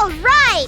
All right!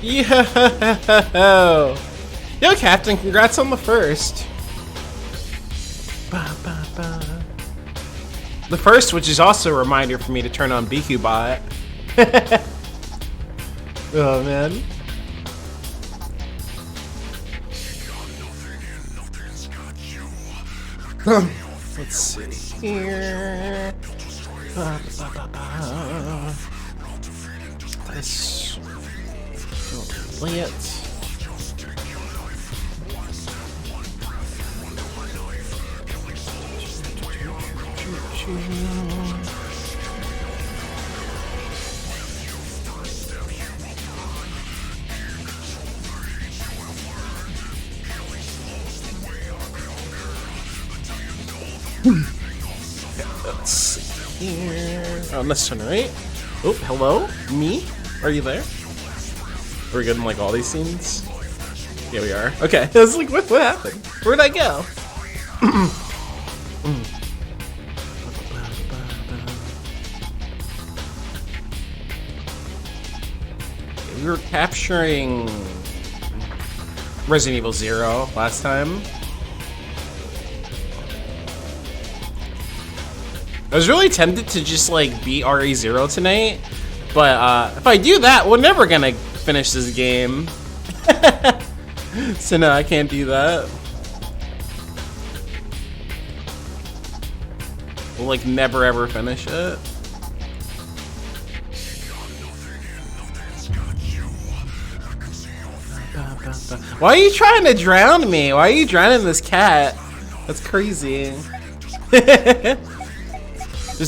Yo! Yo, Captain, congrats on the first. The first, which is also a reminder for me to turn on BQ Bot. Oh, man. Let's see here. This. Play it. Let's see here. On this one, right? Oh, hello? Me? Are you there? Are we getting like all these scenes? Yeah, we are. Okay. I was like, what happened? Where'd I go? We were capturing Resident Evil 0 last time. I was really tempted to just like beat RE0 tonight, but if I do that, we're never gonna finish this game. So no, I can't do that. We'll like never ever finish it. Why are you trying to drown me? Why are you drowning this cat? That's crazy. This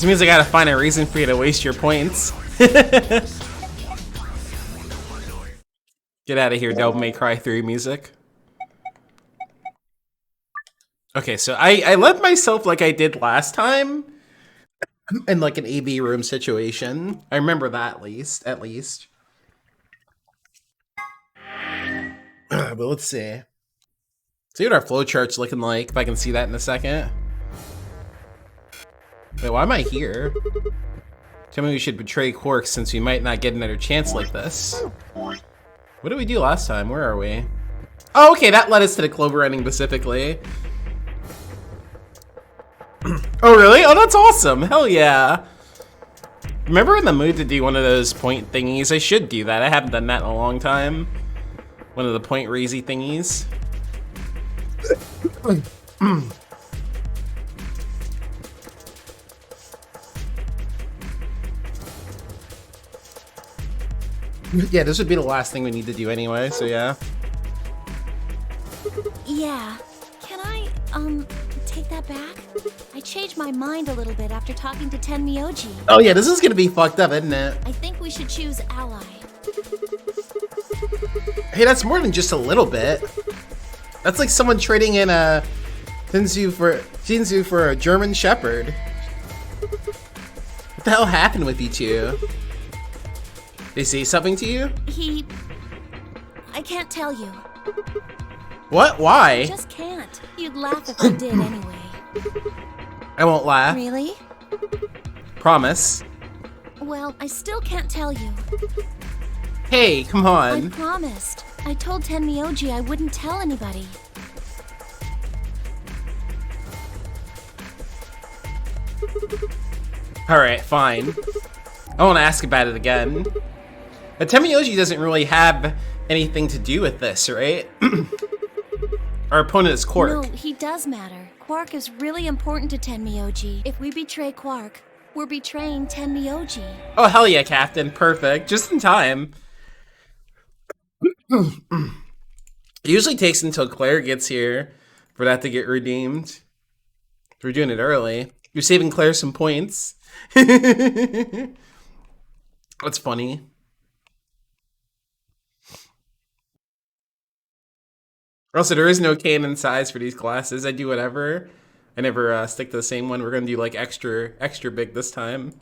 means I gotta find a reason for you to waste your points. Get out of here, Devil May Cry 3 music. Okay, so I led myself like I did last time in like an AV room situation. I remember that at least. But let's see. See what our flowchart's looking like, if I can see that in a second. Wait, why am I here? Tell me we should betray Quark since we might not get another chance like this. What did we do last time? Where are we? Oh, okay, that led us to the Clover ending specifically. Oh, really? Oh, that's awesome. Hell yeah. Remember in the mood to do one of those point thingies? I should do that. I haven't done that in a long time. One of the point raisy thingies. Yeah, this would be the last thing we need to do anyway, so yeah. Yeah. Can I, take that back? I changed my mind a little bit after talking to Tenmyoji. Oh yeah, this is gonna be fucked up, isn't it? I think we should choose ally. Hey, that's more than just a little bit. That's like someone trading in a Shinzu for a German Shepherd. What the hell happened with you two? They say something to you? I can't tell you. What? I Why? just can't. You'd laugh if I did anyway. I won't laugh. Really? Promise. Well, I still can't tell you. Hey, come I on. promised. I told Tenmyoji I wouldn't tell anybody. Alright, fine. I won't ask about it again. But Tenmyoji doesn't really have anything to do with this, right? Our opponent is Quark. No, he does matter. Quark is really important to Tenmyoji. If we betray Quark, we're betraying Tenmyoji. Oh, hell yeah, Captain. Perfect. Just in time. It usually takes until Claire gets here for that to get redeemed. We're doing it early. You're saving Claire some points. That's funny. Also, there is no canon size for these classes. I do whatever. I never stick to the same one. We're gonna do like extra big this time.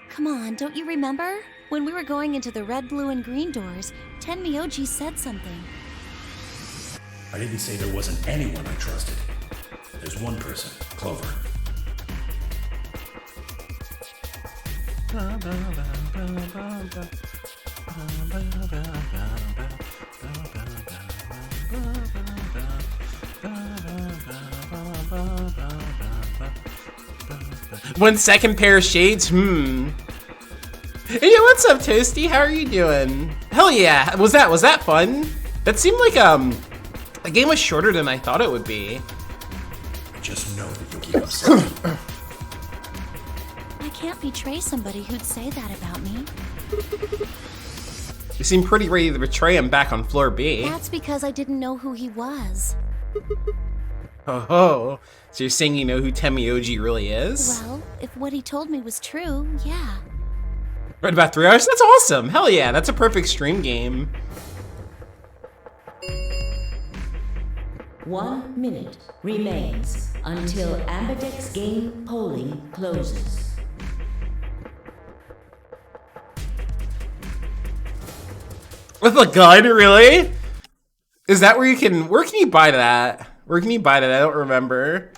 Come on, don't you remember? When we were going into the red, blue, and green doors, Tenmyoji said something. I didn't say there wasn't anyone I trusted. There's one person, Clover. One second pair of shades? Hey, what's up, Toasty? How are you doing? Hell yeah. Was that fun? That seemed like the game was shorter than I thought it would be. I just know that you'll keep us safe. I can't betray somebody who'd say that about me. You seem pretty ready to betray him back on floor B. That's because I didn't know who he was. Oh, so you're saying you know who Tenmyoji really is? Well, if what he told me was true, yeah. Right about 3 hours? That's awesome. Hell yeah, that's a perfect stream game. 1 minute remains until Ambidex game polling closes. With a gun, really? Is that where can you buy that? Where can you buy that? I don't remember.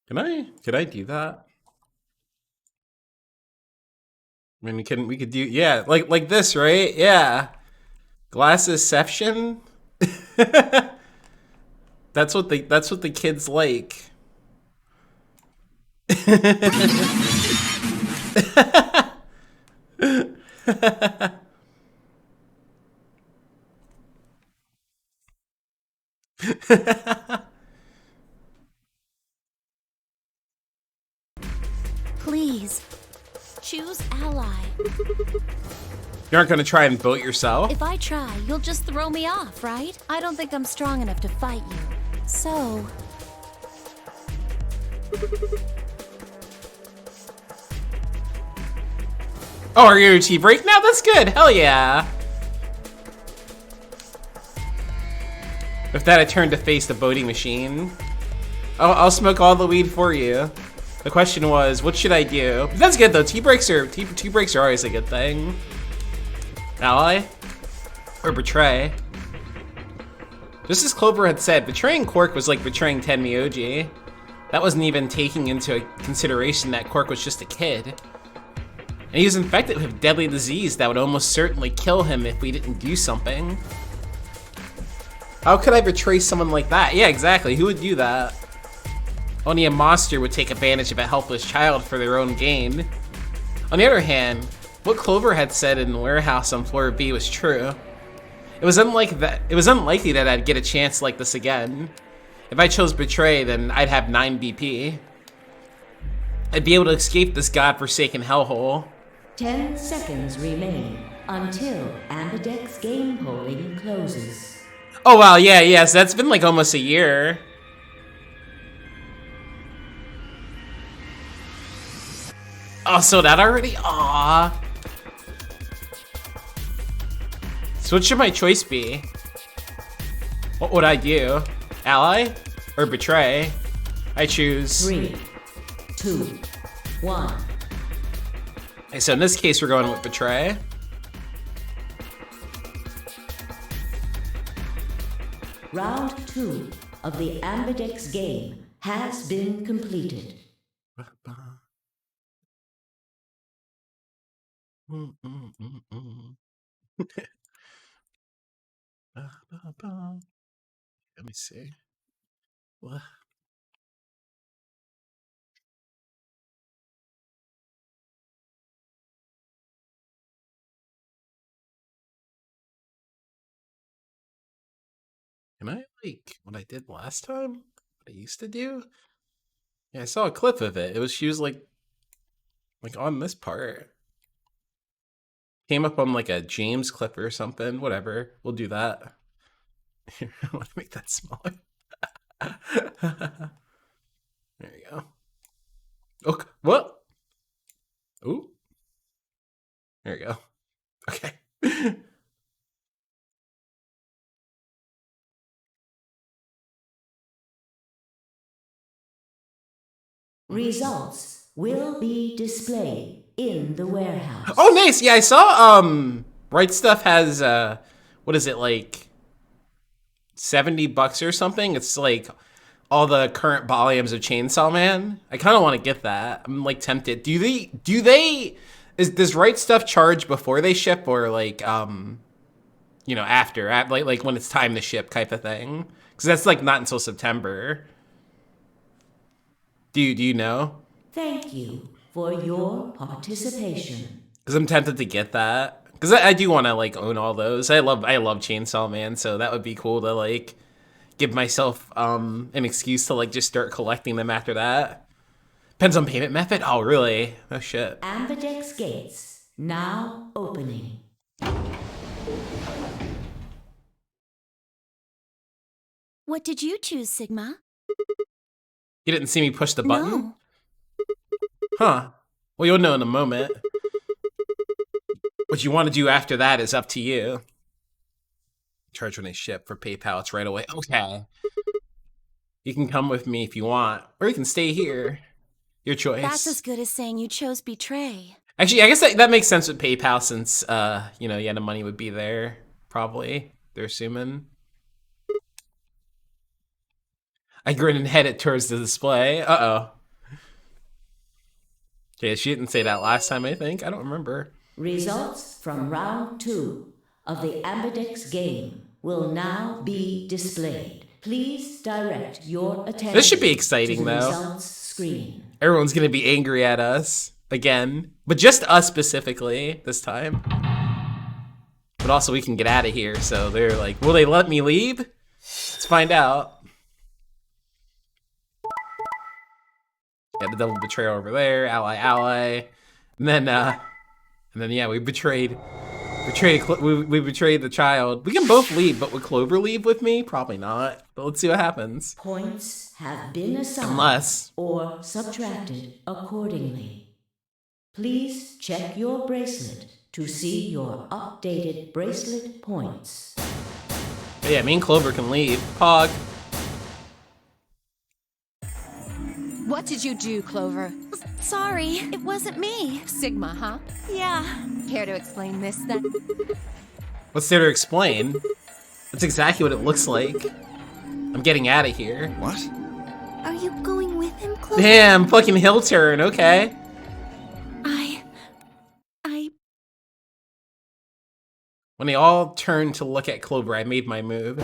Can I do that? I mean, we could do, yeah, like this, right? Yeah. Glassception? That's what the kids like. Please, choose ally. You aren't gonna try and vote yourself? If I try, you'll just throw me off, right? I don't think I'm strong enough to fight you. So... Oh, are you tea break now? That's good. Hell yeah. With that, I turned to face the voting machine. I'll smoke all the weed for you. The question was, what should I do? That's good though. Tea breaks are always a good thing. Ally or betray. Just as Clover had said, betraying Quark was like betraying Tenmyoji. That wasn't even taking into consideration that Quark was just a kid. And he was infected with a deadly disease that would almost certainly kill him if we didn't do something. How could I betray someone like that? Yeah, exactly. Who would do that? Only a monster would take advantage of a helpless child for their own gain. On the other hand, what Clover had said in the warehouse on floor B was true. It was unlikely that I'd get a chance like this again. If I chose betray, then I'd have 9 BP. I'd be able to escape this godforsaken hellhole. 10 seconds remain until Ambidex game polling closes. Oh wow, yeah, so that's been like almost a year. Oh, so that already? Aww. So what should my choice be? What would I do? Ally? Or betray? I choose... 3, 2, 1. Okay, so in this case, we're going with Betray. Round 2 of the Ambidex game has been completed. Let me see. What? Can I like what I did last time? What I used to do? Yeah, I saw a clip of it. She was like on this part. Came up on like a James clip or something. Whatever. We'll do that. I want to make that smaller. There you go. Okay. What? Ooh. There you go. Okay. Results will be displayed in the warehouse. Oh, nice. Yeah, I saw Right Stuff has what is it, like $70 or something? It's like all the current volumes of Chainsaw Man. I kind of want to get that. I'm like tempted. Does Right Stuff charge before they ship, or like you know, after like when it's time to ship type of thing? Because that's like not until September. Do you know? Thank you for your participation. Because I'm tempted to get that. Because I do want to like own all those. I love Chainsaw Man, so that would be cool to like give myself an excuse to like just start collecting them after that. Depends on payment method. Oh really? Oh shit. Ambidex gates now opening. What did you choose, Sigma? You didn't see me push the button? No. Huh. Well, you'll know in a moment. What you want to do after that is up to you. Charge when they ship for PayPal. It's right away. Okay. You can come with me if you want, or you can stay here. Your choice. That's as good as saying you chose Betray. Actually, I guess that makes sense with PayPal since, you know, yeah, the money would be there, probably. They're assuming. I grin and head it towards the display. Uh-oh. Okay, she didn't say that last time, I think. I don't remember. Results from round 2 of the Ambidex game will now be displayed. Please direct your attention. This should be exciting, to the though. results screen. Everyone's gonna be angry at us again, but just us specifically this time. But also we can get out of here, so they're like, will they let me leave? Let's find out. Yeah, the double betrayal over there, ally, and then yeah, we betrayed the child. We can both leave, but would Clover leave with me? Probably not. But let's see what happens. Points have been assigned Unless or subtracted accordingly. Please check your bracelet to see your updated bracelet points. But yeah, me and Clover can leave. Pog. What did you do, Clover? Sorry, it wasn't me. Sigma, huh? Yeah. Care to explain this, then? What's there to explain? That's exactly what it looks like. I'm getting out of here. What? Are you going with him, Clover? Damn, fucking hill turn, okay. I... When they all turned to look at Clover, I made my move.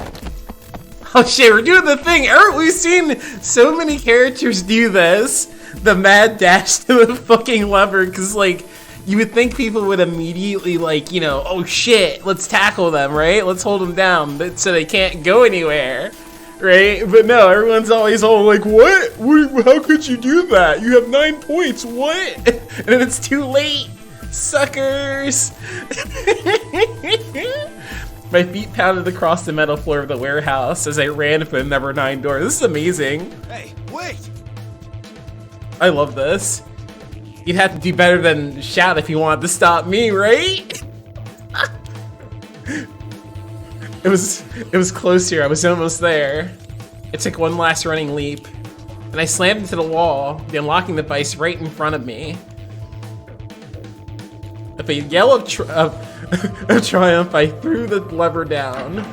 Oh shit, we're doing the thing! We've seen so many characters do this. The mad dash to the fucking lever, because like, you would think people would immediately like, you know, oh shit, let's tackle them, right? Let's hold them down so they can't go anywhere, right? But no, everyone's always all like, what? How could you do that? You have 9 points, what? And then it's too late, suckers! My feet pounded across the metal floor of the warehouse as I ran for the number 9 door. This is amazing. Hey, wait! I love this. You'd have to do better than shout if you wanted to stop me, right? It was close here. I was almost there. It took one last running leap. and I slammed into the wall, the unlocking device right in front of me. With a yell of triumph, I threw the lever down.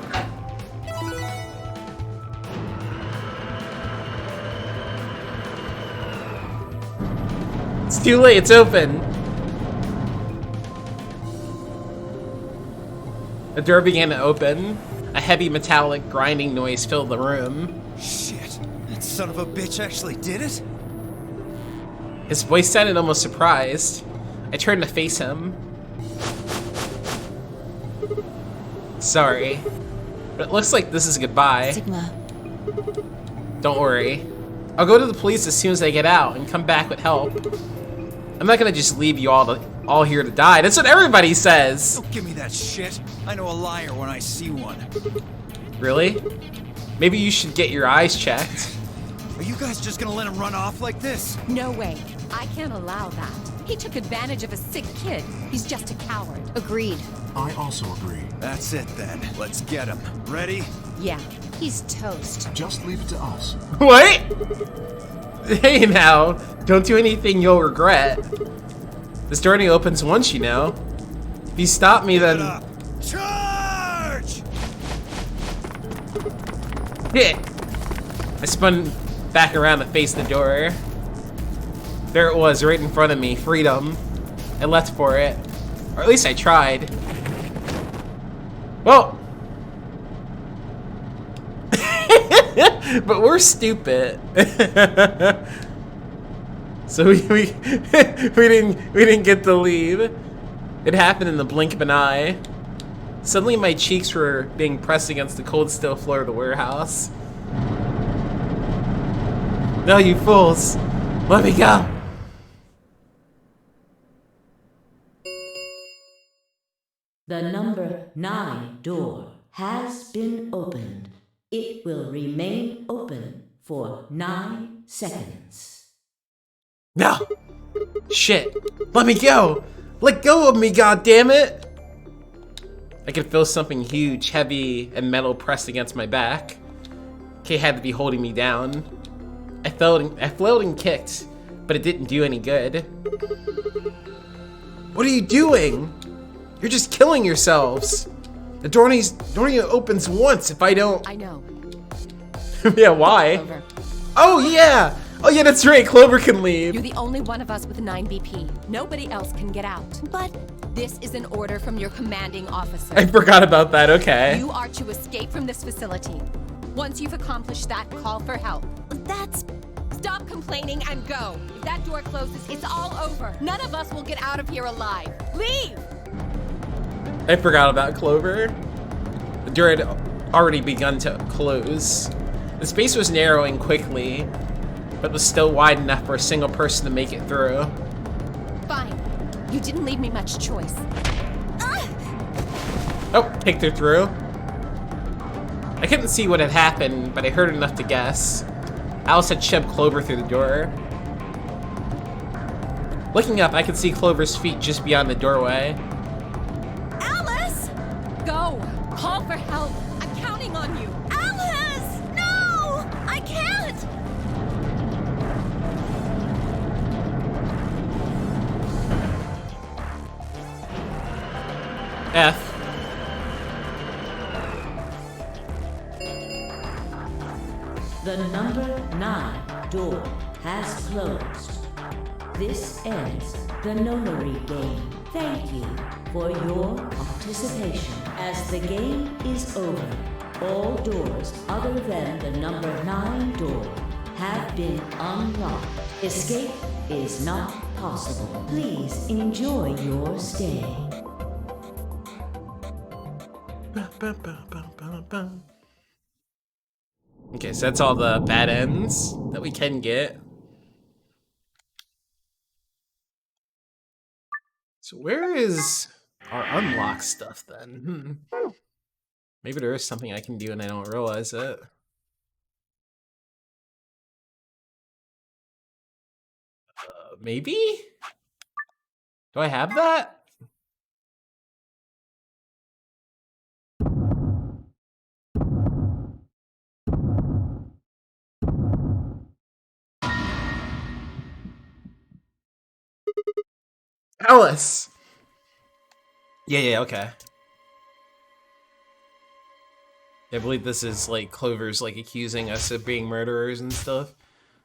It's too late, it's open. The door began to open. A heavy metallic grinding noise filled the room. Shit, that son of a bitch actually did it? His voice sounded almost surprised. I turned to face him. Sorry, but it looks like this is goodbye. Sigma. Don't worry. I'll go to the police as soon as I get out and come back with help. I'm not gonna just leave you all here to die. That's what everybody says. Don't give me that shit. I know a liar when I see one. Really? Maybe you should get your eyes checked. Are you guys just gonna let him run off like this? No way. I can't allow that. He took advantage of a sick kid. He's just a coward. Agreed. I also agree. That's it then. Let's get him. Ready? Yeah, he's toast. Just leave it to us. What? Hey now, don't do anything you'll regret. This door only opens once, you know. If you stop me, Get then... up. Charge! Hit! I spun back around to face the door. There it was, right in front of me, freedom. I left for it. Or at least I tried. Well... but we're stupid. So we didn't get to leave. It happened in the blink of an eye. Suddenly my cheeks were being pressed against the cold steel floor of the warehouse. No, you fools. Let me go. The number 9 door has been opened. It will remain open for 9 seconds. No. Shit. Let me go. Let go of me, goddammit. I could feel something huge, heavy, and metal pressed against my back. Kay had to be holding me down. I flailed and kicked, but it didn't do any good. What are you doing? You're just killing yourselves. The door only opens once if I don't... I know. Yeah, why? Clover. Oh, yeah! Oh, yeah, that's right. Clover can leave. You're the only one of us with 9 BP. Nobody else can get out. But this is an order from your commanding officer. I forgot about that. Okay. You are to escape from this facility. Once you've accomplished that, call for help. That's... Stop complaining and go. If that door closes, it's all over. None of us will get out of here alive. Leave! I forgot about Clover. The door had already begun to close. The space was narrowing quickly, but was still wide enough for a single person to make it through. Fine. You didn't leave me much choice. Oh, kicked her through. I couldn't see what had happened, but I heard enough to guess. Alice had shoved Clover through the door. Looking up, I could see Clover's feet just beyond the doorway. Alice! Go! Call for help! I'm counting on you! Alice! No! I can't! F. The number 9 door has closed. This ends the nonary game. Thank you for your participation. As the game is over, all doors other than the number 9 door have been unlocked. Escape is not possible. Please enjoy your stay. Okay, so that's all the bad ends that we can get. So where is our unlock stuff then? Maybe there is something I can do and I don't realize it. Maybe? Do I have that? Alice! Yeah, okay. I believe this is like Clover's like accusing us of being murderers and stuff.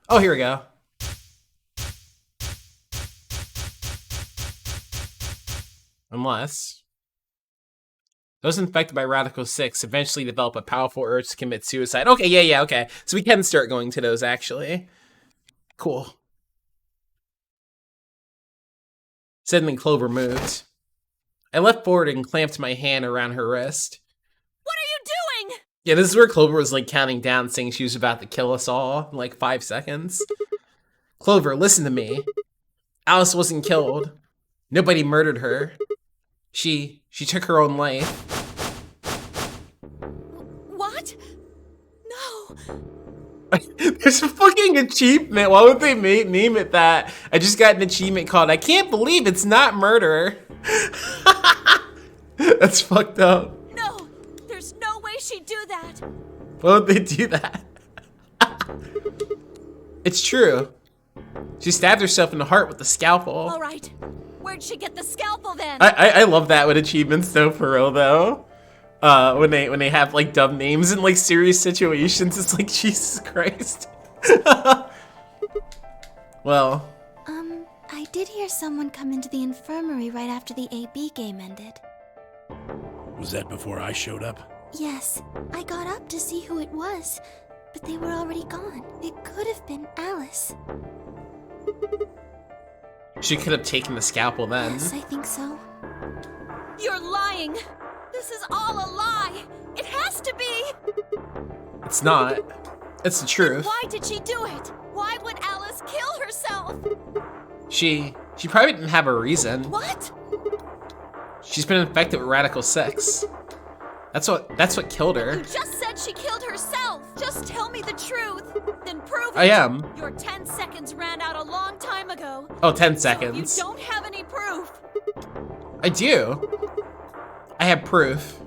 Oh, here we go. Unless those infected by Radical 6 eventually develop a powerful urge to commit suicide. Okay, yeah, okay. So we can start going to those, actually. Cool. Suddenly, Clover moved. I leapt forward and clamped my hand around her wrist. What are you doing? Yeah, this is where Clover was, like, counting down, saying she was about to kill us all in, like, 5 seconds. Clover, listen to me. Alice wasn't killed. Nobody murdered her. She took her own life. What? No. There's a fucking achievement. Why would they name it that? I just got an achievement called I can't believe it's not murder. That's fucked up. No, there's no way she'd do that. Why would they do that? It's true. She stabbed herself in the heart with the scalpel. All right. Where'd she get the scalpel then? I love that with achievements though, for real though. When they have like dumb names in like serious situations, it's like Jesus Christ. Well. I did hear someone come into the infirmary right after the AB game ended. Was that before I showed up? Yes, I got up to see who it was, but they were already gone. It could have been Alice. She could have taken the scalpel then. Yes, I think so. You're lying. This is all a lie. It has to be. It's not. It's the truth. Why did she do it? Why would Alice kill herself? She probably didn't have a reason. What? She's been infected with Radical 6. That's what killed her. You just said she killed herself. Just tell me the truth. Then prove it. I am. Your 10 seconds ran out a long time ago. Oh, 10 So seconds. you don't have any proof. I do. I have proof.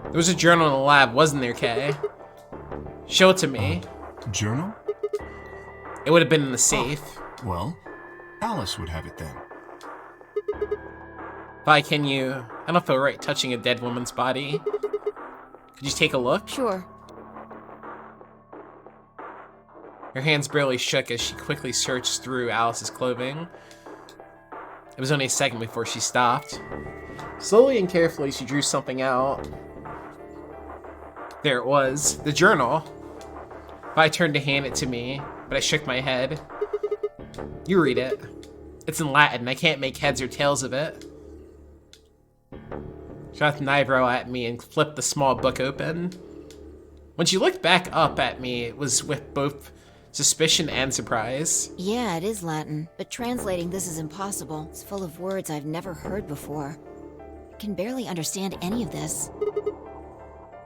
There was a journal in the lab, wasn't there, Kay? Show it to me. Journal? It would have been in the safe. Well, Alice would have it then. Vi, can you... I don't feel right touching a dead woman's body. Could you take a look? Sure. Her hands barely shook as she quickly searched through Alice's clothing. It was only a second before she stopped. Slowly and carefully, she drew something out. There it was, the journal. Vi turned to hand it to me, but I shook my head. You read it. It's in Latin. I can't make heads or tails of it. She shot an eyebrow at me and flipped the small book open. When she looked back up at me, it was with both suspicion and surprise. Yeah, it is Latin, but translating this is impossible. It's full of words I've never heard before. I can barely understand any of this.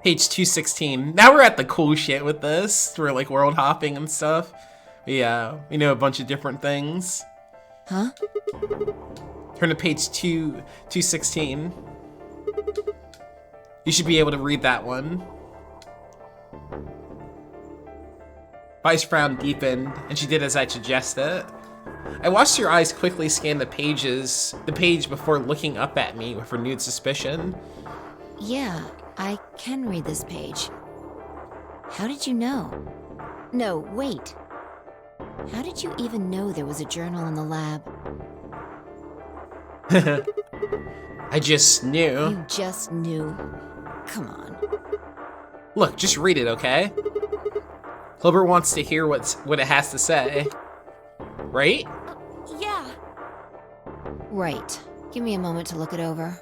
Page 216. Now we're at the cool shit with this. We're like world hopping and stuff. Yeah, we know a bunch of different things. Huh? Turn to page 216. You should be able to read that one. Vi's frown deepened, and she did as I suggested. I watched her eyes quickly scan the page before looking up at me with renewed suspicion. Yeah, I can read this page. How did you know? No, wait. How did you even know there was a journal in the lab? I just knew. You just knew. Come on. Look, just read it, okay? Clover wants to hear what it has to say. Right? Yeah. Right. Give me a moment to look it over.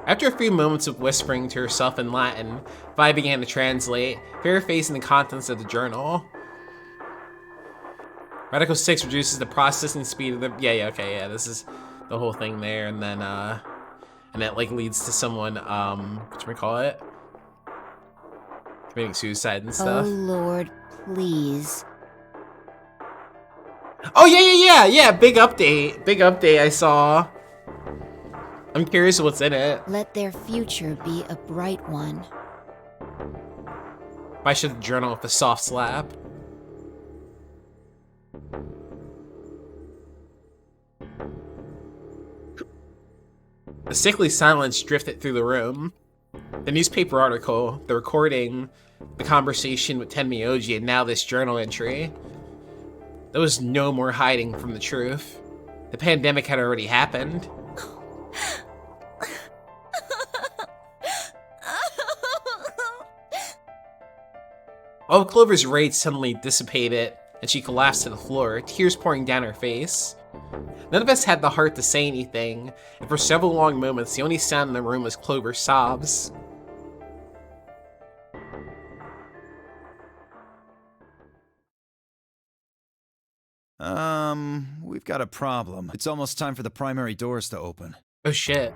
After a few moments of whispering to herself in Latin, Vi began to translate, paraphrasing the contents of the journal. Radical 6 reduces the processing speed of the... Yeah, this is the whole thing there, and then, and that, like, leads to someone, whatchamacallit? Committing suicide and stuff. Oh, Lord, please. Oh, yeah, big update I saw. I'm curious what's in it. Let their future be a bright one. I should journal with a soft slap. A sickly silence drifted through the room. The newspaper article, the recording, the conversation with Tenmyoji, and now this journal entry. There was no more hiding from the truth. The pandemic had already happened. All of Clover's rage suddenly dissipated, and she collapsed to the floor, tears pouring down her face. None of us had the heart to say anything, and for several long moments, the only sound in the room was Clover's sobs. We've got a problem. It's almost time for the primary doors to open. Oh shit.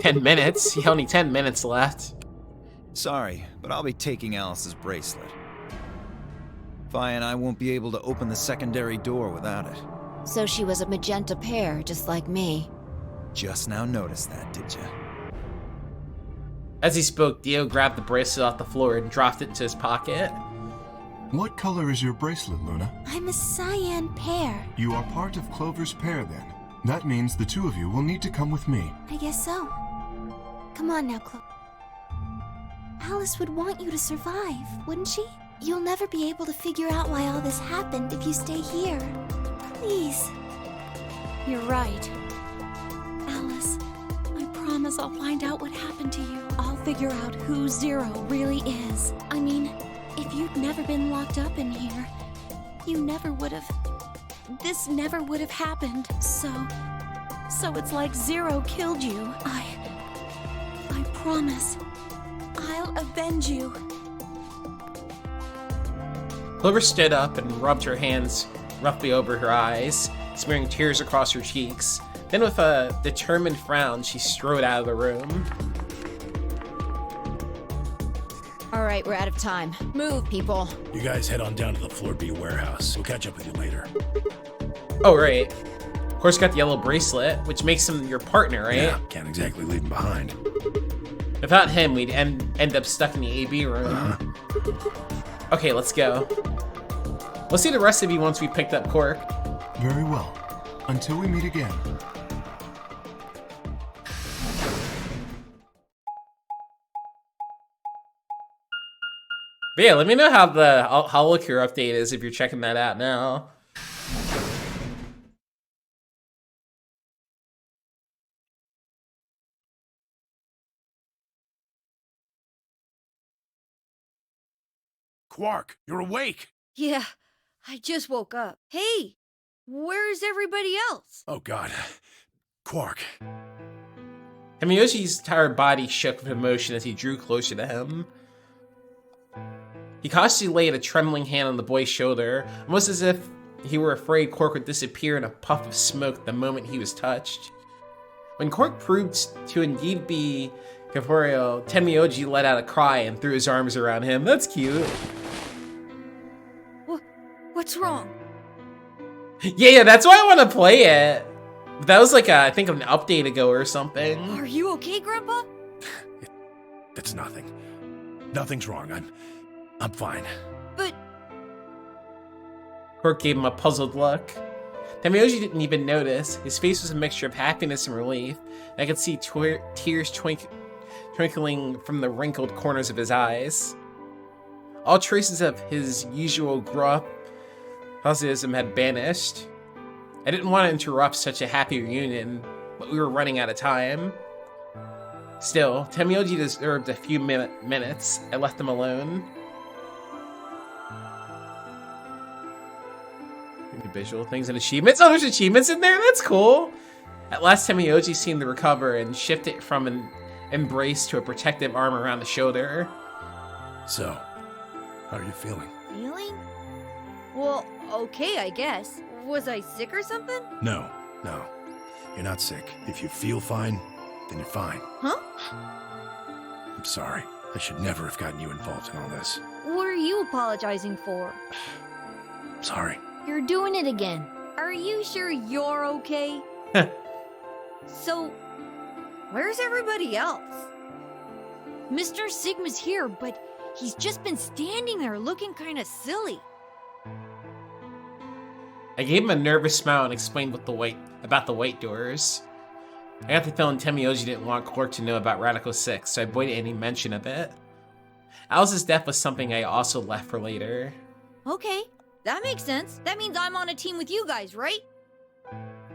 10 minutes? You only 10 minutes left. Sorry, but I'll be taking Alice's bracelet. Vi and I won't be able to open the secondary door without it. So she was a magenta pear, just like me. Just now noticed that, did you? As he spoke, Dio grabbed the bracelet off the floor and dropped it into his pocket. What color is your bracelet, Luna? I'm a cyan pear. You are part of Clover's pair, then. That means the two of you will need to come with me. I guess so. Come on now, Clover. Alice would want you to survive, wouldn't she? You'll never be able to figure out why all this happened if you stay here. Please. You're right. Alice, I promise I'll find out what happened to you. I'll figure out who Zero really is. I mean, if you'd never been locked up in here, you never would have... This never would have happened. So it's like Zero killed you. I promise. I'll avenge you. Clover stood up and rubbed her hands roughly over her eyes, smearing tears across her cheeks. Then with a determined frown, she strode out of the room. All right, we're out of time. Move, people. You guys head on down to the Floor B warehouse. We'll catch up with you later. Oh, right. Of course, got the yellow bracelet, which makes him your partner, right? Yeah, can't exactly leave him behind. Without him, we'd end up stuck in the AB room. Okay, let's go. We'll see the rest of you once we picked up Cork. Very well. Until we meet again. But yeah, let me know how the Holocure update is if you're checking that out now. Quark, you're awake! Yeah, I just woke up. Hey, where's everybody else? Oh god. Quark. Tenmyoshi's entire body shook with emotion as he drew closer to him. He cautiously laid a trembling hand on the boy's shoulder, almost as if he were afraid Quark would disappear in a puff of smoke the moment he was touched. When Quark proved to indeed be corporeal, Tenmyoji let out a cry and threw his arms around him. That's cute. What's wrong? Yeah, that's why I want to play it. That was like, I think an update ago or something. Are you okay, Grandpa? It's nothing. Nothing's wrong. I'm fine. But... Quark gave him a puzzled look. Tenmyoji didn't even notice. His face was a mixture of happiness and relief. I could see tears twinkling from the wrinkled corners of his eyes. All traces of his usual gruff positivism had vanished. I didn't want to interrupt such a happy reunion, but we were running out of time. Still, Tenmyoji deserved a few minutes. I left him alone. Visual things and achievements. Oh, there's achievements in there? That's cool. At last, Tenmyoji seemed to recover and shifted from an embrace to a protective arm around the shoulder. So, how are you feeling? Feeling? Well, okay, I guess. Was I sick or something? No. You're not sick. If you feel fine, then you're fine. Huh? I'm sorry. I should never have gotten you involved in all this. What are you apologizing for? Sorry. You're doing it again. Are you sure you're okay? So, where's everybody else? Mr. Sigma's here, but he's just been standing there looking kind of silly. I gave him a nervous smile and explained about the white doors. I got the feeling Temioji didn't want Quark to know about Radical 6, so I avoided any mention of it. Alice's death was something I also left for later. Okay, that makes sense. That means I'm on a team with you guys, right?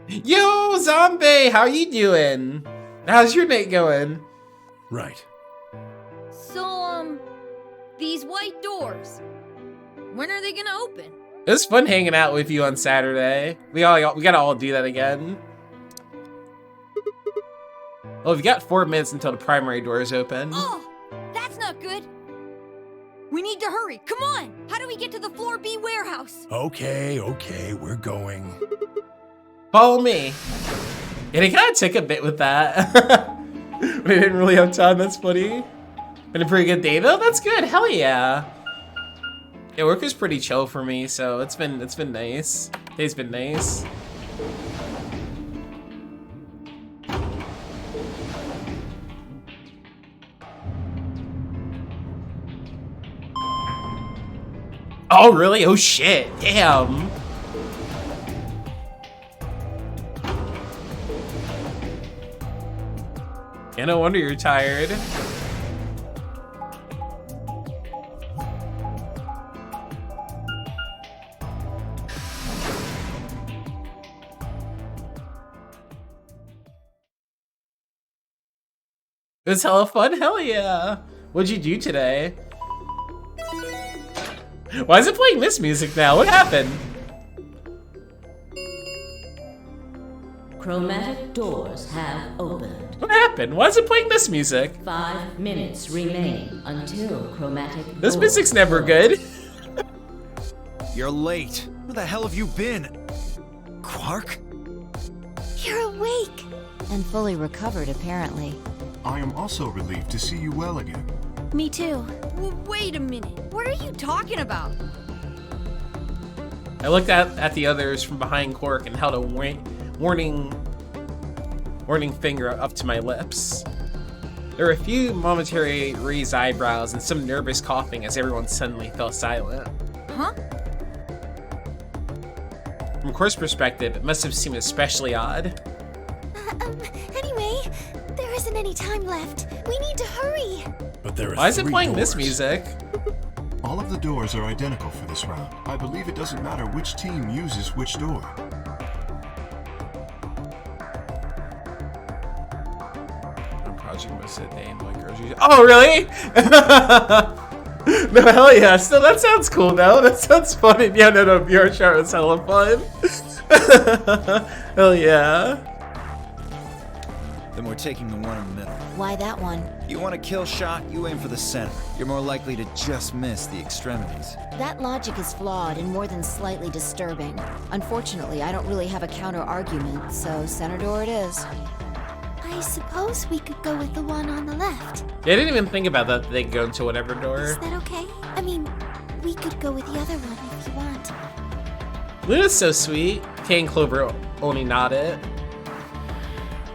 Yo, Zombie! How you doing? How's your night going? Right. So, these white doors, when are they gonna open? It was fun hanging out with you on Saturday. We gotta all do that again. Well, we've got 4 minutes until the primary doors open. Oh, that's not good. We need to hurry. Come on. How do we get to the Floor B warehouse? Okay, we're going. Follow me. And it kind of took a bit with that. We didn't really have time. That's funny. Been a pretty good day though. That's good. Hell yeah. Yeah, work is pretty chill for me, so it's been nice. Day's been nice. Oh really? Oh shit! Damn. Yeah, no wonder you're tired. It was hella fun? Hell yeah. What'd you do today? Why is it playing this music now? What happened? Chromatic doors have opened. What happened? Why is it playing this music? 5 minutes remain until chromatic This doors music's never good. You're late. Where the hell have you been? Quark? You're awake. And fully recovered, apparently. I am also relieved to see you well again. Me too. Wait a minute. What are you talking about? I looked at the others from behind Quark and held a warning finger up to my lips. There were a few momentary raised eyebrows and some nervous coughing as everyone suddenly fell silent. Huh? From Quark's perspective, it must have seemed especially odd. Anyway, there isn't any time left. We need to hurry. But there are Why is it 3 playing this doors. music? All of the doors are identical for this round. I believe it doesn't matter which team uses which door. I'm project most of the day and like groceries. Oh, really? No, hell yeah. Still, that sounds cool though. That sounds funny. Yeah, no, VR chat was hella fun. Hell yeah. Then we're taking the one in the middle. Why that one? You want a kill shot, you aim for the center. You're more likely to just miss the extremities. That logic is flawed and more than slightly disturbing. Unfortunately, I don't really have a counter-argument, so center door it is. I suppose we could go with the one on the left. Yeah, I didn't even think about that. They go into whatever door. Is that okay? I mean, we could go with the other one if you want. Luna's so sweet. Kay and Clover only nodded.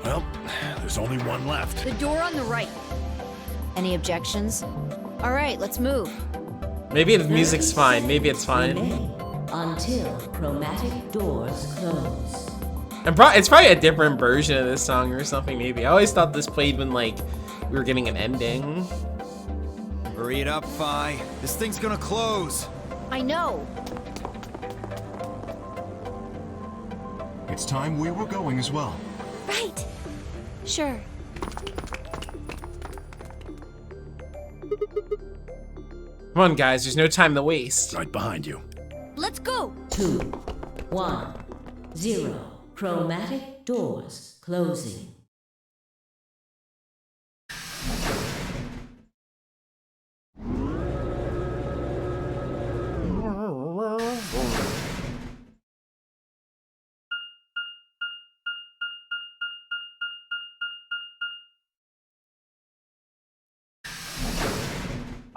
Well, there's only one left. The door on the right. Any objections? All right, let's move. Maybe the music's fine. Maybe it's fine. Remain until chromatic doors close. And it's probably a different version of this song or something, maybe. I always thought this played when, like, we were getting an ending. Hurry it up, Phi. This thing's gonna close. I know. It's time we were going as well. Right. Sure. Come on, guys. There's no time to waste. Right behind you. Let's go. 2, 1, 0. Chromatic doors closing.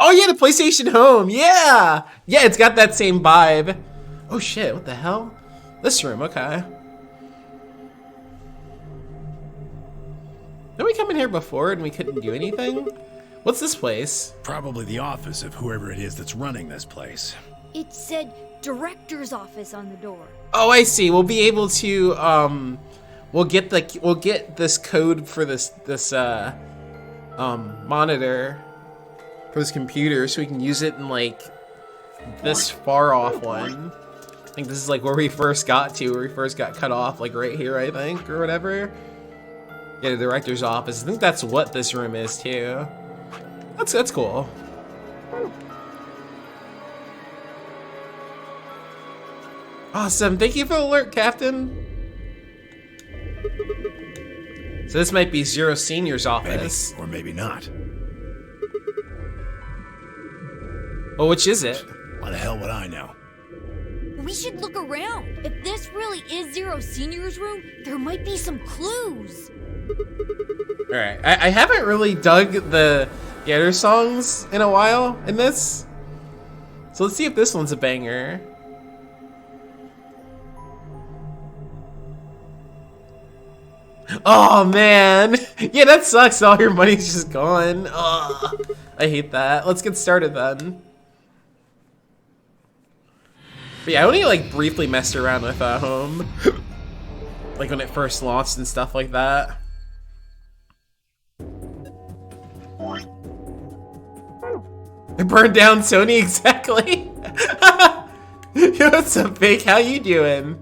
Oh yeah, the PlayStation Home. Yeah, yeah, it's got that same vibe. Oh shit, what the hell? This room, okay. Did we come in here before and we couldn't do anything? What's this place? Probably the office of whoever it is that's running this place. It said director's office on the door. Oh, I see. We'll be able to we'll get this code for this monitor for this computer so we can use it in like this far off one. I think this is like where we first got cut off, like right here, I think, or whatever. Yeah, the director's office. I think that's what this room is too. That's cool. Awesome, thank you for the alert, Captain. So this might be Zero Senior's office. Maybe, or maybe not. Well, which is it? Why the hell would I know? We should look around. If this really is Zero Senior's room, there might be some clues. Alright, I haven't really dug the Getter songs in a while in this. So let's see if this one's a banger. Oh man! Yeah, that sucks. All your money's just gone. Ugh. I hate that. Let's get started then. But yeah, I only like briefly messed around with Home. Like when it first launched and stuff like that. It burned down Sony, exactly. Yo, what's up, Fake? How you doing?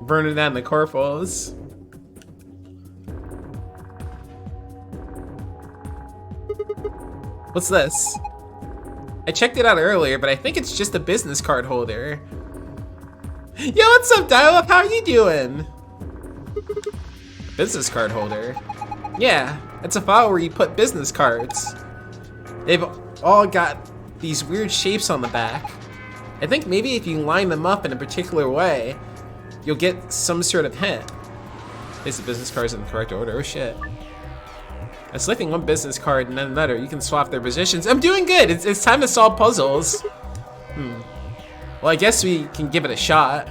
Burning down the corpos. What's this? I checked it out earlier, but I think it's just a business card holder. Yo, what's up, Dial-Up? How you doing? Business card holder? Yeah, it's a file where you put business cards. They've all got these weird shapes on the back. I think maybe if you line them up in a particular way, you'll get some sort of hint. Place the business cards in the correct order. Oh shit. By selecting one business card and then another, you can swap their positions. I'm doing good! It's time to solve puzzles. Well, I guess we can give it a shot.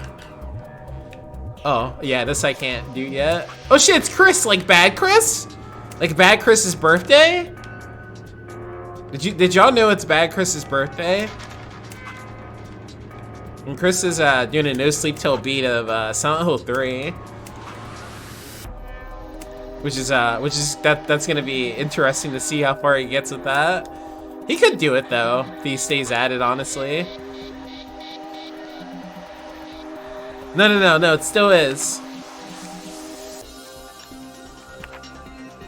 Oh, yeah, this I can't do yet. Oh shit, it's Chris! Like Bad Chris? Like Bad Chris's birthday? Did y'all know it's Bad Chris's birthday? And Chris is doing a no sleep till beat of Silent Hill 3. Which is that's gonna be interesting to see how far he gets with that. He could do it though, if he stays at it, honestly. No, it still is.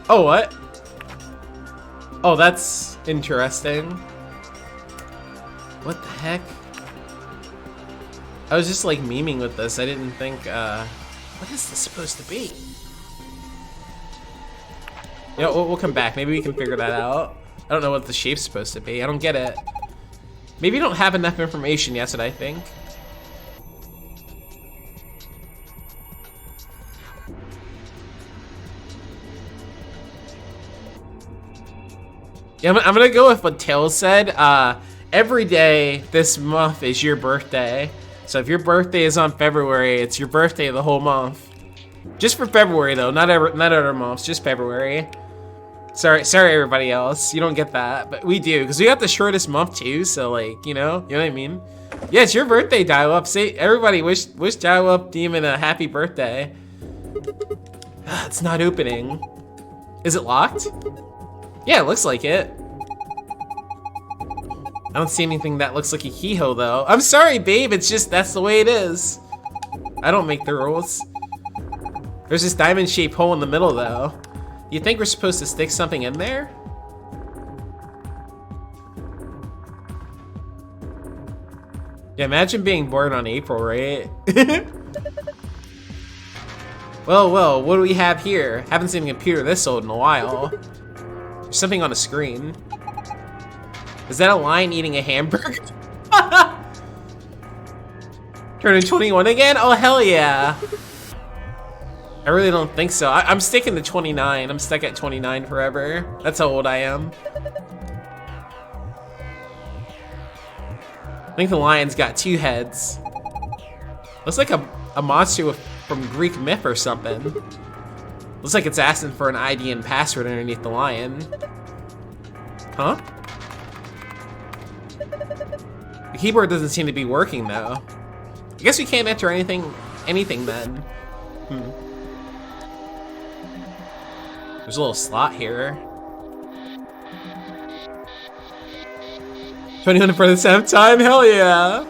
Oh, what? Oh, that's interesting. What the heck? I was just like memeing with this. I didn't think, what is this supposed to be? Yeah, we'll come back. Maybe we can figure that out. I don't know what the shape's supposed to be. I don't get it. Maybe you don't have enough information yet, I think. Yeah, I'm gonna go with what Tails said. Every day this month is your birthday. So if your birthday is on February, it's your birthday the whole month. Just for February though, not other months, just February. Sorry everybody else, you don't get that, but we do, because we got the shortest month too, so like, you know what I mean? Yeah, it's your birthday, Dial-Up. Say, everybody wish Dial-Up Demon a happy birthday. It's not opening. Is it locked? Yeah, it looks like it. I don't see anything that looks like a keyhole though. I'm sorry, babe, it's just, that's the way it is. I don't make the rules. There's this diamond-shaped hole in the middle though. You think we're supposed to stick something in there? Yeah, imagine being born on April, right? Well, what do we have here? Haven't seen a computer this old in a while. There's something on the screen. Is that a lion eating a hamburger? Turning 21 again? Oh, hell yeah. I really don't think so. I'm sticking to 29. I'm stuck at 29 forever. That's how old I am. I think the lion's got 2 heads. Looks like a monster from Greek myth or something. Looks like it's asking for an ID and password underneath the lion. Huh? The keyboard doesn't seem to be working though. I guess we can't enter anything anything then. There's a little slot here. 21 for the 7th time? Hell yeah!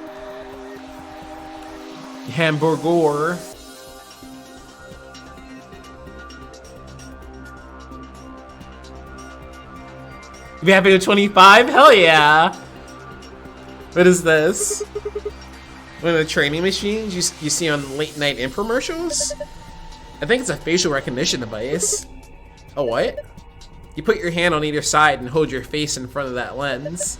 Hamburger. You be happy with 25? Hell yeah! What is this? One of the training machines you see on late night infomercials? I think it's a facial recognition device. A what? You put your hand on either side and hold your face in front of that lens.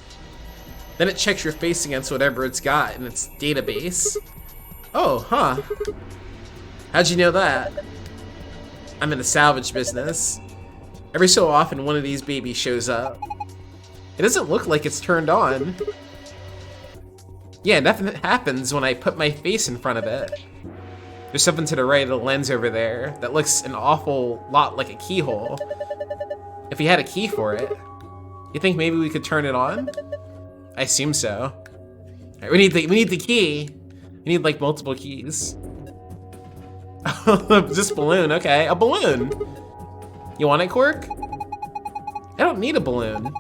Then it checks your face against whatever it's got in its database. Oh, huh. How'd you know that? I'm in the salvage business. Every so often one of these babies shows up. It doesn't look like it's turned on. Yeah, nothing happens when I put my face in front of it. There's something to the right of the lens over there that looks an awful lot like a keyhole. If we had a key for it, you think maybe we could turn it on? I assume so. Alright, we need the key. We need like multiple keys. Just balloon, okay. A balloon. You want it, Cork? I don't need a balloon.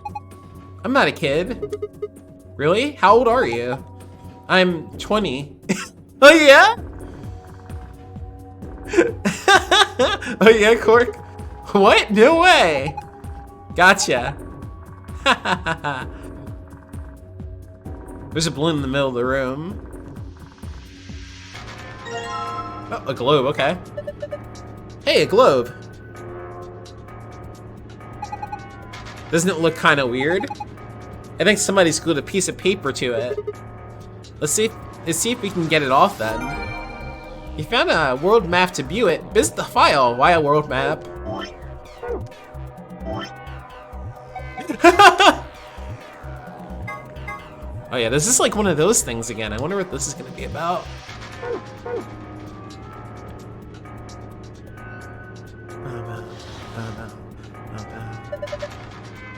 I'm not a kid. Really? How old are you? I'm 20. Oh yeah? Oh yeah, Cork? What? No way. Gotcha. There's a balloon in the middle of the room. Oh, a globe, okay. Hey, a globe. Doesn't it look kind of weird? I think somebody's glued a piece of paper to it. Let's see if we can get it off then. You found a world map to view it. Visit the file. Why a world map? Oh yeah, this is like one of those things again. I wonder what this is gonna be about.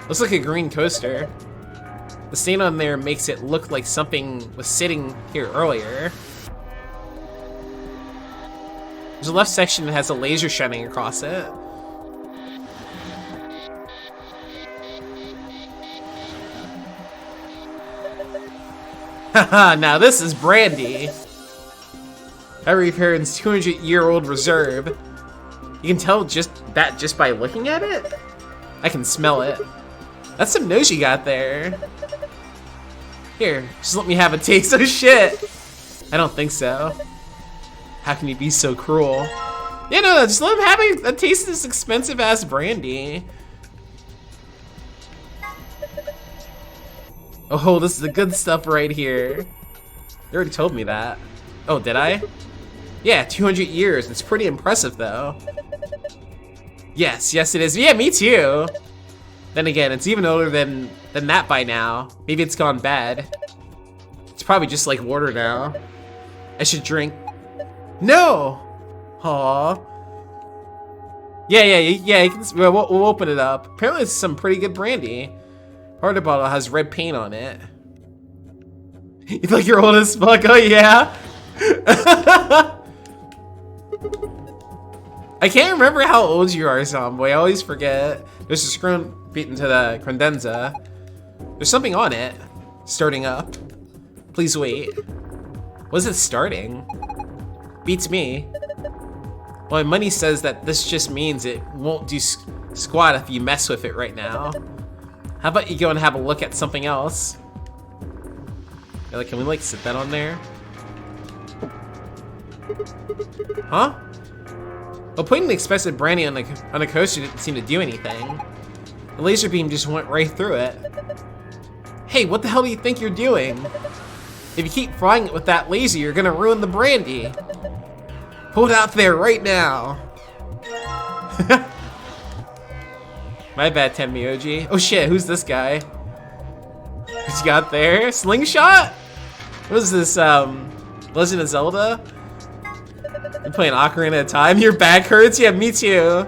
Looks like a green coaster. The stain on there makes it look like something was sitting here earlier. There's a left section that has a laser shining across it. Haha, now this is brandy. Every parent's 200-year-old reserve. You can tell just by looking at it? I can smell it. That's some nose you got there. Here, just let me have a taste. Oh shit! I don't think so. How can you be so cruel? Yeah, no, just let him have a taste of this expensive ass brandy. Oh, this is the good stuff right here. You already told me that. Oh, did I? Yeah, 200 years. It's pretty impressive, though. Yes, yes it is. Yeah, me too. Then again, it's even older than that by now. Maybe it's gone bad. It's probably just like water now. I should drink. No! Aw. Yeah, we'll open it up. Apparently it's some pretty good brandy. Part of the bottle has red paint on it. You feel like you're old as fuck? Oh yeah? I can't remember how old you are, Zomboy. I always forget. There's a screw beaten to the credenza. There's something on it. Starting up. Please wait. Was it starting? Beats me. Well, my money says that this just means it won't do squat if you mess with it right now. How about you go and have a look at something else? Yeah, like, can we like sit that on there? Huh? Well, putting the expensive brandy on a coaster didn't seem to do anything. The laser beam just went right through it. Hey, what the hell do you think you're doing? If you keep frying it with that laser, you're gonna ruin the brandy. Pull it out there right now. My bad, Tenmyoji. Oh shit, who's this guy? What's he got there? Slingshot? What is this, Legend of Zelda? You playing Ocarina of Time? Your back hurts? Yeah, me too.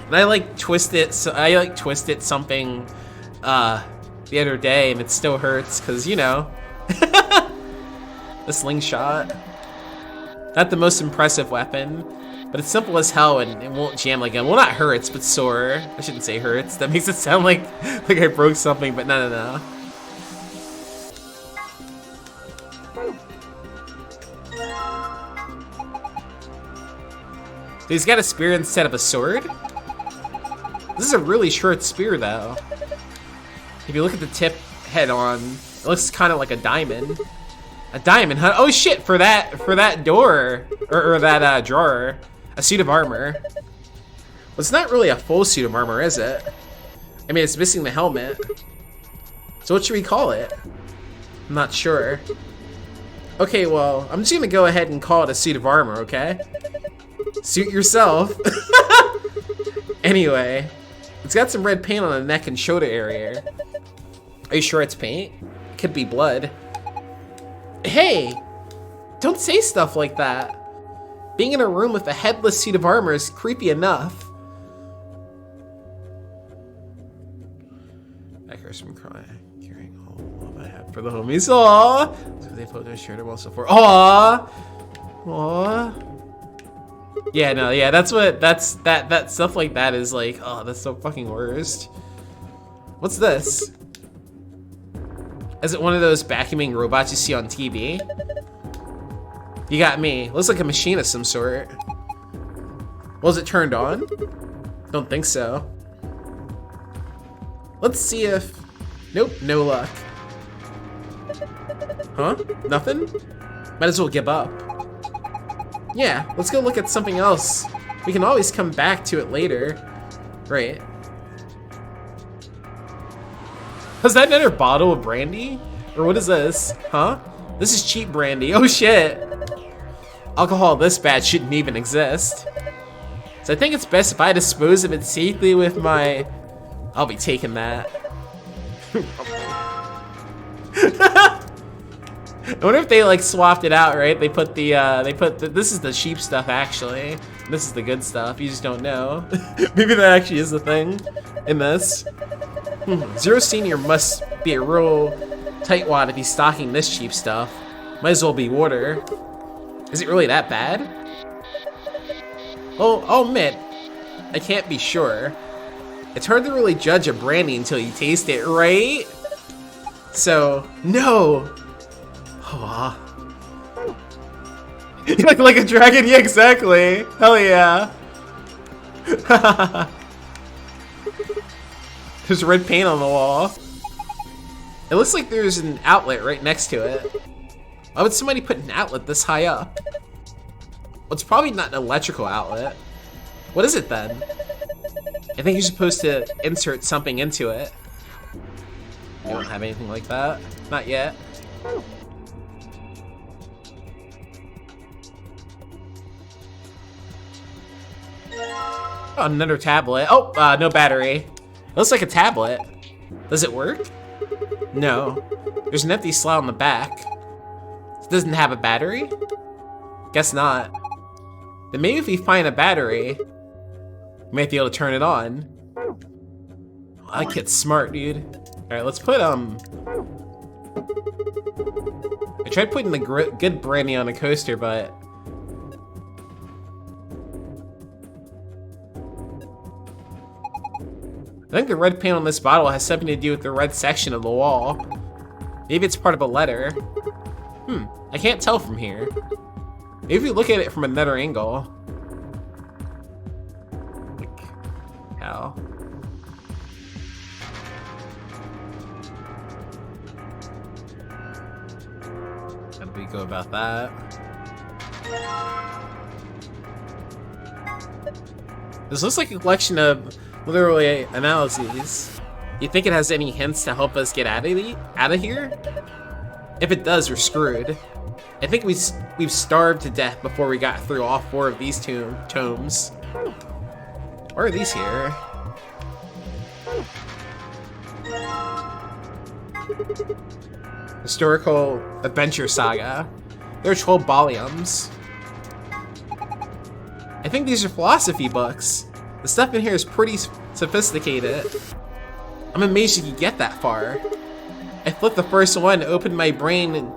And I like twisted something the other day and it still hurts because, you know, the slingshot. Not the most impressive weapon, but it's simple as hell and it won't jam like a, well, not hurts, but sore. I shouldn't say hurts. That makes it sound like I broke something, but no. So he's got a spear instead of a sword? This is a really short spear, though. If you look at the tip head on, it looks kind of like a diamond. A diamond, huh? Oh shit! For that door or that drawer, a suit of armor. Well, it's not really a full suit of armor, is it? I mean, it's missing the helmet. So what should we call it? I'm not sure. Okay, well, I'm just gonna go ahead and call it a suit of armor, okay? Suit yourself. Anyway, it's got some red paint on the neck and shoulder area. Are you sure it's paint? It could be blood. Hey! Don't say stuff like that. Being in a room with a headless suit of armor is creepy enough. I curse from crying, carrying all of I have for the homies. Aww! They put their shirt well so far. Aww! Aww. Yeah, no, yeah, that's that stuff like that is like, oh, that's so fucking worst. What's this? Is it one of those vacuuming robots you see on TV? You got me. Looks like a machine of some sort. Was it turned on? Don't think so. Let's see if... Nope, no luck. Huh? Nothing? Might as well give up. Yeah, let's go look at something else. We can always come back to it later. Right. Was that another bottle of brandy? Or what is this? Huh? This is cheap brandy. Oh shit. Alcohol this bad shouldn't even exist. So I think it's best if I dispose of it safely with my... I'll be taking that. I wonder if they like swapped it out, right? They put this is the cheap stuff actually. This is the good stuff. You just don't know. Maybe that actually is the thing in this. Zero Senior must be a real tightwad if he's stocking this cheap stuff. Might as well be water. Is it really that bad? Oh, I'll admit, I can't be sure. It's hard to really judge a brandy until you taste it, right? So, no. Oh. You look like a dragon, yeah, exactly. Hell yeah. There's red paint on the wall. It looks like there's an outlet right next to it. Why would somebody put an outlet this high up? Well, it's probably not an electrical outlet. What is it then? I think you're supposed to insert something into it. You don't have anything like that? Not yet. Oh, another tablet. Oh, no battery. It looks like a tablet. Does it work? No. There's an empty slot on the back. It doesn't have a battery? Guess not. Then maybe if we find a battery, we might be able to turn it on. Oh, that kid's smart, dude. Alright, let's put, I tried putting the good brandy on a coaster, but... I think the red paint on this bottle has something to do with the red section of the wall. Maybe it's part of a letter. I can't tell from here. Maybe if you look at it from another angle. Like, how? How do we go about that? This looks like a collection of literally analyses. You think it has any hints to help us get out of here? If it does, we're screwed. I think we've starved to death before we got through all 4 of these tomes. Why are these here? Historical Adventure Saga. There are 12 volumes. I think these are philosophy books. The stuff in here is pretty sophisticated. I'm amazed you could get that far. I flipped the first one, opened my brain, and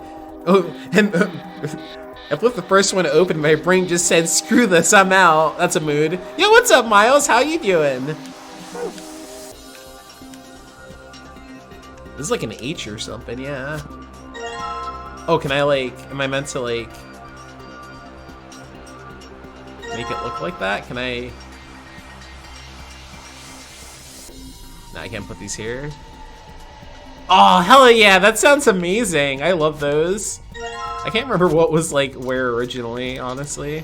I flipped the first one to open, my brain just said, screw this, I'm out. That's a mood. Yo, what's up, Miles? How you doing? This is like an H or something, yeah. Oh, can I like, am I meant to like make it look like that? Can I? No, I can't put these here. Oh, hell yeah, that sounds amazing. I love those. I can't remember what was like where originally, honestly.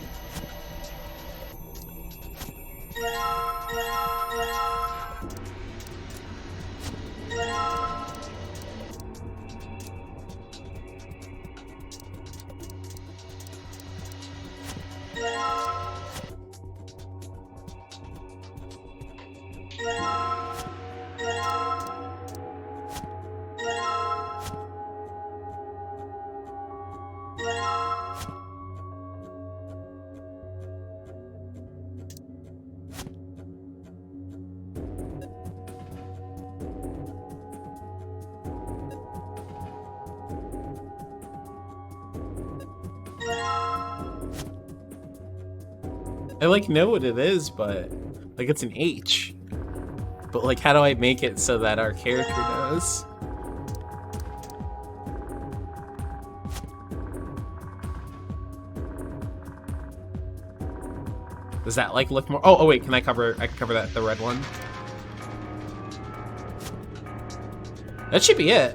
I like know what it is, but like it's an H. But like how do I make it so that our character knows? Does that like look more? Oh wait, can I cover that, the red one? That should be it.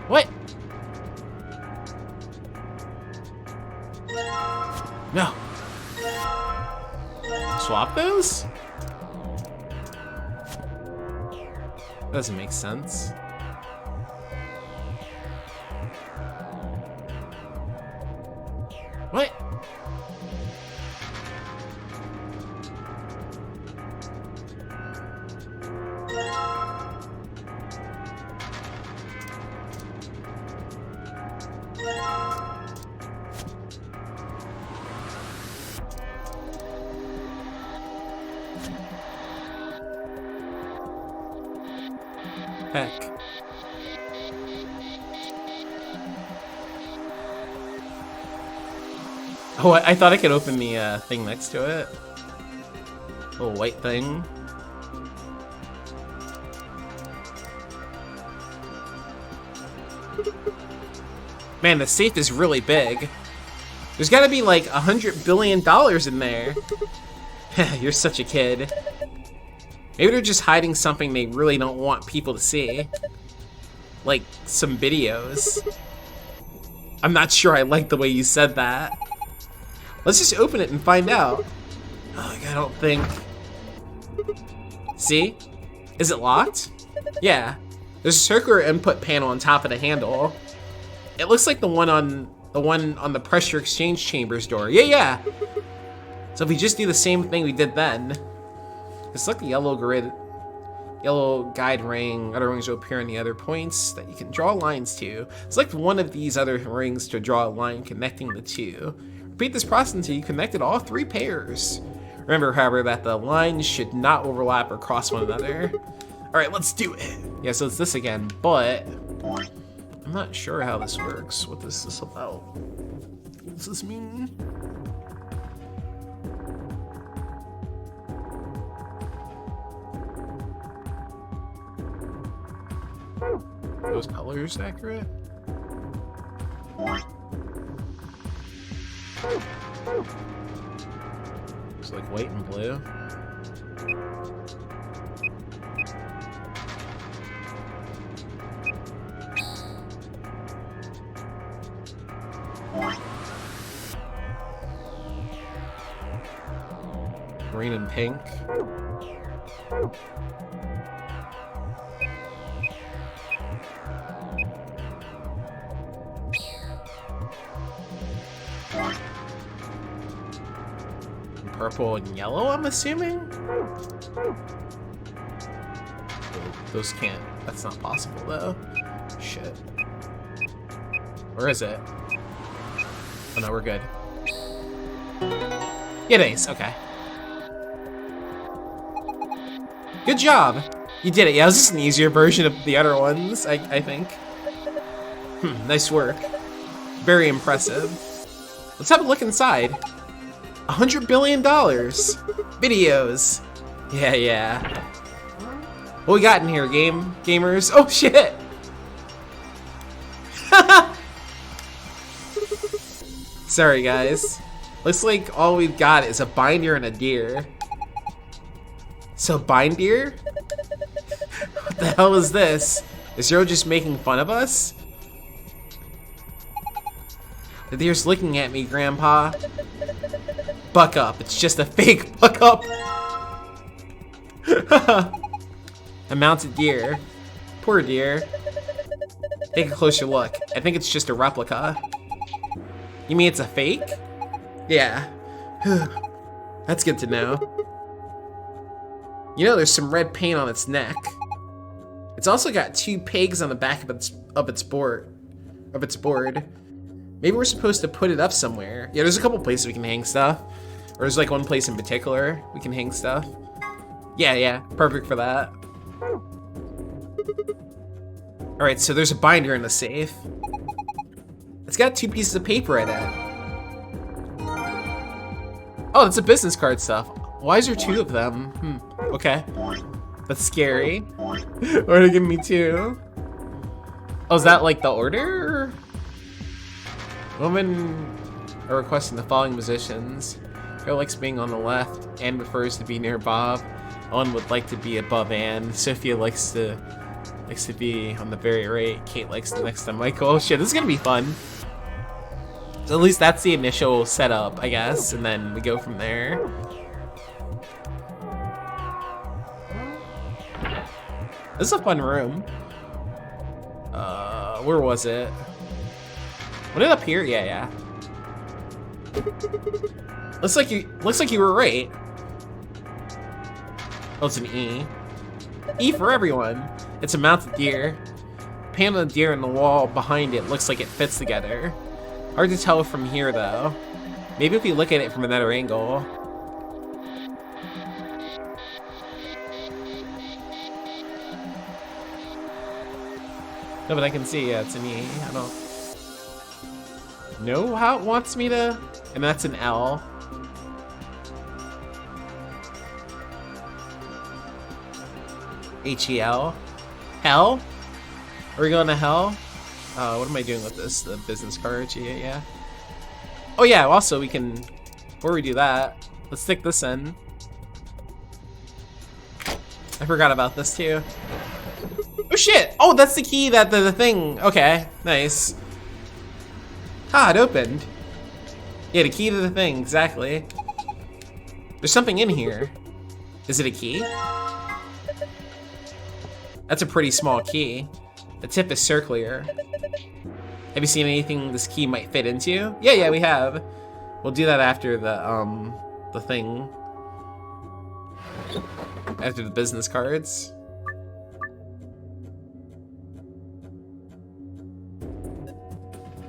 What? No. Swap those? Doesn't make sense. What? Heck. Oh, I thought I could open the thing next to it. Little white thing. Man, the safe is really big. There's gotta be like $100 billion in there. You're such a kid. Maybe they're just hiding something they really don't want people to see. Like, some videos. I'm not sure I like the way you said that. Let's just open it and find out. Oh, I don't think... See? Is it locked? Yeah. There's a circular input panel on top of the handle. It looks like the one on the pressure exchange chambers door. Yeah. So if we just do the same thing we did then... It's like the yellow guide ring. Other rings will appear on the other points that you can draw lines to. Select one of these other rings to draw a line connecting the two. Repeat this process until you connected all three pairs. Remember, however, that the lines should not overlap or cross one another. All right, let's do it. Yeah, so it's this again, but I'm not sure how this works. What is this about? What does this mean? Those colors accurate? It's like white and blue. Green and pink. Purple and yellow, I'm assuming? Oh, those can't. That's not possible, though. Shit. Where is it? Oh, no, we're good. It is, okay. Good job! You did it. Yeah, it was just an easier version of the other ones, I think. Nice work. Very impressive. Let's have a look inside. $100 billion. Videos. Yeah. What we got in here, gamers? Oh, shit. Sorry, guys. Looks like all we've got is a binder and a deer. So, binder? What the hell is this? Is Zero just making fun of us? The deer's looking at me, Grandpa. Buck up. It's just a fake buck up. A mounted deer. Poor deer. Take a closer look. I think it's just a replica. You mean it's a fake? Yeah. That's good to know. You know, there's some red paint on its neck. It's also got 2 pegs on the back of its board. Maybe we're supposed to put it up somewhere. Yeah, there's a couple places we can hang stuff. Or there's like one place in particular we can hang stuff. Yeah, perfect for that. Alright, so there's a binder in the safe. It's got 2 pieces of paper in it. Oh, that's a business card stuff. Why is there 2 of them? Okay. That's scary. Why are they giving me 2? Oh, is that like the order? Women are requesting the following positions. Carol likes being on the left. Anne prefers to be near Bob. Owen would like to be above Anne. Sophia likes to be on the very right. Kate likes to next to Michael. Oh shit, this is gonna be fun. So at least that's the initial setup, I guess, and then we go from there. This is a fun room. Where was it? Was it up here? Yeah. Looks like you were right. Oh, it's an E. E for everyone. It's a mounted deer. The pan of the deer in the wall behind it looks like it fits together. Hard to tell from here though. Maybe if we look at it from another angle. No, but I can see, yeah, it's an E. I don't know how it wants me to. And that's an L. H-E-L. Hell? Are we going to hell? What am I doing with this? The business card? Yeah. Oh yeah, also we can, before we do that, let's stick this in. I forgot about this too. Oh shit! Oh, that's the key that the thing. Okay, nice. Ah, it opened. Yeah, the key to the thing, exactly. There's something in here. Is it a key? That's a pretty small key. The tip is circular. Have you seen anything this key might fit into? Yeah, we have. We'll do that after the thing. After the business cards.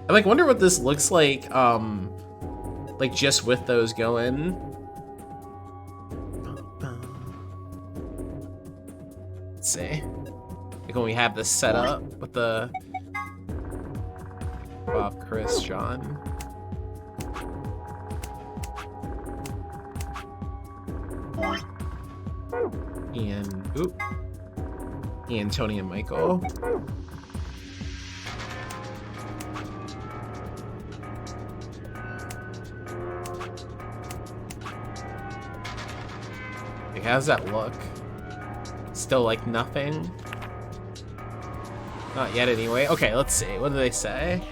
I like wonder what this looks like just with those going. Let's see. Like when we have this set up with the Bob, Chris, John. Ian, Tony, and Michael. Like, how does that look? Still like nothing? Not yet anyway. Okay, let's see. What do they say?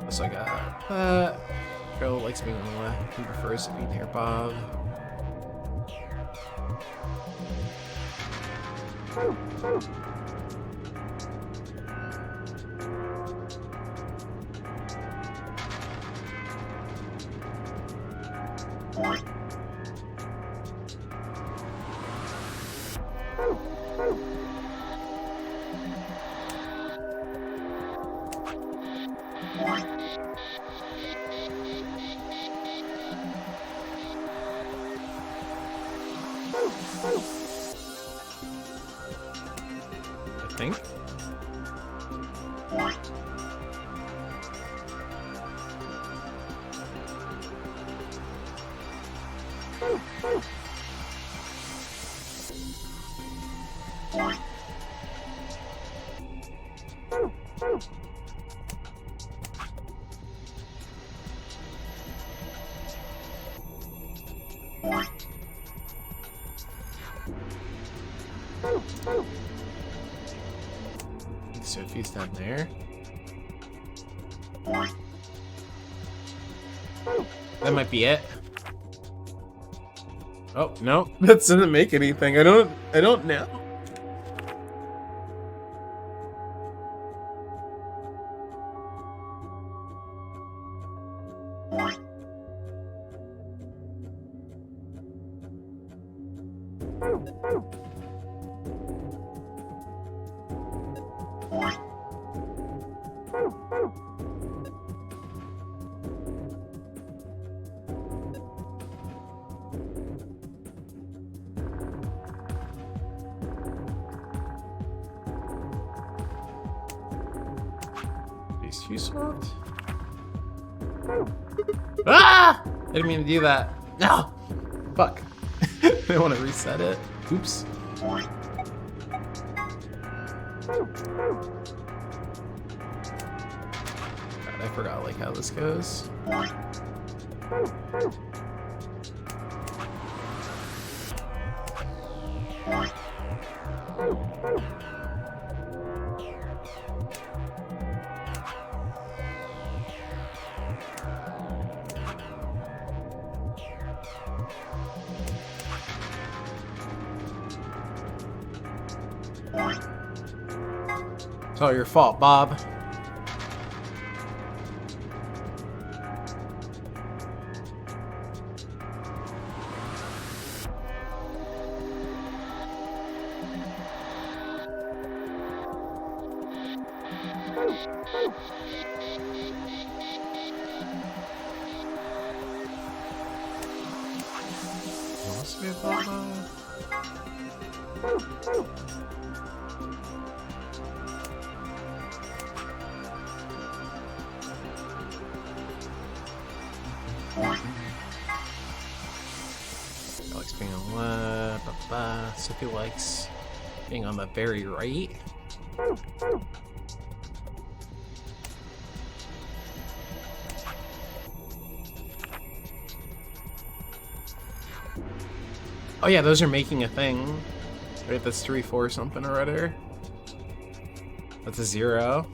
So I got Carol likes being on the left. He prefers to be near Bob. think. Sophie's down there. That might be it. Oh, no. That doesn't make anything. I don't know. These two swapped? Ah! I didn't mean to do that. No! Fuck. I didn't want to reset it. Oops. God, I forgot like how this goes. It's all your fault, Bob. Must be a Bob. Alex being on left, Sophie likes being on the very right. Oh yeah, those are making a thing. Right, that's 3-4 something or other. That's a 0.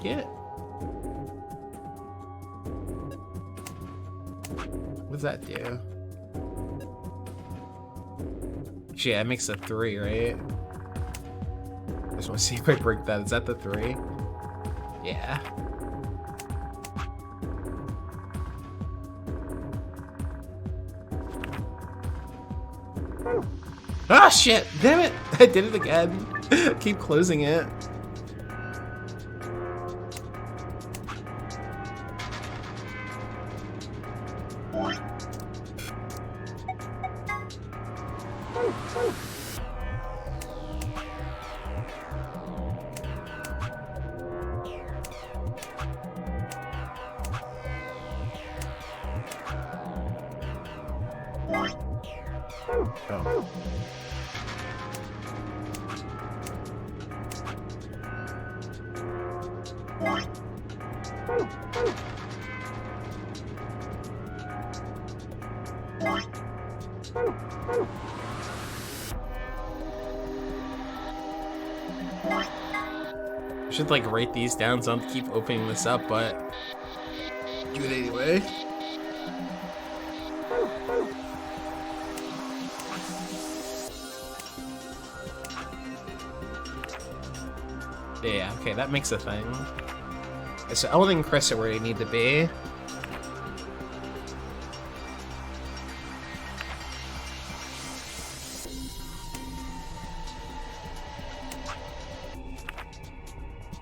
It. What does that do? Yeah, it makes a 3, right? I just want to see if I break that. Is that the 3? Yeah. Ah, shit! Damn it! I did it again. Keep closing it. Oh. I should like write these down so I don't keep opening this up, but do it anyway. Yeah, okay, that makes a thing. So Ellen and Chris are where you need to be.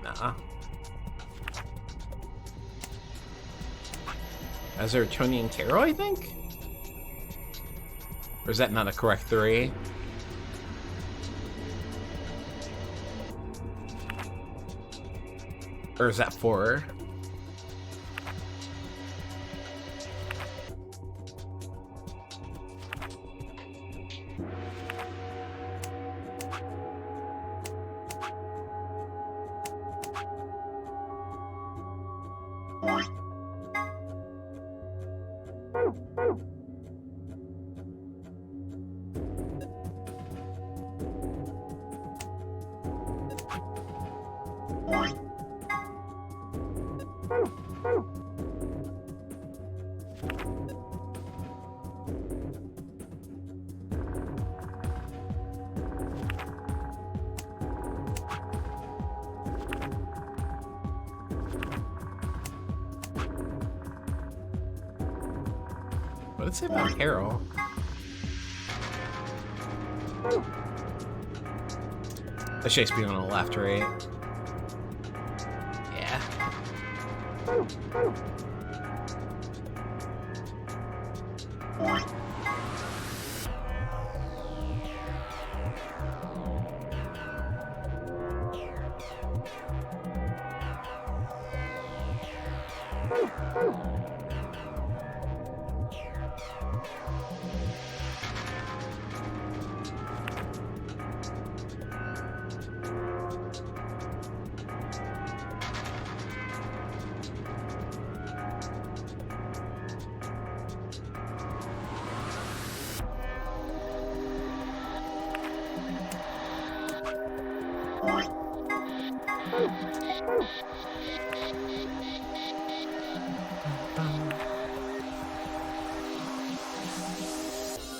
Nah. Is there Tony and Carol, I think? Or is that not a correct 3? Or is that 4? What did it say about Carol? The shape's being on the left, right? Yeah.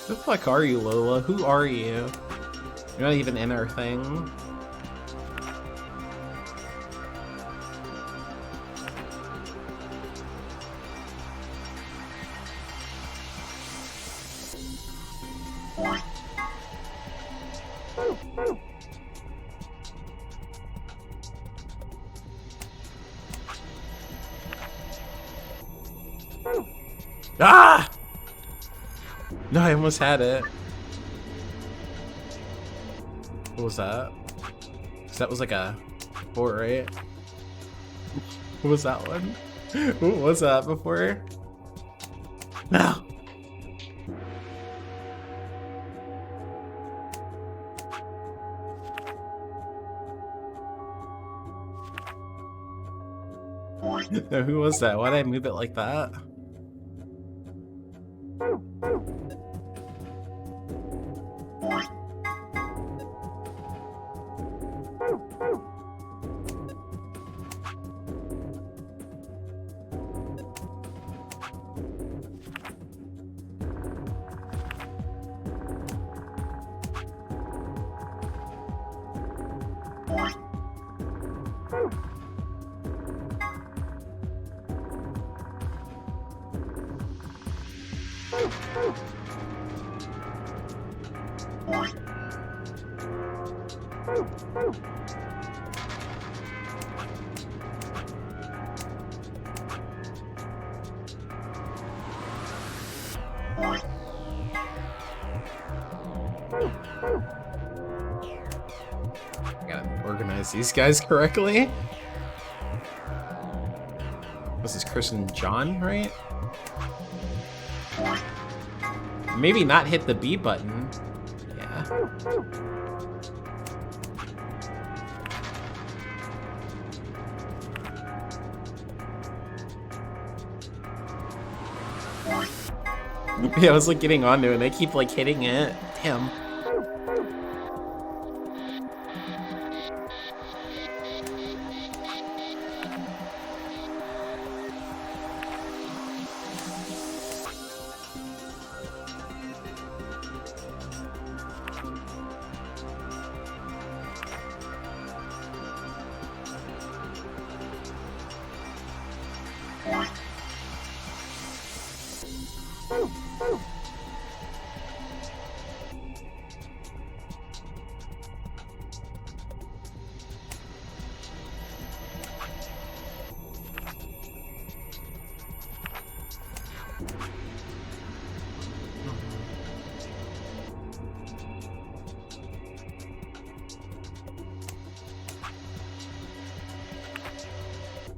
Who the fuck are you, Lola? Who are you? You're not even in our thing. Ah! No, I almost had it. What was that? So that was like a 4, right? What was that one? What was that before? No! No, who was that? Why did I move it like that? Gotta organize these guys correctly. This is Chris and John, right? Maybe not hit the B button. Yeah. Yeah, I was like getting onto it and I keep like hitting it. Damn.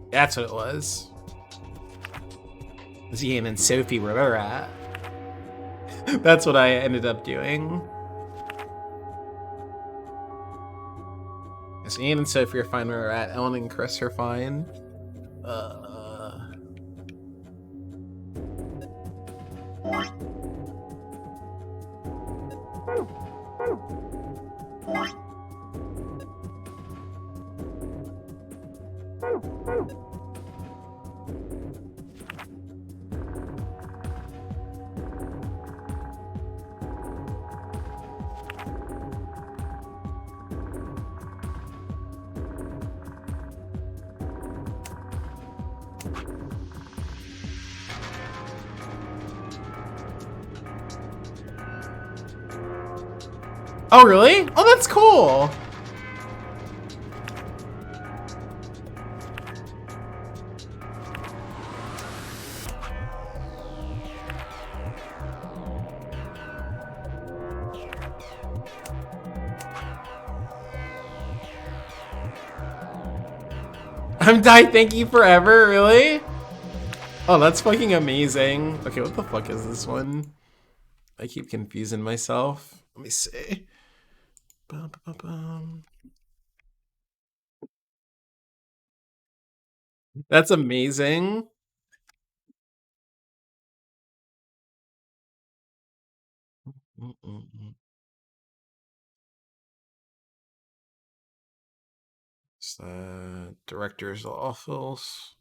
That's what it was. Ian and Sophie were where we're at. That's what I ended up doing. So Ian and Sophie are fine where we're at. Ellen and Chris are fine. Oh, really? Oh, that's cool. I'm dying, thank you forever, really? Oh, that's fucking amazing. Okay, what the fuck is this one? I keep confusing myself. Let me see. Bum, bum, bum. That's amazing. It's the director's office.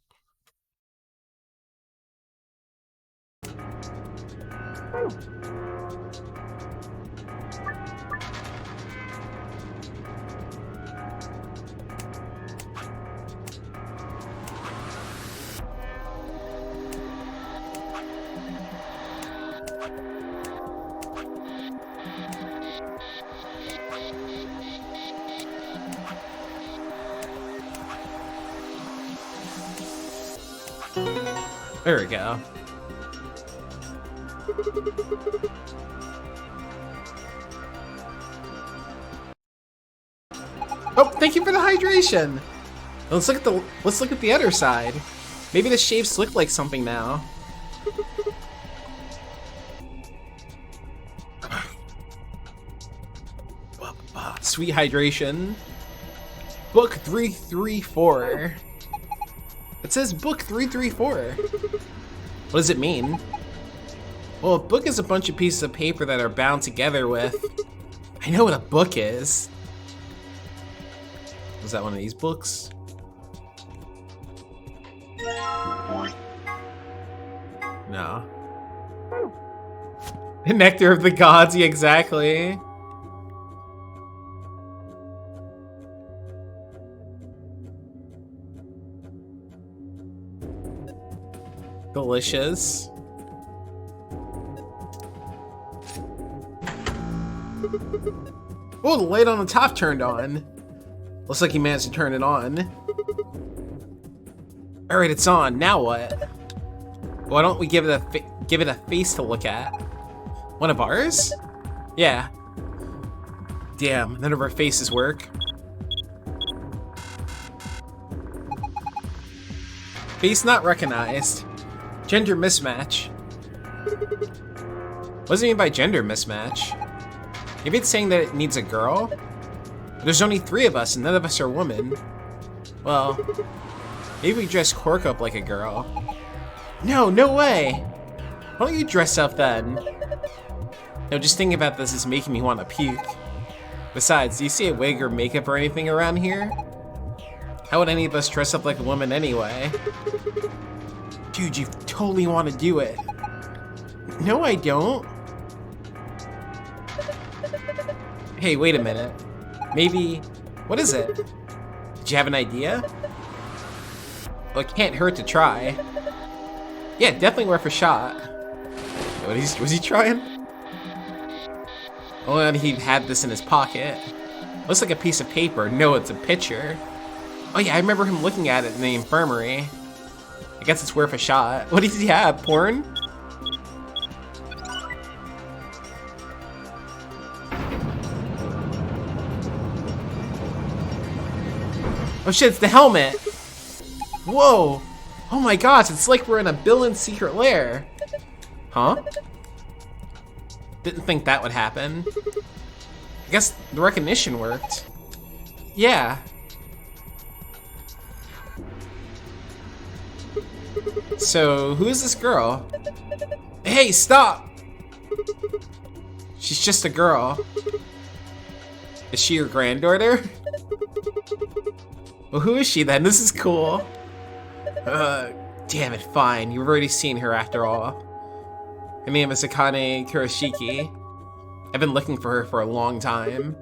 There we go. Oh, thank you for the hydration. Let's look at the other side. Maybe the shapes look like something now. Sweet hydration. Book 334. It says book 334. What does it mean? Well, a book is a bunch of pieces of paper that are bound together with... I know what a book is. Was that one of these books? No. Nectar of the Gods, yeah, exactly. Delicious. Oh, the light on the top turned on. Looks like he managed to turn it on. All right, it's on. Now what? Why don't we give it a face to look at? One of ours? Yeah. Damn, none of our faces work. Face not recognized. Gender mismatch. What does it mean by gender mismatch? Maybe it's saying that it needs a girl? There's only 3 of us and none of us are women. Well, maybe we dress Cork up like a girl. No, no way! Why don't you dress up then? No, just thinking about this is making me want to puke. Besides, do you see a wig or makeup or anything around here? How would any of us dress up like a woman anyway? Dude, you totally want to do it. No, I don't. Hey, wait a minute. Maybe... What is it? Did you have an idea? Well, it can't hurt to try. Yeah, definitely worth a shot. Was he trying? Oh, and he had this in his pocket. Looks like a piece of paper. No, it's a picture. Oh yeah, I remember him looking at it in the infirmary. I guess it's worth a shot. What does he have? Porn? Oh shit, it's the helmet! Whoa! Oh my gosh, it's like we're in a villain's secret lair. Huh? Didn't think that would happen. I guess the recognition worked. Yeah. So, who is this girl? Hey, stop! She's just a girl. Is she your granddaughter? Well, who is she then? This is cool. Damn it, fine. You've already seen her after all. Her name is Akane Kurashiki. I've been looking for her for a long time.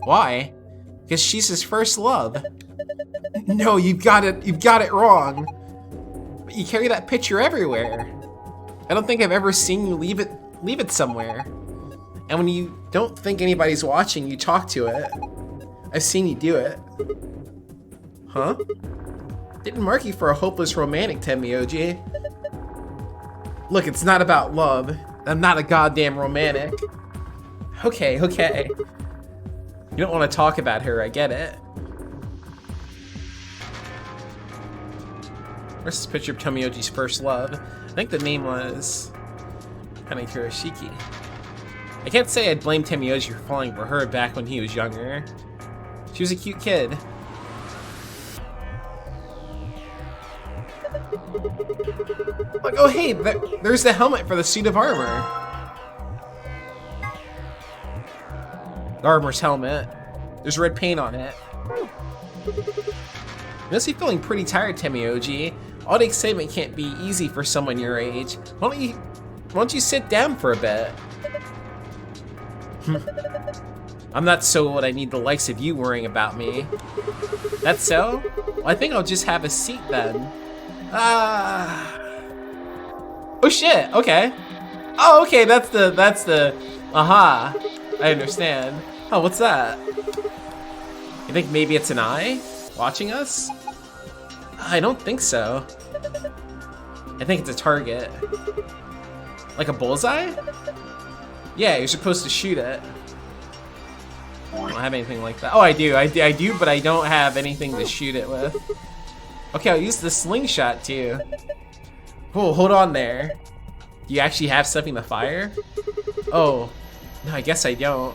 Why? Because she's his first love. No, you've got it wrong. But you carry that picture everywhere. I don't think I've ever seen you leave it somewhere. And when you don't think anybody's watching, you talk to it. I've seen you do it. Huh? Didn't mark you for a hopeless romantic, Tenmyoji. Look, it's not about love. I'm not a goddamn romantic. Okay. You don't want to talk about her, I get it. Where's this picture of Tenmyoji's first love? I think the name was Akane Kurashiki. I can't say I'd blame Tenmyoji for falling for her back when he was younger. She was a cute kid. Like, oh hey, there's the helmet for the suit of armor. The armor's helmet. There's red paint on it. You must be feeling pretty tired, Tenmyoji. All the excitement can't be easy for someone your age. Why don't you sit down for a bit? I'm not so old I need the likes of you worrying about me. That's so? Well, I think I'll just have a seat then. Oh shit, okay. Oh, okay, that's the, aha. I understand. Oh, what's that? You think maybe it's an eye watching us? I don't think so. I think it's a target. Like a bullseye? Yeah, you're supposed to shoot it. I don't have anything like that. Oh, I do, but I don't have anything to shoot it with. Okay, I'll use the slingshot too. Oh, hold on there. Do you actually have something to fire? Oh, no, I guess I don't.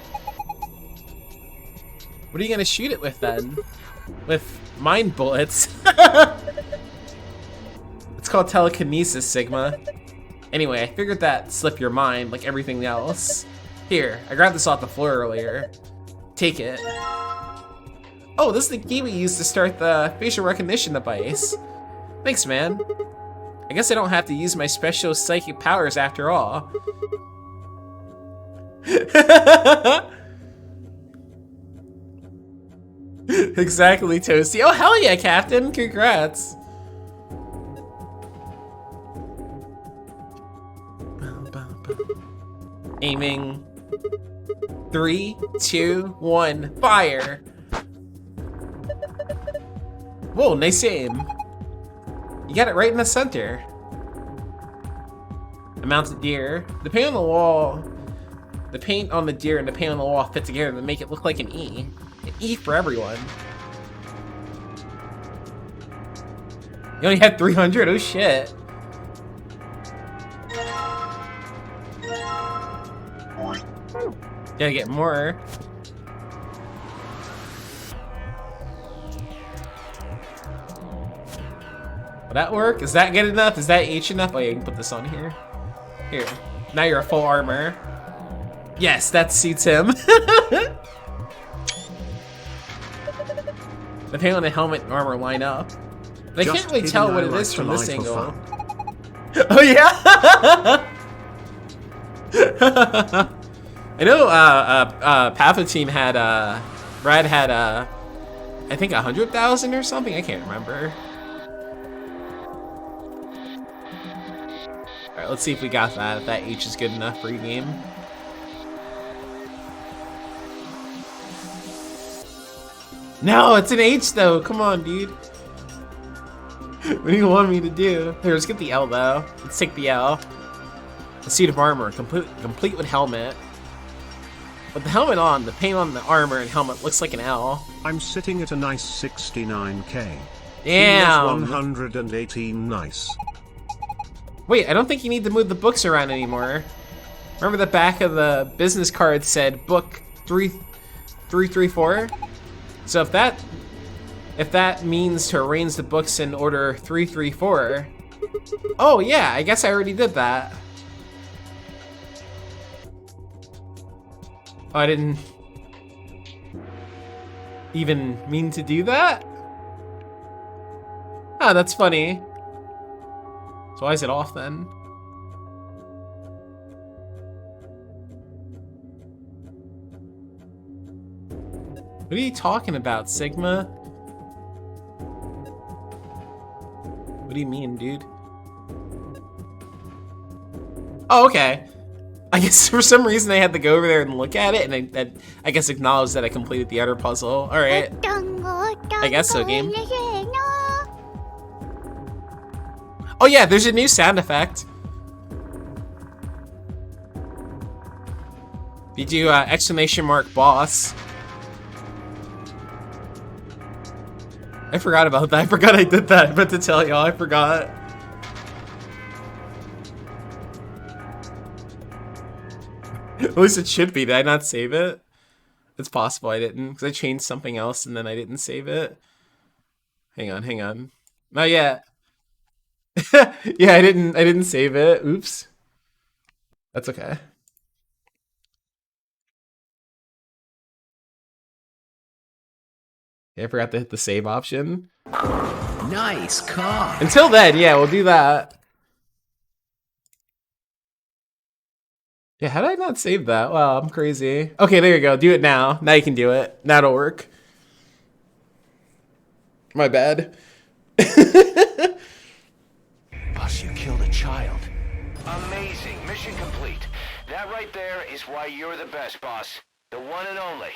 What are you gonna shoot it with then? With mind bullets? It's called telekinesis, Sigma. Anyway, I figured that slip your mind like everything else. Here, I grabbed this off the floor earlier. Take it. Oh, this is the key we used to start the facial recognition device. Thanks, man. I guess I don't have to use my special psychic powers after all. Exactly, Toasty. Oh, hell yeah, Captain. Congrats. Aiming. 3, 2, 1, fire. Whoa, nice aim. You got it right in the center. A mounted deer. The paint on the wall, the paint on the deer and the paint on the wall fit together to make it look like an E. An E for everyone. You only had 300? Oh shit. Gotta get more. Will that work? Is that good enough? Is that H enough? Oh yeah, you can put this on here. Here. Now you're a full armor. Yes, that suits him. The paint on the helmet and armor line up. But I can't really tell what it is from this angle. Oh yeah? I know Palpatine had Brad had I think 100,000 or something. I can't remember. Alright, let's see if we got that. If that H is good enough for your game. No, it's an H though. Come on, dude. What do you want me to do? Here, let's get the L though. Let's take the L. A suit of armor, complete with helmet. With the helmet on, the paint on the armor and helmet looks like an L. I'm sitting at a nice 69k. Damn. 118 nice. Wait, I don't think you need to move the books around anymore. Remember the back of the business card said book 334? So if that means to arrange the books in order 334. Oh yeah, I guess I already did that. Oh, I didn't even mean to do that? Ah, that's funny. So why is it off then? What are you talking about, Sigma? What do you mean, dude? Oh, okay. I guess for some reason I had to go over there and look at it, and I guess acknowledge that I completed the other puzzle. All right. I guess so, game. Oh yeah, there's a new sound effect. You do exclamation mark boss. I forgot about that. I forgot I did that. I meant to tell y'all. I forgot. At least it should be. Did I not save it? It's possible I didn't, because I changed something else and then I didn't save it. Hang on, hang on. Not yet. Yeah, I didn't save it. Oops. That's okay. Yeah, I forgot to hit the save option. Nice car. Until then, yeah, we'll do that. Yeah, how did I not save that? Wow, I'm crazy. Okay, there you go. Do it now. Now you can do it. Now it'll work. My bad. Boss, you killed a child. Amazing. Mission complete. That right there is why you're the best, boss. The one and only.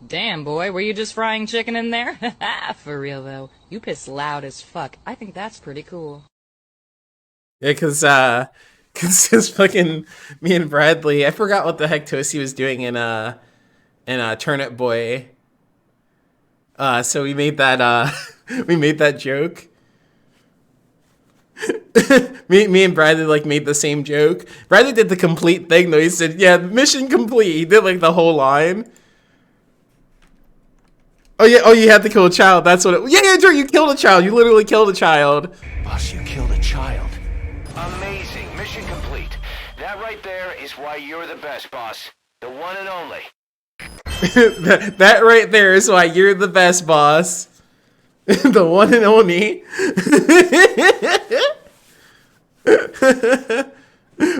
Damn, boy, were you just frying chicken in there? For real, though. You piss loud as fuck. I think that's pretty cool. Yeah, cause just fucking me and Bradley, I forgot what the heck Toasty was doing in Turnip Boy. So we made that we made that joke. me and Bradley like made the same joke. Bradley did the complete thing though. He said, "Yeah, mission complete." He did like the whole line. Oh yeah, oh you had to kill a child. That's what it. Yeah, Drew, you killed a child. You literally killed a child. Boss, you killed a child. Amazing. Mission complete. That right there is why you're the best, boss. The one and only. that right there is why you're the best, boss. The one and only.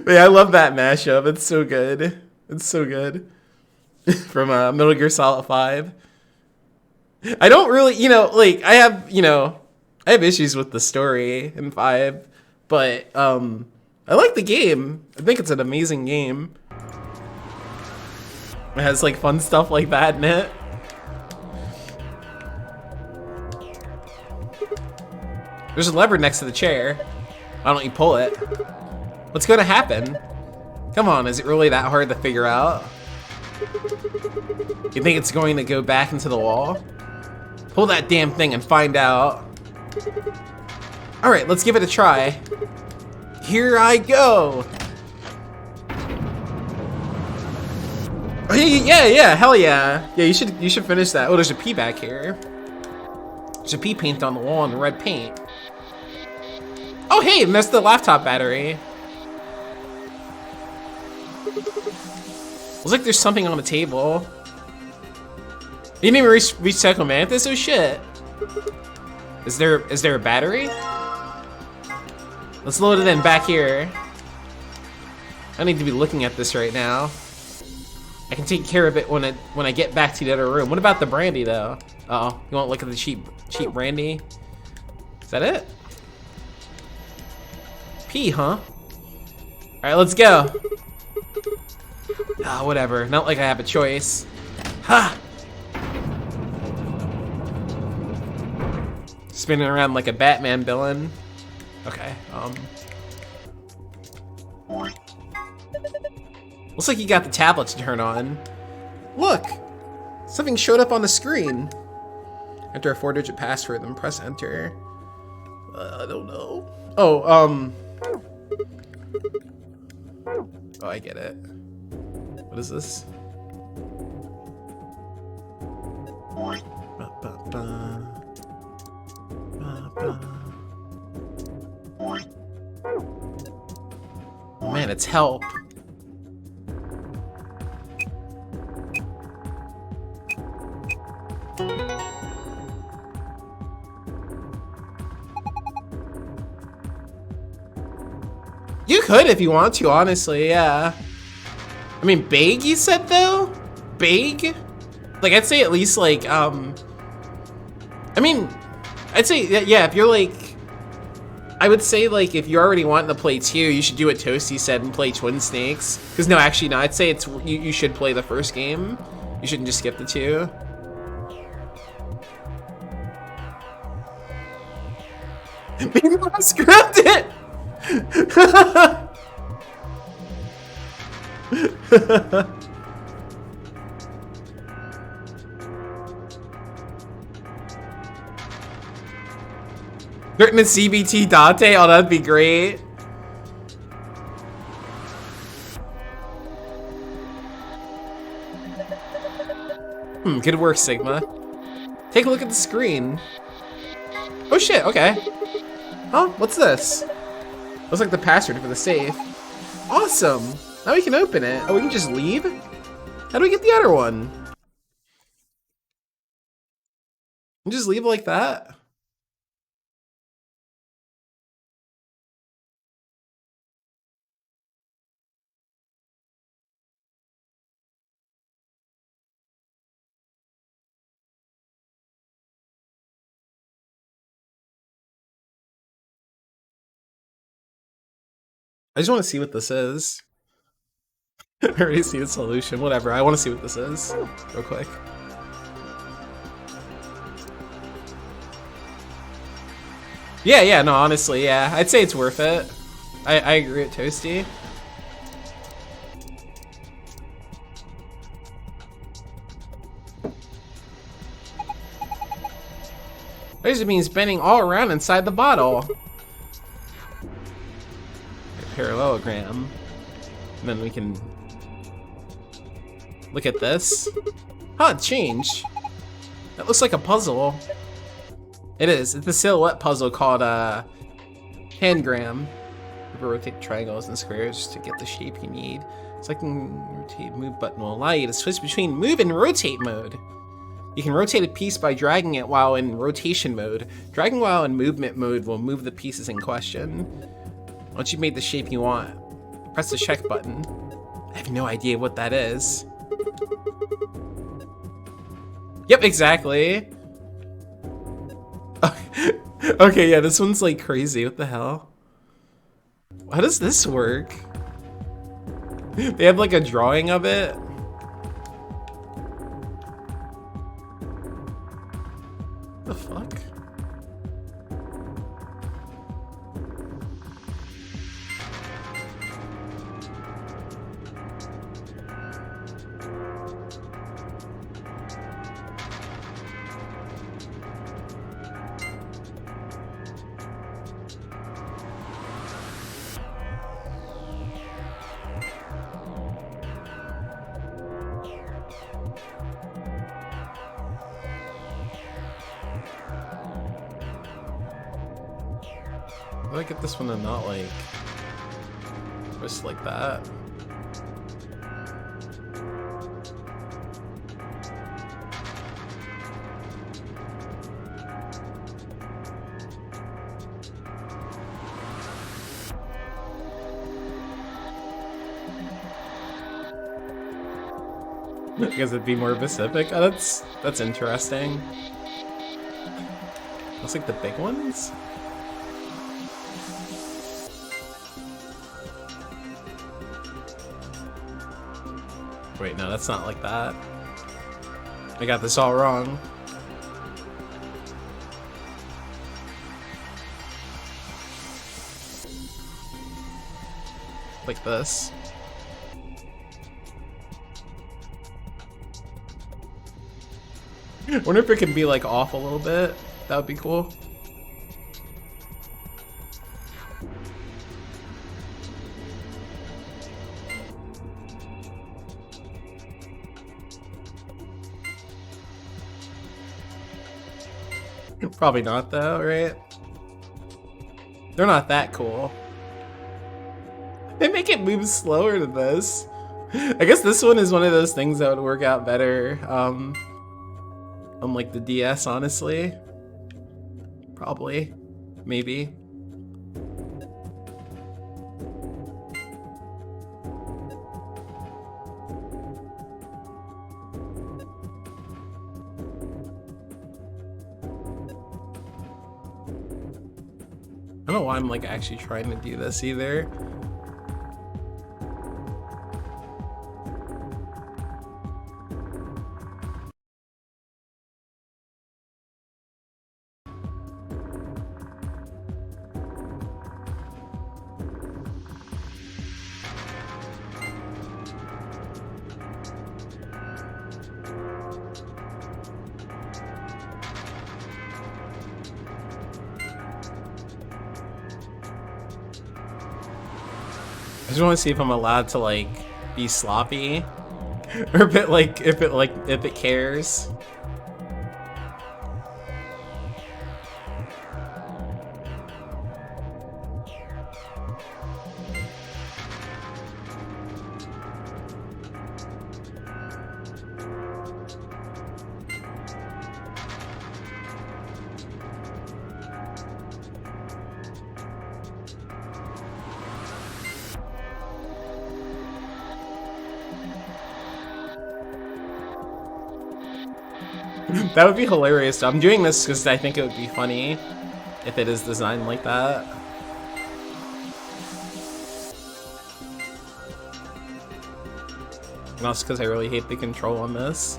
Man, I love that mashup. It's so good. It's so good. From Metal Gear Solid 5. I don't really, like, I have issues with the story in 5, but I like the game. I think it's an amazing game. It has like fun stuff like that in it. There's a lever next to the chair. Why don't you pull it? What's gonna happen? Come on, is it really that hard to figure out? You think it's going to go back into the wall? Pull that damn thing and find out. Alright, let's give it a try. Here I go! Oh, yeah, hell yeah. Yeah, you should finish that. Oh, there's a P back here. There's a P paint on the wall and red paint. Oh, hey, and that's the laptop battery. Looks like there's something on the table. You didn't even reach Psycho Mantis? Oh shit. Is there a battery? Let's load it in back here. I need to be looking at this right now. I can take care of it when I get back to the other room. What about the brandy though? Uh-oh, you won't look at the cheap brandy? Is that it? P, huh? Alright, let's go. Ah, whatever. Not like I have a choice. Ha! Spinning around like a Batman villain. Okay, looks like you got the tablet to turn on. Look! Something showed up on the screen. Enter a 4-digit password, then press enter. I don't know. Oh, oh, I get it. What is this? Oh man, it's help. You could if you want to, honestly, yeah. I mean, big, you said, though? Big? Like, I'd say at least, like, I mean, I'd say, yeah, if you're, like, I would say, like, if you're already wanting to play 2, you should do what Toasty said and play Twin Snakes. Because, no, actually, no, I'd say it's, you should play the first game. You shouldn't just skip the 2. Maybe I scrapped it! Written in CBT Dante? Oh, that'd be great. Good work, Sigma. Take a look at the screen. Oh shit, okay. Oh, what's this? Looks like the password for the safe. Awesome! Now we can open it. Oh, we can just leave? How do we get the other one? We just leave like that? I just want to see what this is. I already see the solution. Whatever. I want to see what this is real quick. Yeah, no, honestly, yeah. I'd say it's worth it. I agree with Toasty. There's been spinning all around inside the bottle. Parallelogram. And then we can look at this. Huh, it changed. That looks like a puzzle. It is. It's a silhouette puzzle called Pangram. Rotate triangles and squares to get the shape you need. Selecting rotate move button will allow you to switch between move and rotate mode. You can rotate a piece by dragging it while in rotation mode. Dragging while in movement mode will move the pieces in question. Once you've made the shape you want, press the check button. I have no idea what that is. Yep, exactly. Okay, yeah, this one's like crazy. What the hell? How does this work? They have like a drawing of it. The fuck? How do I get this one to not like twist like that? Because it'd be more specific. Oh, that's interesting. Looks like the big ones. Wait, no, that's not like that. I got this all wrong. Like this. Wonder if it can be like off a little bit. That would be cool. Probably not though, right? They're not that cool. They make it move slower than this. I guess this one is one of those things that would work out better on like the DS, honestly. Probably. Maybe. I don't know why I'm like actually trying to do this either. I just want to see if I'm allowed to like be sloppy, or if it cares. That would be hilarious. I'm doing this because I think it would be funny if it is designed like that. And also because I really hate the control on this.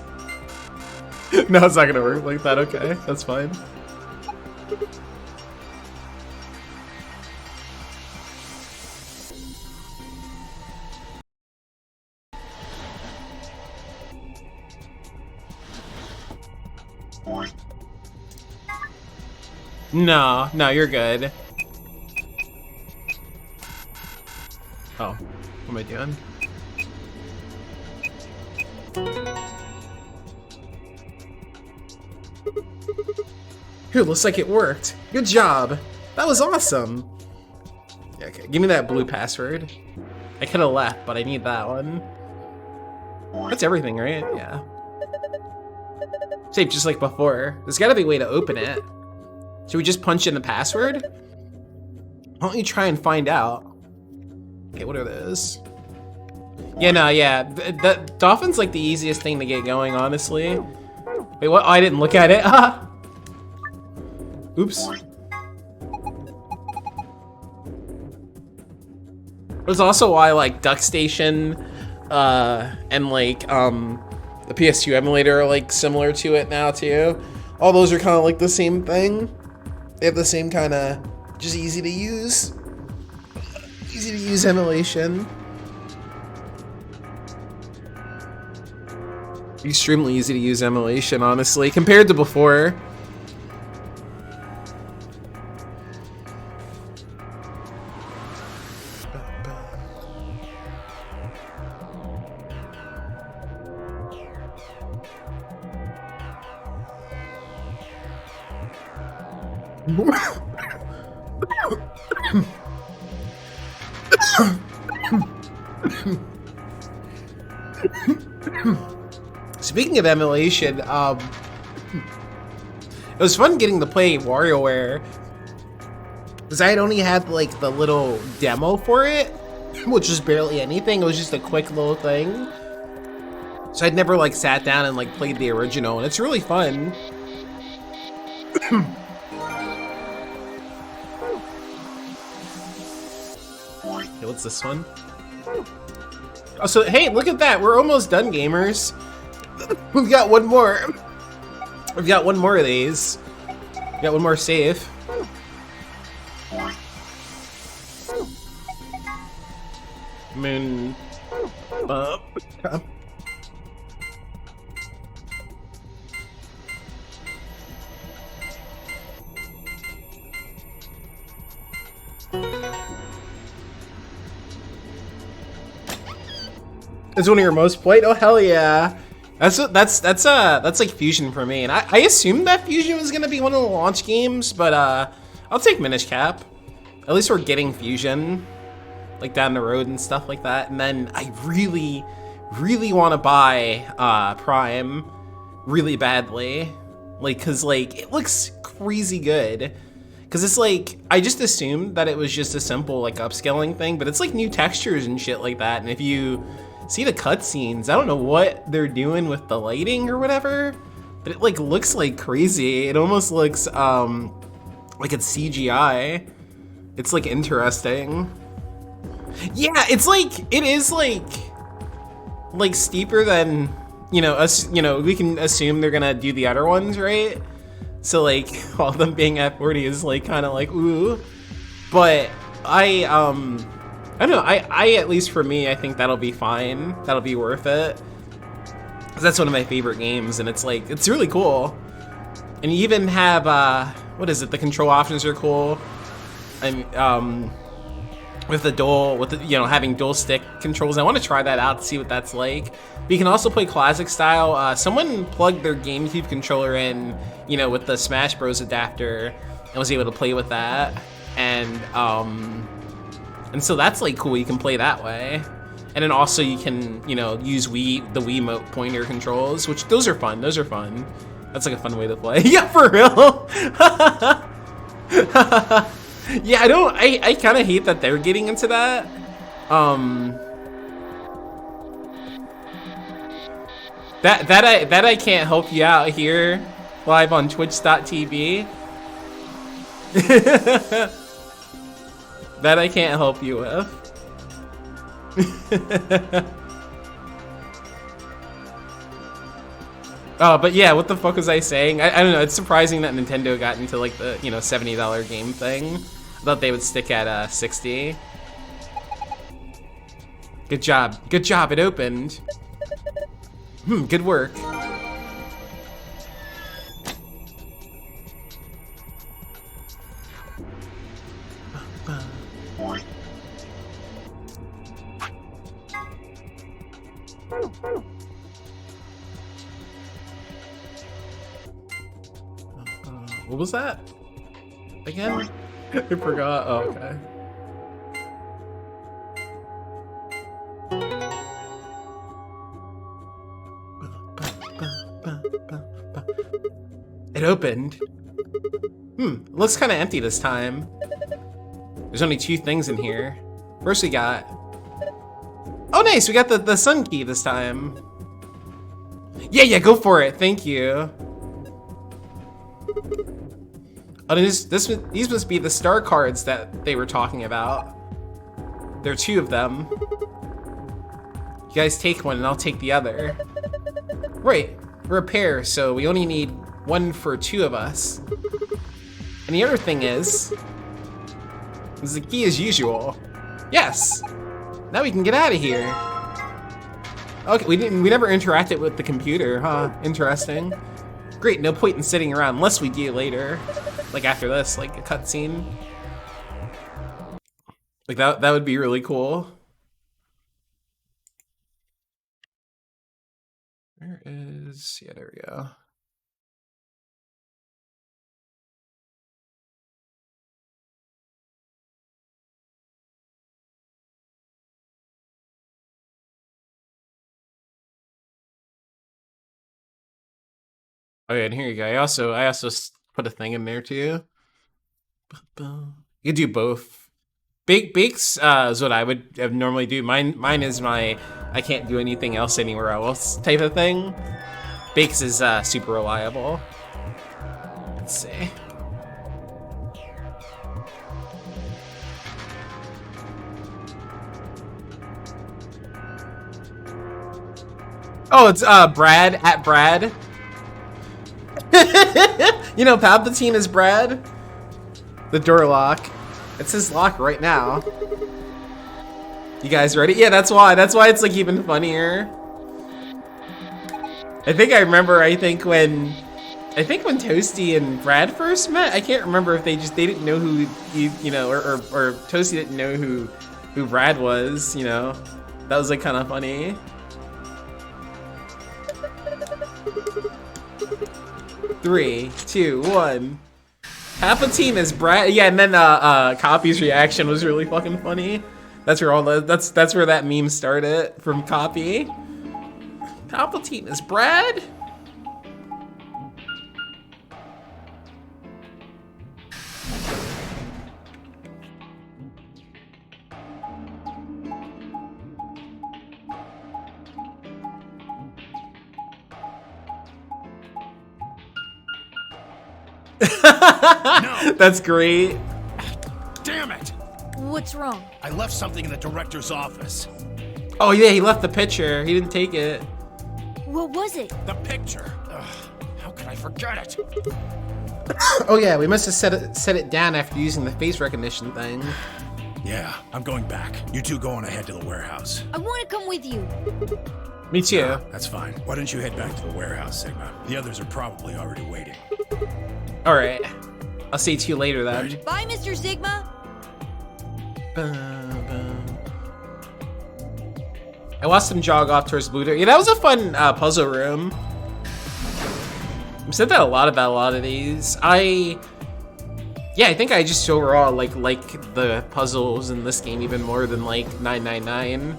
No, it's not gonna work like that. Okay, that's fine. No, you're good. Oh, what am I doing? Here, looks like it worked. Good job. That was awesome. Yeah, okay, give me that blue password. I could have left, but I need that one. That's everything, right? Yeah. Same, just like before. There's gotta be a way to open it. Should we just punch in the password? Why don't you try and find out? Okay, what are those? Yeah, no, yeah. The dolphin's like the easiest thing to get going, honestly. Wait, what? Oh, I didn't look at it. Ah! Oops. That's also why like DuckStation and like the PS2 emulator are like similar to it now too. All those are kind of like the same thing. They have the same kind of just easy to use emulation. Extremely easy to use emulation, honestly, compared to before. Speaking of emulation, it was fun getting to play WarioWare because I had only had like the little demo for it, which was barely anything. It was just a quick little thing. So I'd never like sat down and like played the original, and it's really fun. Okay, what's this one? Oh, so hey, look at that. We're almost done, gamers. We've got one more. We've got one more of these. We got one more save. Moon. It's one of your most played. Oh hell yeah! That's like Fusion for me, and I assumed that Fusion was gonna be one of the launch games, but I'll take Minish Cap. At least we're getting Fusion, like down the road and stuff like that. And then I really want to buy Prime really badly, like cause like it looks crazy good. Cause it's like I just assumed that it was just a simple like upscaling thing, but it's like new textures and shit like that. And if you see the cutscenes, I don't know what they're doing with the lighting or whatever, but it like looks like crazy. It almost looks like it's CGI. It's like interesting. Yeah, it's like it is like steeper than, you know, us, you know, we can assume they're gonna do the other ones, right? So like all of them being at 40 is like kind of like ooh, but I don't know, I at least for me, I think that'll be fine. That'll be worth it. 'Cause that's one of my favorite games, and it's like it's really cool. And you even have what is it? The control options are cool, and with the dual, with the, you know, having dual stick controls. I want to try that out to see what that's like. But you can also play classic style. Someone plugged their GameCube controller in, you know, with the Smash Bros adapter, and was able to play with that. And so that's like cool. You can play that way, and then also you can, you know, use the Wiimote pointer controls, which those are fun. Those are fun. That's like a fun way to play. Yeah, for real. Yeah, I kind of hate that they're getting into that. That I can't help you out here live on twitch.tv. That I can't help you with. Oh, but yeah, what the fuck was I saying? I don't know, it's surprising that Nintendo got into like the, you know, $70 game thing. I thought they would stick at 60. Good job, it opened. Good work. What was that? Again? I forgot. Oh, okay. It opened. It looks kind of empty this time. There's only 2 things in here. First we got... Oh nice, we got the sun key this time. Yeah, go for it, thank you. Oh, these must be the star cards that they were talking about. There are 2 of them. You guys take one and I'll take the other. Right, we're a pair, so we only need 1 for 2 of us. And the other thing is the key as usual. Yes! Now we can get out of here. Okay, we never interacted with the computer, huh? Interesting. Great, no point in sitting around unless we do later. Like after this, like a cutscene. Like that would be really cool. Where is, yeah, there we go. Okay, and here you go. I also put a thing in there too. You can do both. Bakes is what I would normally do. Mine is my I can't do anything else anywhere else type of thing. Bakes is super reliable. Let's see. Oh, it's Brad at Brad. You know, Palpatine is Brad. The door lock. It's his lock right now. You guys ready? Yeah, that's why. That's why it's like even funnier. I think I remember. I think when Toasty and Brad first met, I can't remember if they didn't know who you know, or Toasty didn't know who Brad was. You know, that was like kind of funny. Three, two, one. Palpatine is Brad. Yeah, and then Copy's reaction was really fucking funny. That's where all that's where that meme started from Copy. Palpatine is Brad. No. That's great. Damn it! What's wrong? I left something in the director's office. Oh yeah, he left the picture. He didn't take it. What was it? The picture. Ugh, how could I forget it? Oh yeah, we must have set it down after using the face recognition thing. Yeah, I'm going back. You two go on ahead to the warehouse. I want to come with you. Me too. That's fine. Why don't you head back to the warehouse, Sigma? The others are probably already waiting. All right. I'll see you later then. Right. Bye, Mr. Sigma. I watched him jog off towards Blue Door. Yeah, that was a fun puzzle room. I've said that a lot about a lot of these. I think I just overall like the puzzles in this game even more than like 999. And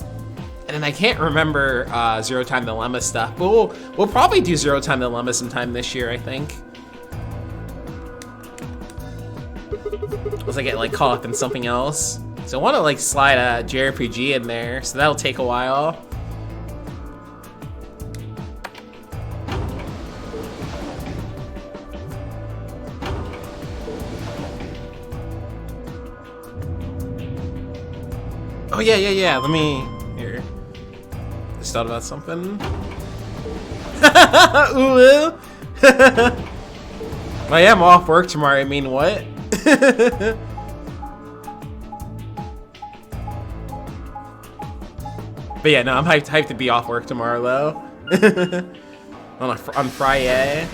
then I can't remember Zero Time Dilemma stuff. But we'll probably do Zero Time Dilemma sometime this year, I think. Unless I get like caught up in something else. So I want to like slide a JRPG in there, so that'll take a while. Oh yeah. Let me here. Just thought about something. Ooh. I am off work tomorrow. I mean, what? But yeah, no, I'm hyped to be off work tomorrow though. on Friday.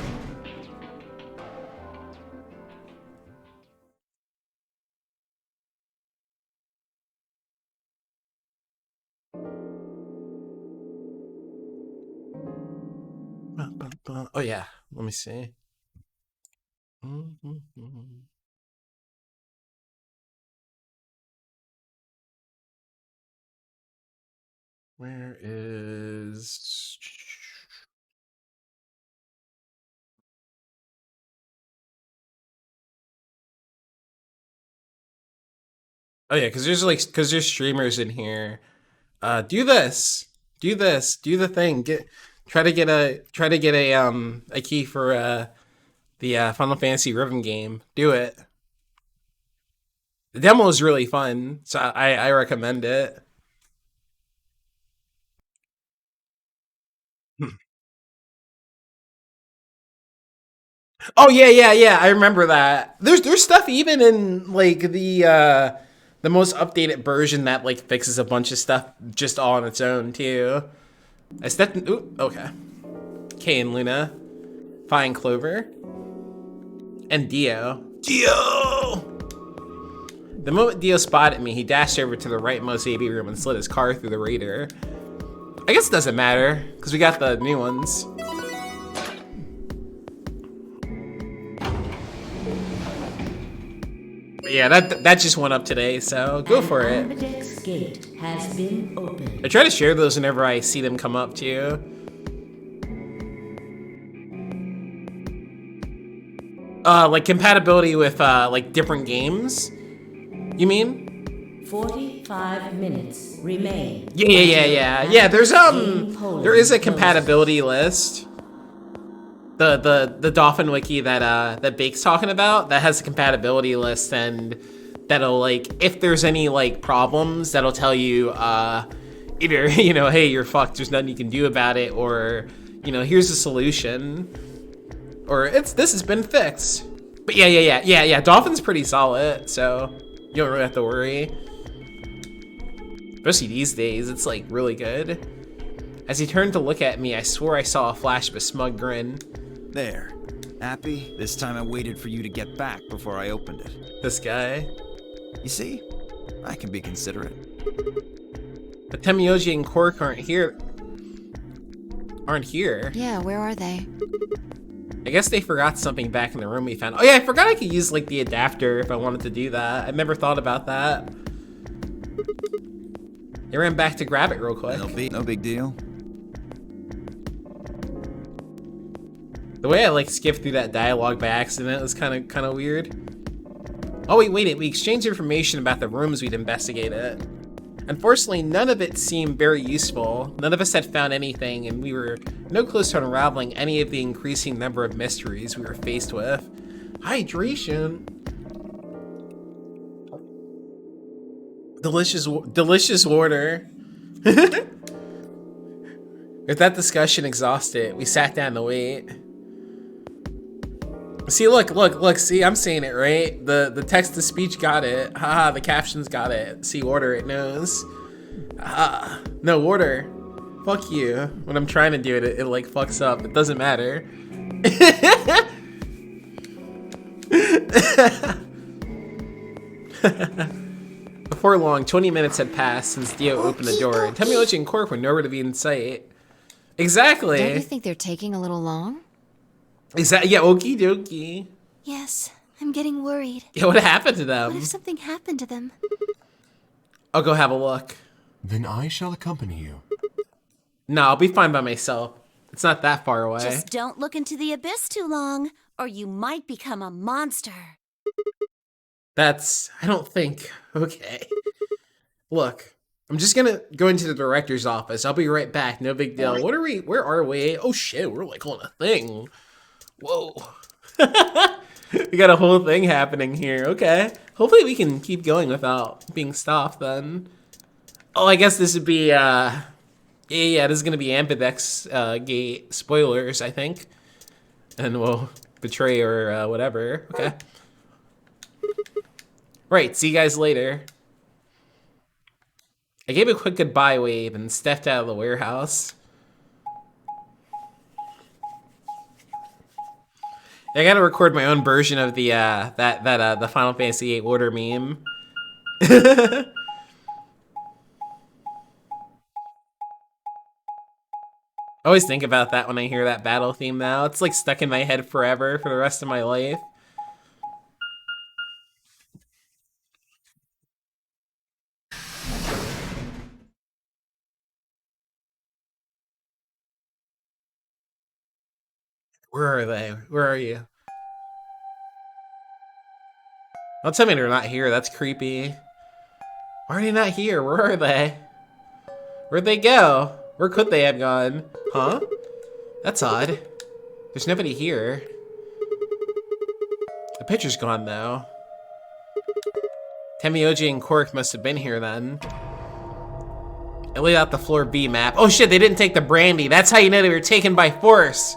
Oh yeah, let me see. Where is... Oh yeah, because there's streamers in here. Do this, do the thing. Try to get a key for the Final Fantasy Rhythm game. Do it. The demo is really fun, so I recommend it. Oh yeah. I remember that. There's stuff even in like the most updated version that like fixes a bunch of stuff just all on its own too. I stepped in, ooh, okay. Kay and Luna, Fine Clover, and Dio. The moment Dio spotted me, he dashed over to the rightmost AB room and slid his car through the radar. I guess it doesn't matter, because we got the new ones. But yeah, that just went up today, so go for it. Ambidex gate has been opened. I try to share those whenever I see them come up too. Like compatibility with like different games, you mean? 45 minutes remain. Yeah. There's there is a compatibility list. The Dolphin Wiki that Bake's talking about, that has a compatibility list, and that'll, like, if there's any, like, problems, that'll tell you either, you know, hey, you're fucked, there's nothing you can do about it, or, you know, here's a solution, or this has been fixed. But yeah, Dolphin's pretty solid, so you don't really have to worry. Especially these days, it's, like, really good. As he turned to look at me, I swore I saw a flash of a smug grin. There. Happy? This time I waited for you to get back before I opened it. This guy. You see? I can be considerate. But Temioji and Cork aren't here. Yeah, where are they? I guess they forgot something back in the room we found. Oh yeah, I forgot I could use, like, the adapter if I wanted to do that. I never thought about that. I ran back to grab it real quick. No big deal. The way I, like, skipped through that dialogue by accident was kind of weird. Oh wait, we exchanged information about the rooms we'd investigated. Unfortunately, none of it seemed very useful. None of us had found anything, and we were no close to unraveling any of the increasing number of mysteries we were faced with. Hydration. Delicious water. With that discussion exhausted, we sat down to wait. See, look, see, I'm saying it, right? The text-to-speech got it. Haha, the captions got it. See, order, it knows. No, order. Fuck you. When I'm trying to do it, it like, fucks up. It doesn't matter. Before long, 20 minutes had passed since Dio opened the door, and Temioji and Cork were nowhere to be in sight. Exactly. Don't you think they're taking a little long? Yeah, okie dokie. Yes, I'm getting worried. Yeah, what happened to them? What if something happened to them? I'll go have a look. Then I shall accompany you. No, I'll be fine by myself. It's not that far away. Just don't look into the abyss too long, or you might become a monster. I don't think. Okay. Look, I'm just gonna go into the director's office. I'll be right back. No big deal. Where are we? Oh shit, we're like on a thing. Whoa. We got a whole thing happening here. Okay. Hopefully we can keep going without being stopped then. Oh, I guess this would be, yeah, this is gonna be Ambidex gate spoilers, I think. And we'll betray or whatever. Okay. Right, see you guys later. I gave a quick goodbye wave and stepped out of the warehouse. I gotta record my own version of the the Final Fantasy VIII order meme. I always think about that when I hear that battle theme now. It's like stuck in my head forever for the rest of my life. Where are they? Where are you? Don't tell me they're not here. That's creepy. Why are they not here? Where are they? Where'd they go? Where could they have gone? Huh? That's odd. There's nobody here. The picture's gone, though. Temioji and Cork must have been here, then. I laid out the floor B map. Oh shit, they didn't take the brandy. That's how you know they were taken by force.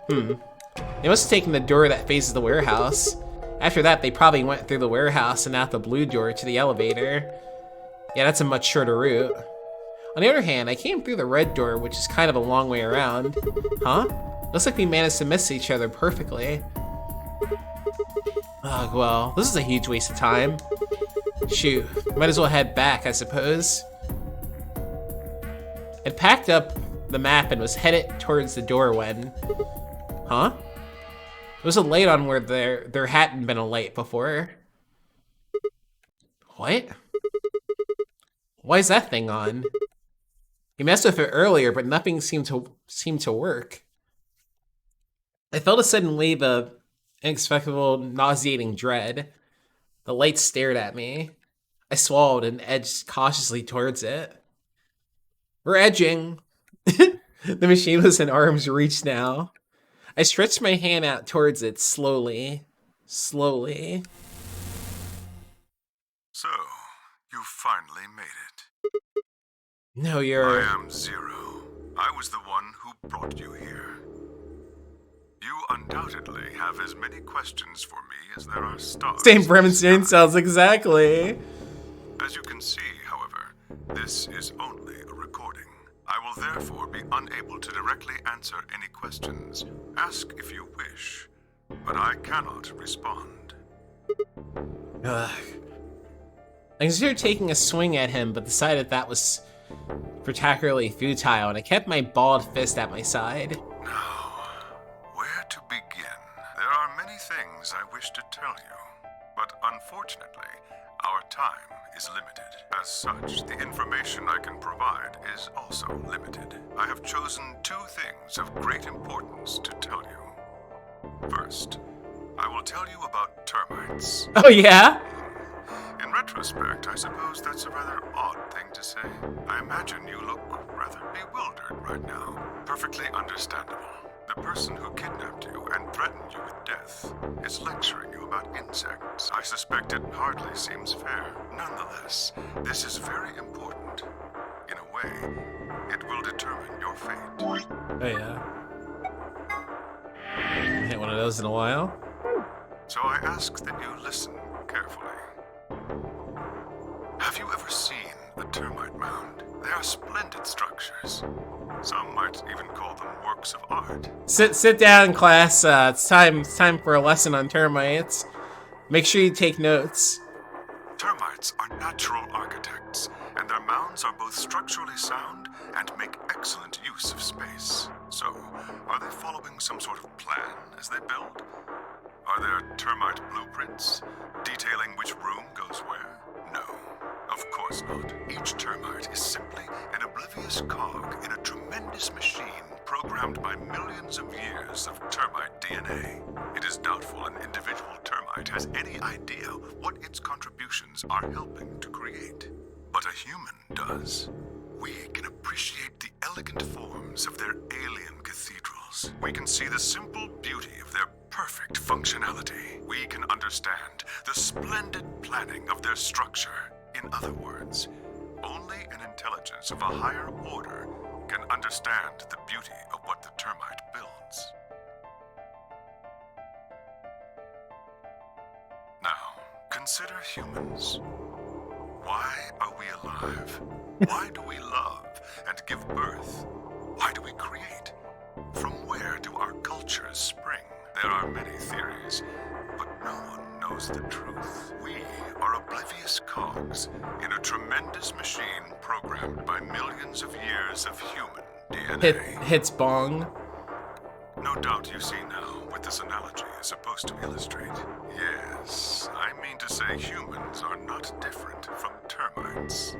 They must have taken the door that faces the warehouse. After that, they probably went through the warehouse and out the blue door to the elevator. Yeah, that's a much shorter route. On the other hand, I came through the red door, which is kind of a long way around. Huh? Looks like we managed to miss each other perfectly. Oh, well, this is a huge waste of time. Shoot, might as well head back, I suppose. I'd packed up the map and was headed towards the door when... Huh? There was a light on where there hadn't been a light before. What? Why is that thing on? You messed with it earlier, but nothing seemed to work. I felt a sudden wave of inexplicable, nauseating dread. The light stared at me. I swallowed and edged cautiously towards it. We're edging. The machine was in arm's reach now. I stretched my hand out towards it slowly. Slowly. So, you finally made it. No, you're... I am Zero. I was the one who brought you here. You undoubtedly have as many questions for me as there are stars. Same Bremenstein sounds exactly. As you can see, however, this is only a recording. I will therefore be unable to directly answer any questions. Ask if you wish, but I cannot respond. Ugh. I considered taking a swing at him, but decided that was spectacularly futile, and I kept my balled fist at my side. Now, where to begin? There are many things I wish to tell you, but unfortunately, our time is limited. As such, the information I can provide is also limited. I have chosen two things of great importance to tell you. First, I will tell you about termites. Oh, yeah? In retrospect, I suppose that's a rather odd thing to say. I imagine you look rather bewildered right now. Perfectly understandable. The person who kidnapped you and threatened you with death is lecturing you about insects. I suspect it hardly seems fair. Nonetheless, this is very important. In a way, it will determine your fate. Oh, yeah. I hit one of those in a while. So I ask that you listen carefully. Have you ever seen a termite mound? They are splendid structures. Some might even call them works of art. Sit down, class. It's time for a lesson on termites. Make sure you take notes. Termites are natural architects, and their mounds are both structurally sound and make excellent use of space. So, are they following some sort of plan as they build? Are there termite blueprints detailing which room goes where? No, of course not. Each termite is simply an oblivious cog in a tremendous machine programmed by millions of years of termite DNA. It is doubtful an individual termite has any idea what its contributions are helping to create. But a human does. We can appreciate the elegant forms of their alien cathedrals. We can see the simple beauty of their perfect functionality. We can understand the splendid planning of their structure. In other words, only an intelligence of a higher order can understand the beauty of what the termite builds. Now, consider humans. Why are we alive? Why do we love and give birth? Why do we create? From where do our cultures spring? There are many theories, but no one knows the truth. We are oblivious cogs in a tremendous machine programmed by millions of years of human DNA. Hits bong. No doubt you see now what this analogy is supposed to illustrate. Yes, I mean to say humans are not different from termites.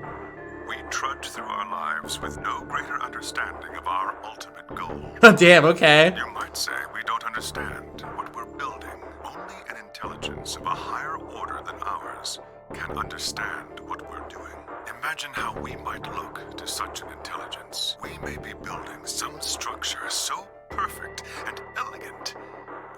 We trudge through our lives with no greater understanding of our ultimate goal. Oh, damn, okay. You might say we don't understand what we're building. Only an intelligence of a higher order than ours can understand what we're doing. Imagine how we might look to such an intelligence. We may be building some structure so perfect and elegant,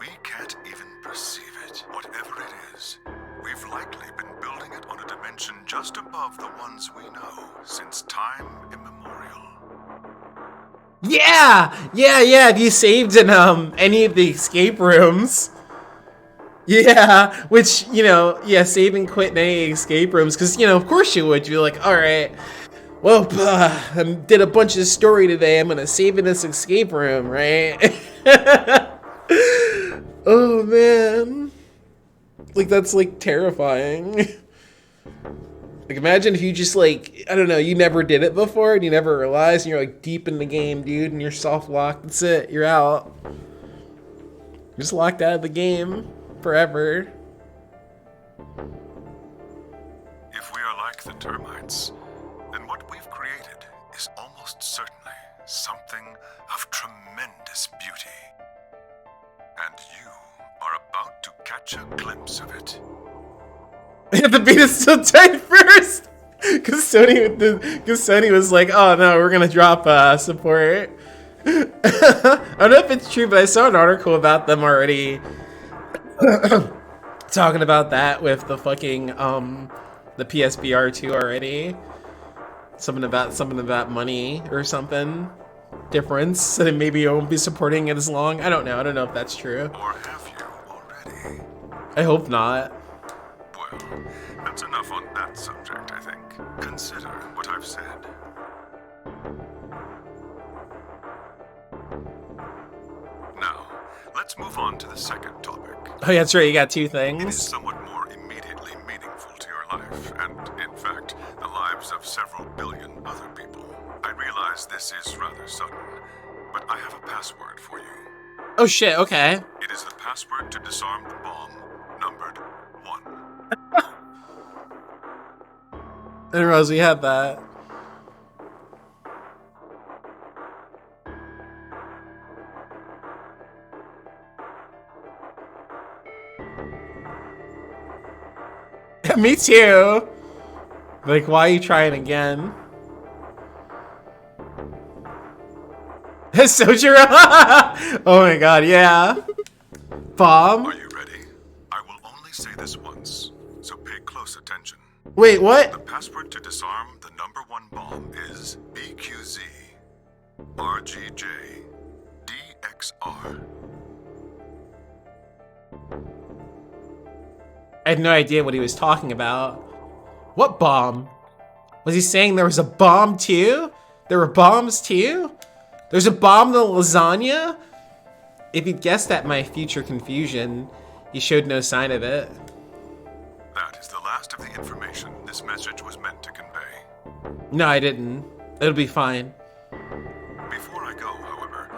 we can't even perceive it. Whatever it is, we've likely been building it on a dimension just above the ones we know since time immemorial. Yeah! Have you saved in any of the escape rooms? Yeah, which, save and quit in any escape rooms, because, of course you would. You're like, alright, well, I did a bunch of story today, I'm gonna save in this escape room, right? Oh, man. Like, that's, terrifying. Like, imagine if you just, I don't know, you never did it before, and you never realized, and you're, deep in the game, dude, and you're soft-locked, that's it, you're out. You're just locked out of the game forever. If we are like the termites, then what we've created is almost certainly something of tremendous beauty. And you are about to catch a glimpse of it. We have to beat us till 10 first! Because Sony was like, oh no, we're gonna drop support. I don't know if it's true, but I saw an article about them already talking about that with the fucking the PSVR 2 already. Something about money or something difference, and maybe you won't be supporting it as long. I don't know if that's true. Or have you already? I hope not. Well, that's enough on that subject, I think. Consider what I've said. Now, let's move on to the second topic. Oh, yeah, that's right. You got two It is things. somewhat more immediately meaningful to your life, and in fact, the lives of several billion other people. I realize this is rather sudden, but I have a password for you. Oh shit. Okay. It is the password to disarm the bomb, numbered 1. I didn't realize we had that. Me too. Like, why are you trying again? Sojiro! Oh my god, yeah. Bomb? Are you ready? I will only say this once, so pay close attention. Wait, what? The password to disarm the number 1 bomb is BQZ RGJ DXR. I had no idea what he was talking about. What bomb? Was he saying there was a bomb too? There were bombs too? There's a bomb in the lasagna? If he'd guessed at my future confusion, he showed no sign of it. That is the last of the information this message was meant to convey. No, I didn't. It'll be fine. Before I go, however,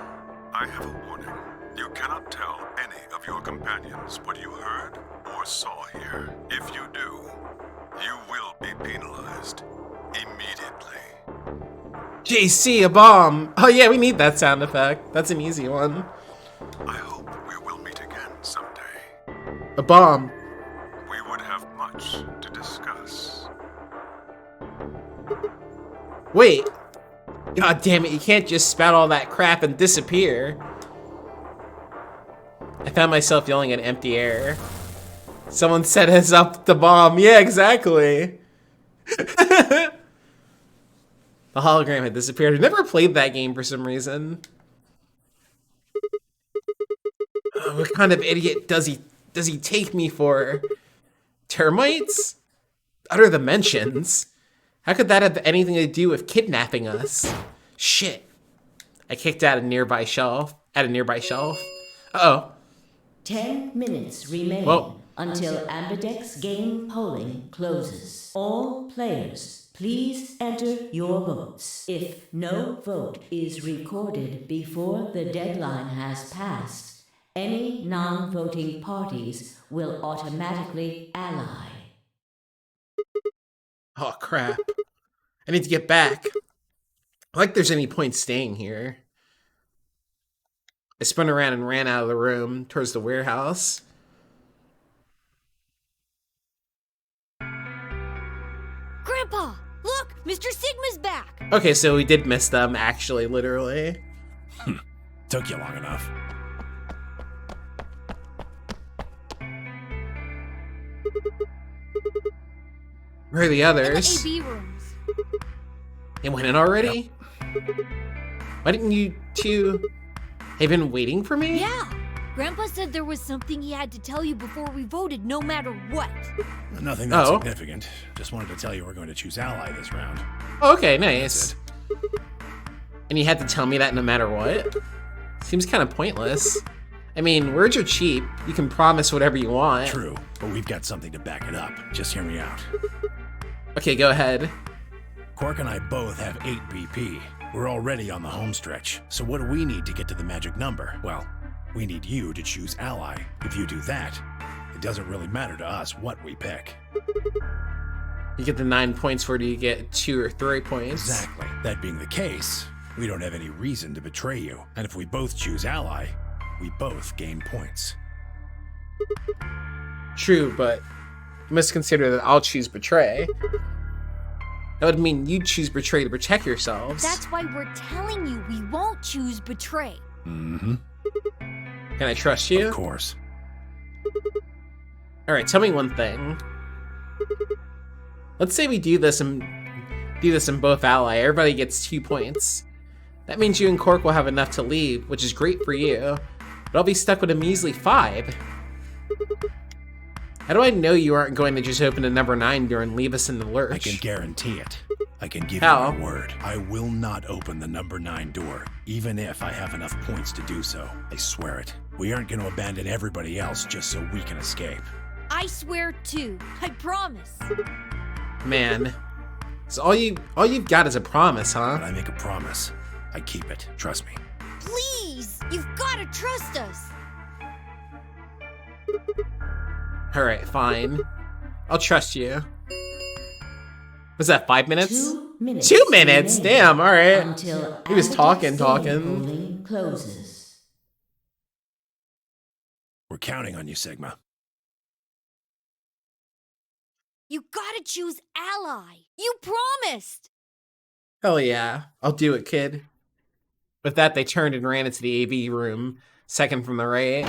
I have a warning. You cannot tell any of your companions what you heard or saw here. If you do, you will be penalized immediately. JC, a bomb! Oh yeah, we need that sound effect. That's an easy one. I hope we will meet again someday. A bomb. We would have much to discuss. Wait. God damn it, you can't just spout all that crap and disappear. I found myself yelling at empty air. Someone set us up the bomb. Yeah, exactly. The hologram had disappeared. I never played that game for some reason. What kind of idiot does he take me for? Termites? Other dimensions? How could that have anything to do with kidnapping us? Shit. I kicked at a nearby shelf. Uh-oh. 10 minutes remain until Ambidex game polling closes. All players, please enter your votes. If no vote is recorded before the deadline has passed, any non-voting parties will automatically ally. Oh, crap. I need to get back. Like there's any point staying here. I spun around and ran out of the room towards the warehouse. Grandpa, look! Mr. Sigma's back! Okay, so we did miss them, actually, literally. Took you long enough. Where are the others? In the AB rooms. They went in already? Why didn't you two... Have been waiting for me? Yeah! Grandpa said there was something he had to tell you before we voted, no matter what. Nothing that significant. Just wanted to tell you we're going to choose ally this round. Okay, nice. And you had to tell me that no matter what? Seems kind of pointless. I mean, words are cheap. You can promise whatever you want. True, but we've got something to back it up. Just hear me out. Okay, go ahead. Quark and I both have 8 BP. We're already on the home stretch, so what do we need to get to the magic number? Well, we need you to choose ally. If you do that, it doesn't really matter to us what we pick. You get the 9 points, where do you get 2 or 3 points? Exactly. That being the case, we don't have any reason to betray you. And if we both choose ally, we both gain points. True, but You must consider that I'll choose betray. That would mean you choose betray to protect yourselves. That's why we're telling you we won't choose betray. Mm-hmm. Can I trust you? Of course. Alright, tell me one thing. Let's say we do this in both ally. Everybody gets 2 points. That means you and Cork will have enough to leave, which is great for you. But I'll be stuck with a measly 5. How do I know you aren't going to just open a number 9 door and leave us in the lurch? I can guarantee it. I can give How? you my word. I will not open the number 9 door, even if I have enough points to do so. I swear it. We aren't going to abandon everybody else just so we can escape. I swear too. I promise. Man. So all you've got is a promise, huh? When I make a promise, I keep it. Trust me. Please! You've gotta trust us! Alright, fine. I'll trust you. Was that 5 minutes? 2 minutes. 2 minutes? Damn, alright. Until He was talking. polling closes. We're counting on you, Sigma. You gotta choose ally! You promised! Hell yeah. I'll do it, kid. With that, they turned and ran into the AV room, second from the right.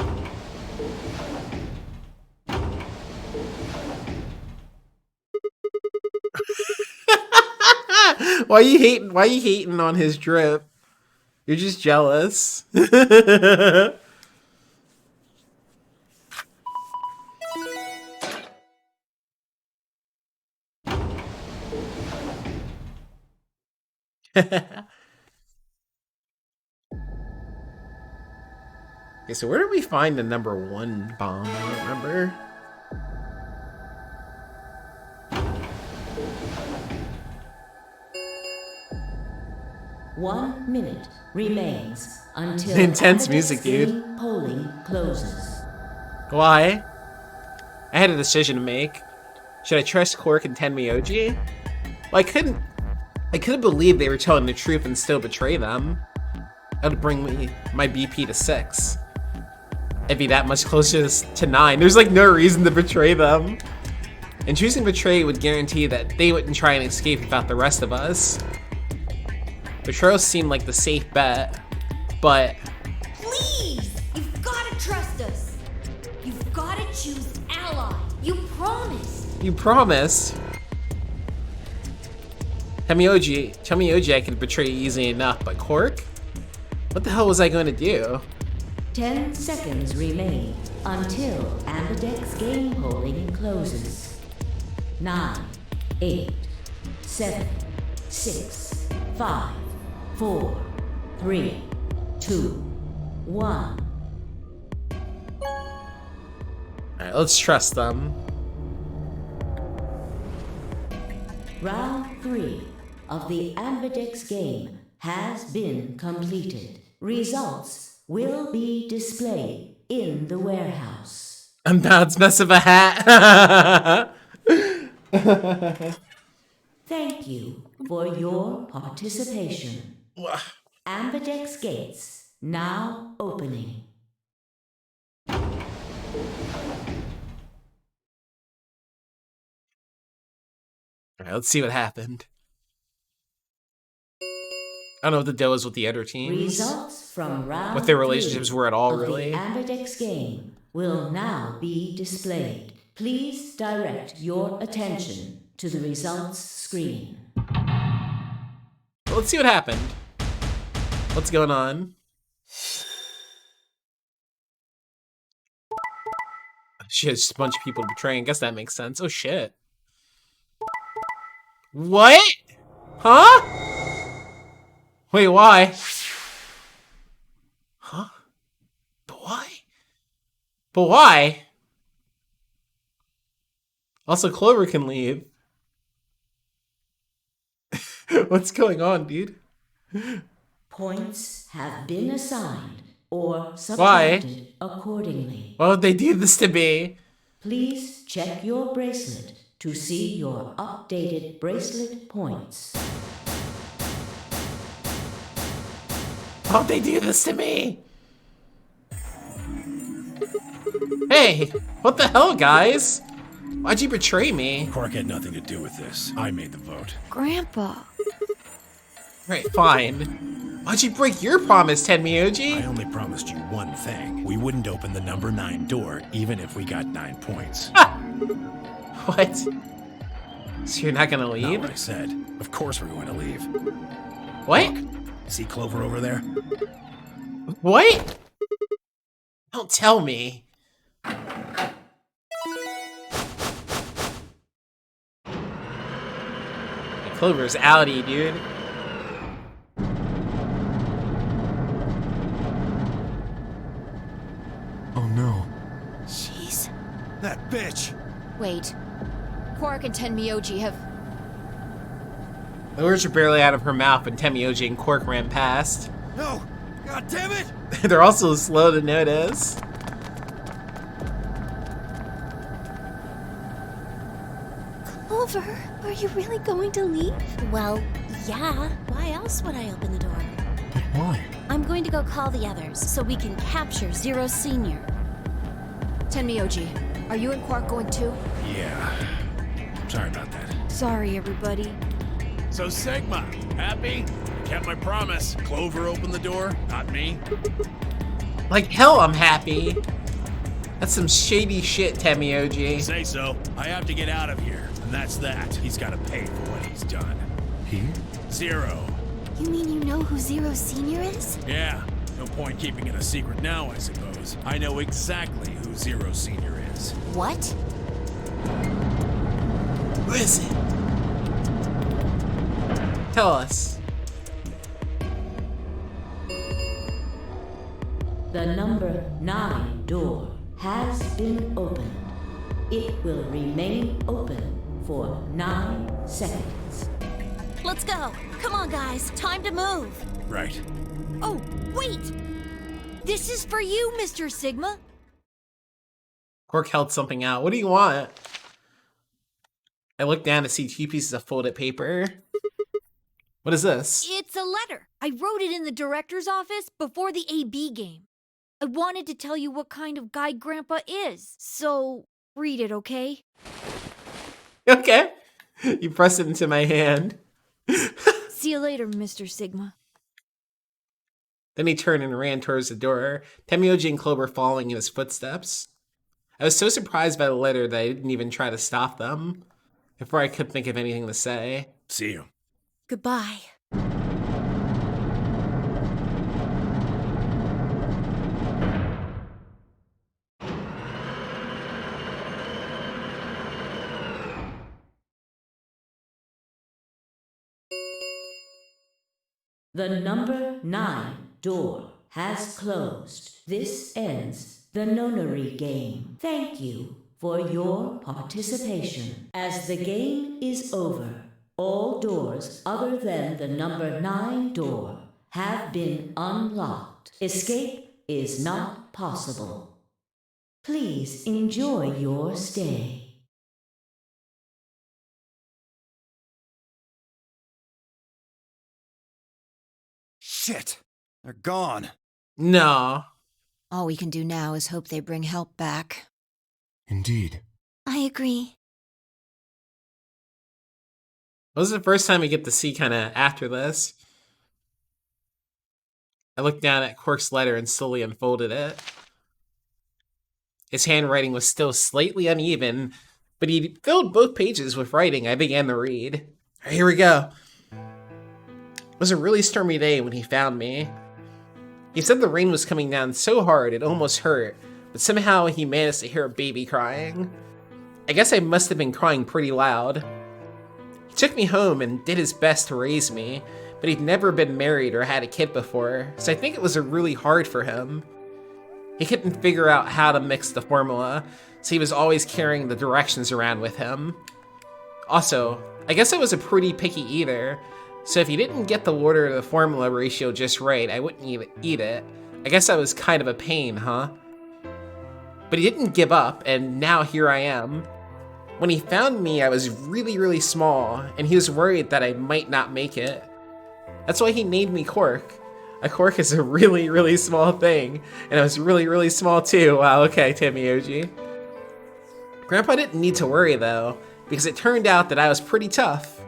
Why you hating on his drip? You're just jealous. Okay, so where did we find the number 1 bomb? I don't remember. One minute remains until Intense Ambidex music, dude. game polling closes. Why? I had a decision to make. Should I trust Cork and Tenmyoji? Well, I couldn't believe they were telling the truth and still betray them. That would bring me my BP to 6. It'd be that much closer to 9. There's like no reason to betray them. And choosing betray would guarantee that they wouldn't try and escape without the rest of us. Betrayal seemed like the safe bet, but... Please! You've gotta trust us! You've gotta choose ally! You promised! You promised? Tenmyoji I could betray easily enough, but Cork? What the hell was I going to do? 10 seconds remain until Ambidex game polling closes. 9, 8, 7, 6, 5, 4, 3, 2, 1. Alright, let's trust them. Round 3 of the Ambidex game has been completed. Results will be displayed in the warehouse. I'm Bounce Mess of a Hat. Thank you for your participation. Ambidex gates now opening. Alright, let's see what happened. I don't know what the deal is with the other teams. Results from round what their relationships were at all, really. The Ambidex game will now be displayed. Please direct your attention to the results screen. Well, let's see what happened. What's going on? She has a bunch of people betraying. I guess that makes sense. Oh, shit. What? Huh? Wait, why? Huh? But why? But why? Also, Clover can leave. What's going on, dude? Points have been assigned or subtracted accordingly. Why would they do this to me? Please check your bracelet to see your updated bracelet points. Why would they do this to me? Hey, what the hell, guys? Why'd you betray me? Quark had nothing to do with this. I made the vote. Grandpa. Right, fine. Why'd you break your promise, Tenmyoji? I only promised you one thing. We wouldn't open the number 9 door, even if we got 9 points. What? So you're not gonna leave? Not what I said. Of course we're going to leave. What? Look, see Clover over there? What? Don't tell me. Clover's outie, dude. Oh no. She's... That bitch! Wait. Quark and Tenmyoji have... The words were barely out of her mouth when Tenmyoji and Quark ran past. No! God damn it! They're also slow to notice. Clover, are you really going to leave? Well, yeah. Why else would I open the door? But why? I'm going to go call the others so we can capture Zero Senior. Tenmyoji, are you and Quark going too? Yeah. Sorry about that. Sorry, everybody. So Sigma, happy? Kept my promise. Clover opened the door, not me. Like hell, I'm happy. That's some shady shit, Tenmyoji. Say so. I have to get out of here, and that's that. He's got to pay for what he's done. He? Zero. You mean you know who Zero Senior is? Yeah. No point keeping it a secret now, I suppose. I know exactly who Zero Senior is. What? Who is it? Tell us. The number 9 door has been opened. It will remain open for 9 seconds. Let's go. Come on, guys. Time to move. Right. Oh, wait! This is for you, Mr. Sigma. Quark held something out. What do you want? I looked down to see 2 pieces of folded paper. What is this? It's a letter. I wrote it in the director's office before the AB game. I wanted to tell you what kind of guy Grandpa is. So, read it, okay? Okay. You press it into my hand. See you later, Mr. Sigma. Then he turned and ran towards the door, Tenmyoji and Clover following in his footsteps. I was so surprised by the letter that I didn't even try to stop them, before I could think of anything to say. See you. Goodbye. The number 9 door has closed. This ends the nonary game. Thank you for your participation. As the game is over, all doors other than the number 9 door have been unlocked. Escape is not possible. Please enjoy your stay. Shit! They're gone. No. All we can do now is hope they bring help back. Indeed. I agree. This is the first time we get to see kind of after this. I looked down at Quark's letter and slowly unfolded it. His handwriting was still slightly uneven, but he filled both pages with writing. I began to read. Here we go. It was a really stormy day when he found me. He said the rain was coming down so hard it almost hurt, but somehow he managed to hear a baby crying. I guess I must have been crying pretty loud. He took me home and did his best to raise me, but he'd never been married or had a kid before, so I think it was really hard for him. He couldn't figure out how to mix the formula, so he was always carrying the directions around with him. Also, I guess I was a pretty picky eater, so if he didn't get the water to the formula ratio just right, I wouldn't eat it. I guess I was kind of a pain, huh? But he didn't give up, and now here I am. When he found me, I was really, really small, and he was worried that I might not make it. That's why he named me Quark. A quark is a really, really small thing, and I was really, really small too. Wow, okay, Tenmyoji. Grandpa didn't need to worry though, because it turned out that I was pretty tough.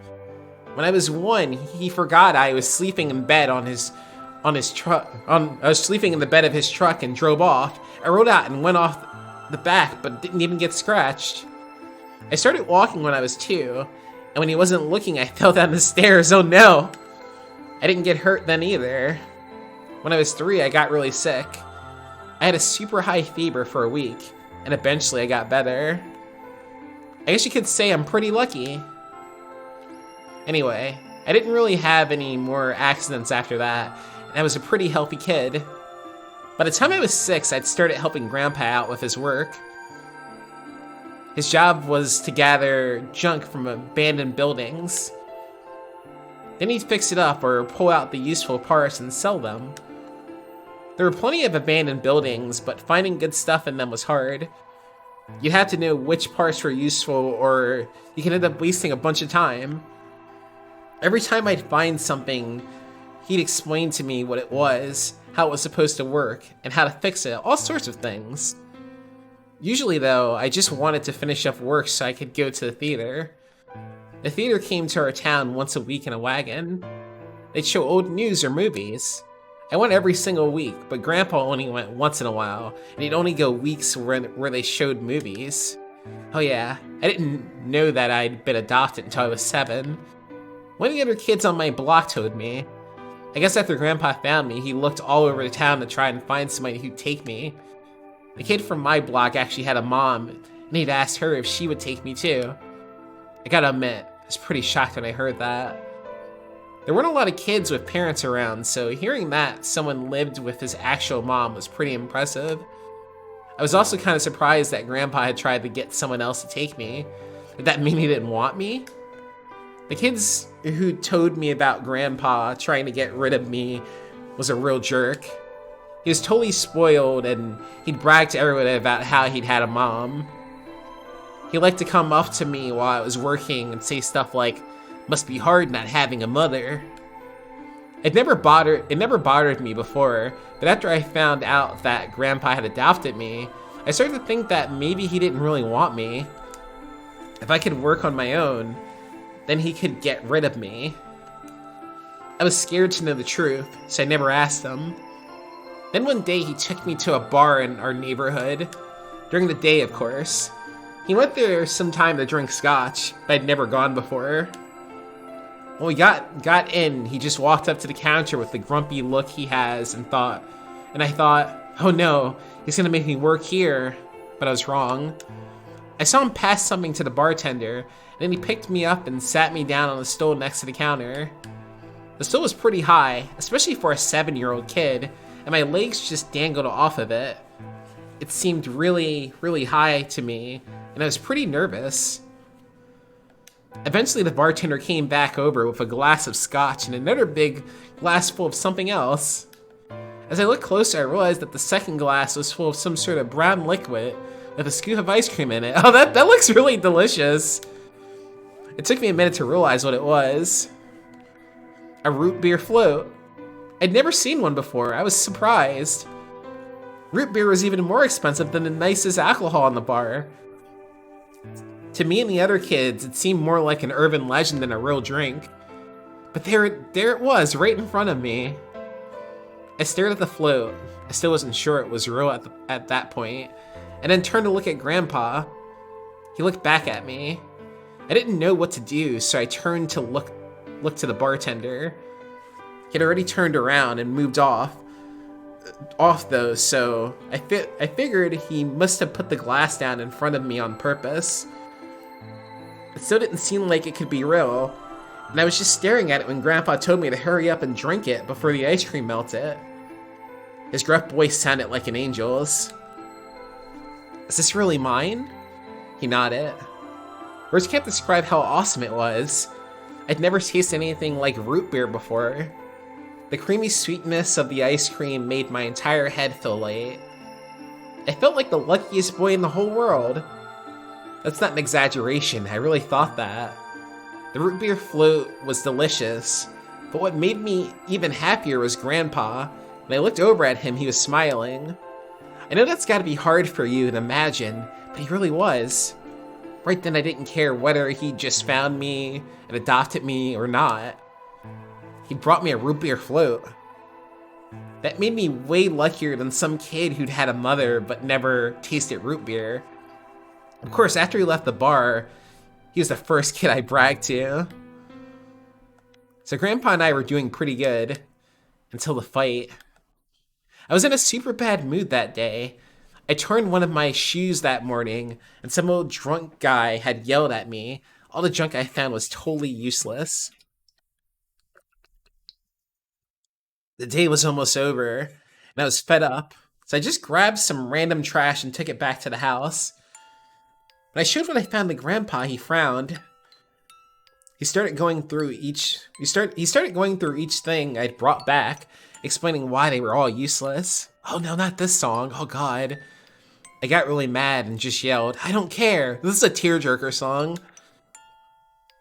When I was 1, he forgot I was sleeping in bed I was sleeping in the bed of his truck and drove off. I rode out and went off the back, but didn't even get scratched. I started walking when I was 2, and when he wasn't looking, I fell down the stairs. Oh no! I didn't get hurt then either. When I was 3, I got really sick. I had a super high fever for a week, and eventually I got better. I guess you could say I'm pretty lucky. Anyway, I didn't really have any more accidents after that, and I was a pretty healthy kid. By the time I was 6, I'd started helping Grandpa out with his work. His job was to gather junk from abandoned buildings. Then he'd fix it up or pull out the useful parts and sell them. There were plenty of abandoned buildings, but finding good stuff in them was hard. You'd have to know which parts were useful, or you could end up wasting a bunch of time. Every time I'd find something, he'd explain to me what it was, how it was supposed to work, and how to fix it, all sorts of things. Usually though, I just wanted to finish up work so I could go to the theater. The theater came to our town once a week in a wagon. They'd show old news or movies. I went every single week, but Grandpa only went once in a while, and he'd only go weeks where they showed movies. Oh yeah, I didn't know that I'd been adopted until I was 7. One of the other kids on my block told me. I guess after Grandpa found me, he looked all over the town to try and find somebody who'd take me. The kid from my block actually had a mom, and he'd asked her if she would take me too. I gotta admit, I was pretty shocked when I heard that. There weren't a lot of kids with parents around, so hearing that someone lived with his actual mom was pretty impressive. I was also kind of surprised that Grandpa had tried to get someone else to take me. Did that mean he didn't want me? The kids who told me about Grandpa trying to get rid of me was a real jerk. He was totally spoiled, and he'd brag to everyone about how he'd had a mom. He liked to come up to me while I was working and say stuff like, "Must be hard not having a mother." It never bothered me before, but after I found out that Grandpa had adopted me, I started to think that maybe he didn't really want me. If I could work on my own, then he could get rid of me. I was scared to know the truth, so I never asked him. Then one day he took me to a bar in our neighborhood. During the day, of course. He went there sometime to drink scotch, but I'd never gone before. When we got in, he just walked up to the counter with the grumpy look he has and I thought, oh no, he's gonna make me work here. But I was wrong. I saw him pass something to the bartender, and then he picked me up and sat me down on the stool next to the counter. The stool was pretty high, especially for a 7-year-old kid, and my legs just dangled off of it. It seemed really, really high to me, and I was pretty nervous. Eventually the bartender came back over with a glass of scotch and another big glass full of something else. As I looked closer, I realized that the second glass was full of some sort of brown liquid with a scoop of ice cream in it. Oh, that looks really delicious. It took me a minute to realize what it was. A root beer float. I'd never seen one before. I was surprised. Root beer was even more expensive than the nicest alcohol in the bar. To me and the other kids, it seemed more like an urban legend than a real drink. But there it was, right in front of me. I stared at the float. I still wasn't sure it was real at that point, and then turned to look at Grandpa. He looked back at me. I didn't know what to do, so I turned to look to the bartender. He'd already turned around and moved off though, so I figured he must have put the glass down in front of me on purpose. It still didn't seem like it could be real, and I was just staring at it when Grandpa told me to hurry up and drink it before the ice cream melted. His gruff voice sounded like an angel's. Is this really mine? He nodded. Words can't describe how awesome it was. I'd never tasted anything like root beer before. The creamy sweetness of the ice cream made my entire head feel light. I felt like the luckiest boy in the whole world. That's not an exaggeration, I really thought that. The root beer float was delicious, but what made me even happier was Grandpa. When I looked over at him, he was smiling. I know that's gotta be hard for you to imagine, but he really was. Right then I didn't care whether he just found me and adopted me or not. He brought me a root beer float. That made me way luckier than some kid who'd had a mother but never tasted root beer. Of course, after he left the bar, he was the first kid I bragged to. So Grandpa and I were doing pretty good until the fight. I was in a super bad mood that day. I turned one of my shoes that morning, and some old drunk guy had yelled at me. All the junk I found was totally useless. The day was almost over, and I was fed up, so I just grabbed some random trash and took it back to the house. When I showed what I found to Grandpa, he frowned. He started going through each thing I'd brought back, explaining why they were all useless. Oh no, not this song. Oh god. I got really mad and just yelled, "I don't care. This is a tearjerker song."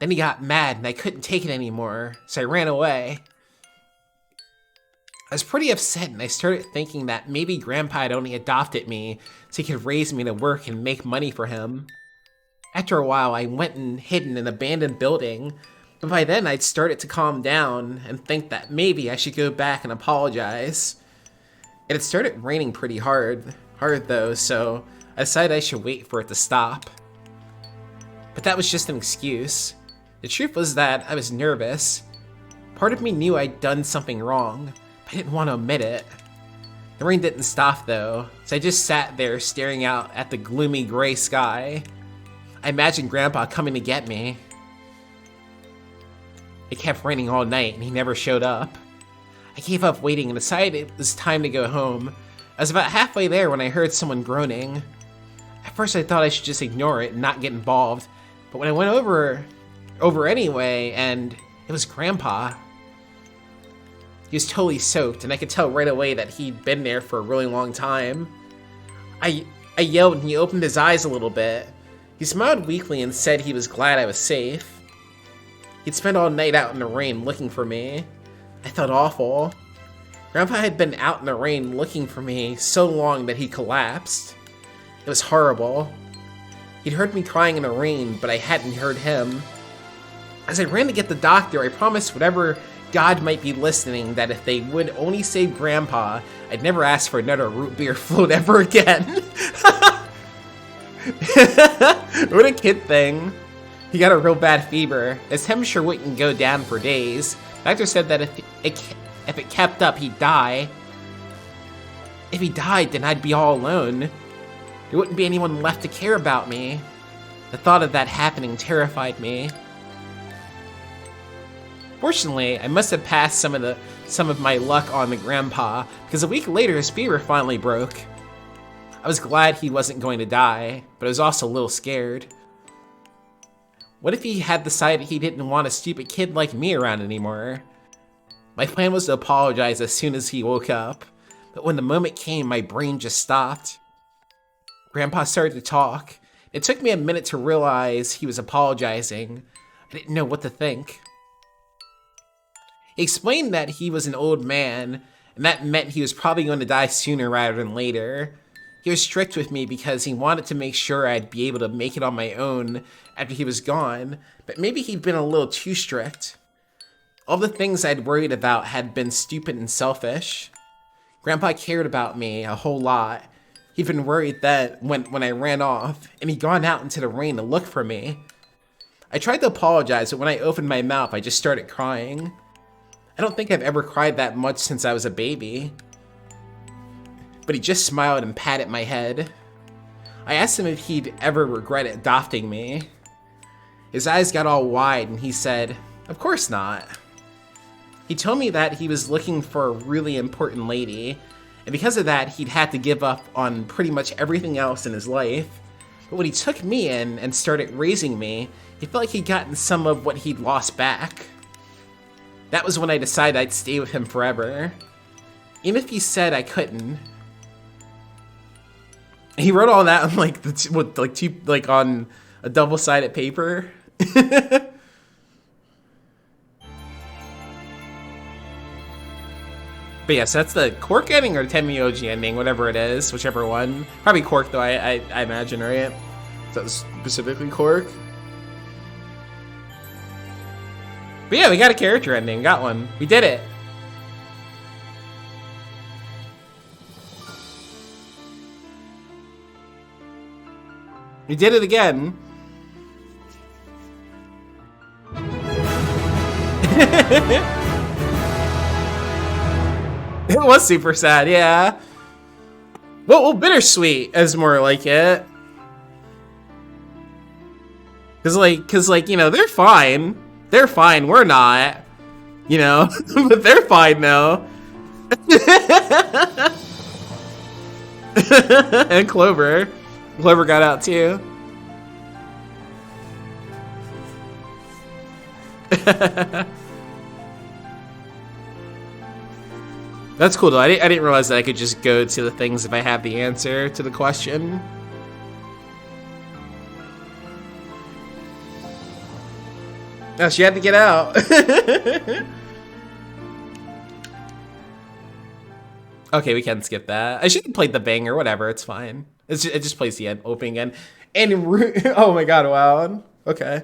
Then he got mad and I couldn't take it anymore, so I ran away. I was pretty upset and I started thinking that maybe Grandpa had only adopted me so he could raise me to work and make money for him. After a while, I went and hid in an abandoned building, but by then I'd started to calm down and think that maybe I should go back and apologize. It had started raining pretty hard though, so I decided I should wait for it to stop. But that was just an excuse. The truth was that I was nervous. Part of me knew I'd done something wrong, but I didn't want to admit it. The rain didn't stop though, so I just sat there staring out at the gloomy gray sky. I imagined Grandpa coming to get me. It kept raining all night and he never showed up. I gave up waiting and decided it was time to go home. I was about halfway there when I heard someone groaning. At first I thought I should just ignore it and not get involved, but when I went over anyway, and it was Grandpa. He was totally soaked and I could tell right away that he'd been there for a really long time. I yelled and he opened his eyes a little bit. He smiled weakly and said he was glad I was safe. He'd spent all night out in the rain looking for me. I felt awful. Grandpa had been out in the rain looking for me so long that he collapsed. It was horrible. He'd heard me crying in the rain, but I hadn't heard him. As I ran to get the doctor, I promised whatever God might be listening that if they would only save Grandpa, I'd never ask for another root beer float ever again. What a kid thing. He got a real bad fever. His temperature wouldn't go down for days. The doctor said that if it kept up, he'd die. If he died, then I'd be all alone. There wouldn't be anyone left to care about me. The thought of that happening terrified me. Fortunately, I must have passed some of my luck on to Grandpa, because a week later his fever finally broke. I was glad he wasn't going to die, but I was also a little scared. What if he had decided he didn't want a stupid kid like me around anymore? My plan was to apologize as soon as he woke up, but when the moment came, my brain just stopped. Grandpa started to talk. It took me a minute to realize he was apologizing. I didn't know what to think. He explained that he was an old man, and that meant he was probably going to die sooner rather than later. He was strict with me because he wanted to make sure I'd be able to make it on my own after he was gone, but maybe he'd been a little too strict. All the things I'd worried about had been stupid and selfish. Grandpa cared about me a whole lot. He'd been worried that when I ran off, and he'd gone out into the rain to look for me. I tried to apologize, but when I opened my mouth, I just started crying. I don't think I've ever cried that much since I was a baby. But he just smiled and patted my head. I asked him if he'd ever regret adopting me. His eyes got all wide and he said, "Of course not." He told me that he was looking for a really important lady, and because of that, he'd had to give up on pretty much everything else in his life. But when he took me in and started raising me, he felt like he'd gotten some of what he'd lost back. That was when I decided I'd stay with him forever, even if he said I couldn't. He wrote all that on on a double-sided paper. But yes, that's the Quark ending or Tenmyoji ending, whatever it is, whichever one. Probably Quark though, I imagine, right? That's specifically Cork. But yeah, we got a character ending. Got one. We did it. We did it again. It was super sad, yeah. Well, bittersweet is more like it. Cause like, you know, they're fine. They're fine, we're not. You know? But they're fine now. And Clover. Clover got out too. That's cool though. I didn't realize that I could just go to the things if I have the answer to the question. Oh, she had to get out. Okay, we can skip that. I should have played the banger, whatever, it's fine. It just plays the opening end. And oh my god, wow. Okay.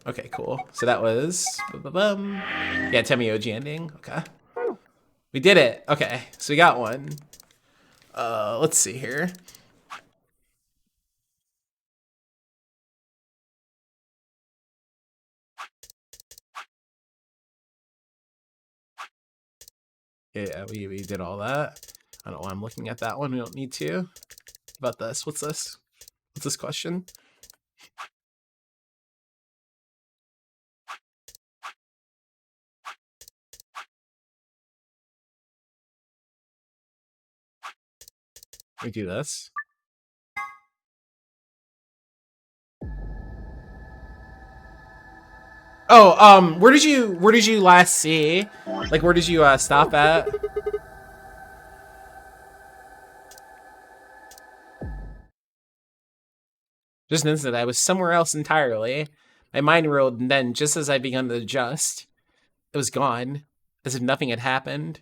Okay, cool. So that was yeah, Temioji ending. Okay. We did it. Okay, so we got one. Let's see here. Yeah, we did all that. I don't know why I'm looking at that one. We don't need to. How about this? What's this? What's this question? We do this. Oh, where did you last see? Like, where did you stop at? Just an instant, I was somewhere else entirely. My mind rolled, and then, just as I begun to adjust, it was gone, as if nothing had happened.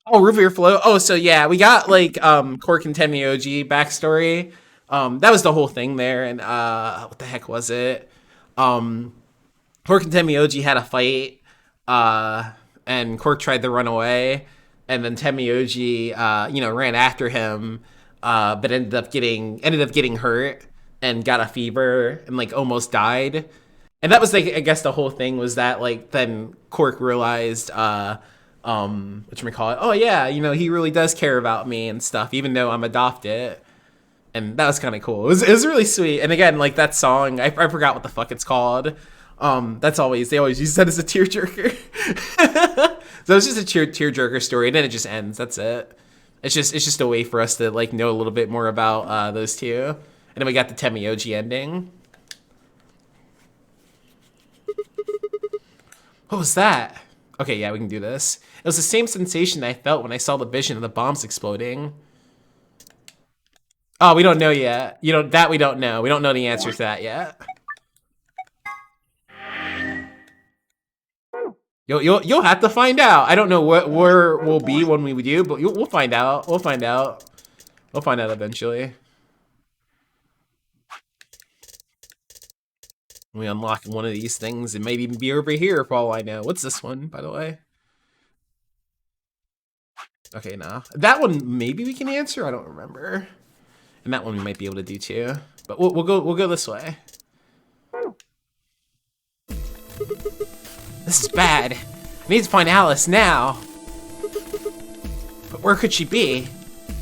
Oh, Rivier Flow. Oh, so yeah, we got like Cork and Temioji backstory. That was the whole thing there, and what the heck was it? Cork and Temioji had a fight, and Cork tried to run away, and then Temioji, you know, ran after him, but ended up getting hurt and got a fever and like almost died. And that was like, I guess the whole thing was that like then Cork realized, whatchamacallit, oh yeah, you know, he really does care about me and stuff, even though I'm adopted. And that was kind of cool. It was really sweet. And again, like that song, I forgot what the fuck it's called. They always use that as a tearjerker. So it's just a tearjerker story, and then it just ends. That's it. It's just a way for us to like know a little bit more about those two. And then we got the Temioji ending. What was that? Okay, yeah, we can do this. It was the same sensation I felt when I saw the vision of the bombs exploding. Oh, we don't know yet. We don't know. We don't know the answer to that yet. You'll have to find out. I don't know where we'll be when we do, but we'll find out. We'll find out. We'll find out eventually. We unlock one of these things. It might even be over here for all I know. What's this one, by the way? Okay, no. That one maybe we can answer. I don't remember. And that one we might be able to do too. But we'll go this way. This is bad. I need to find Alice now. But where could she be?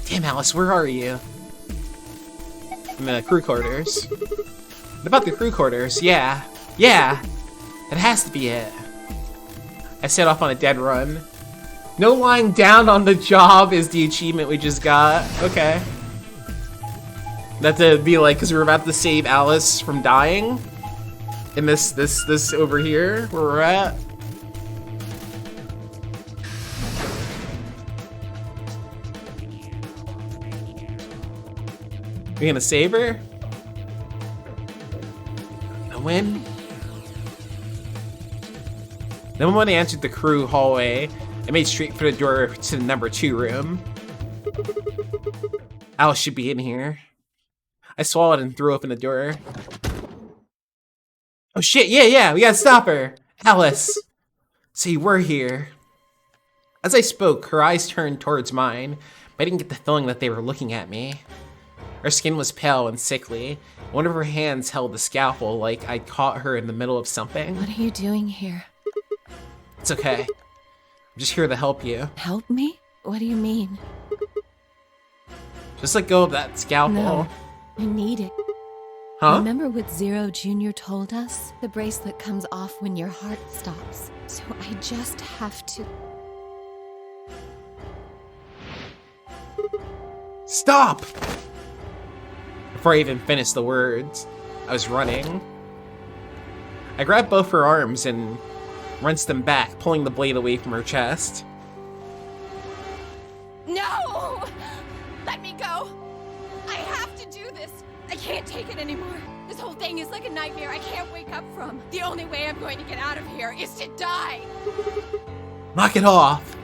Damn, Alice, where are you? In the crew quarters. What about the crew quarters? Yeah. Yeah. That has to be it. I set off on a dead run. No lying down on the job is the achievement we just got. Okay. That to be like, because we're about to save Alice from dying. In this over here, where we're at. We gonna save her? And win? Then when I entered the crew hallway, I made straight for the door to the number 2 room. Alice should be in here. I swallowed and threw open the door. Oh shit, yeah, we gotta stop her! Alice! So you were here. As I spoke, her eyes turned towards mine, but I didn't get the feeling that they were looking at me. Her skin was pale and sickly. One of her hands held the scalpel like I'd caught her in the middle of something. What are you doing here? It's okay. I'm just here to help you. Help me? What do you mean? Just let go of that scalpel. No, I need it. Huh? Remember what Zero Jr. told us? The bracelet comes off when your heart stops. So I just have to... Stop! Before I even finished the words, I was running. I grabbed both her arms and wrenched them back, pulling the blade away from her chest. No! Let me go! I have to do this! I can't take it anymore. This whole thing is like a nightmare I can't wake up from. The only way I'm going to get out of here is to die! Knock it off!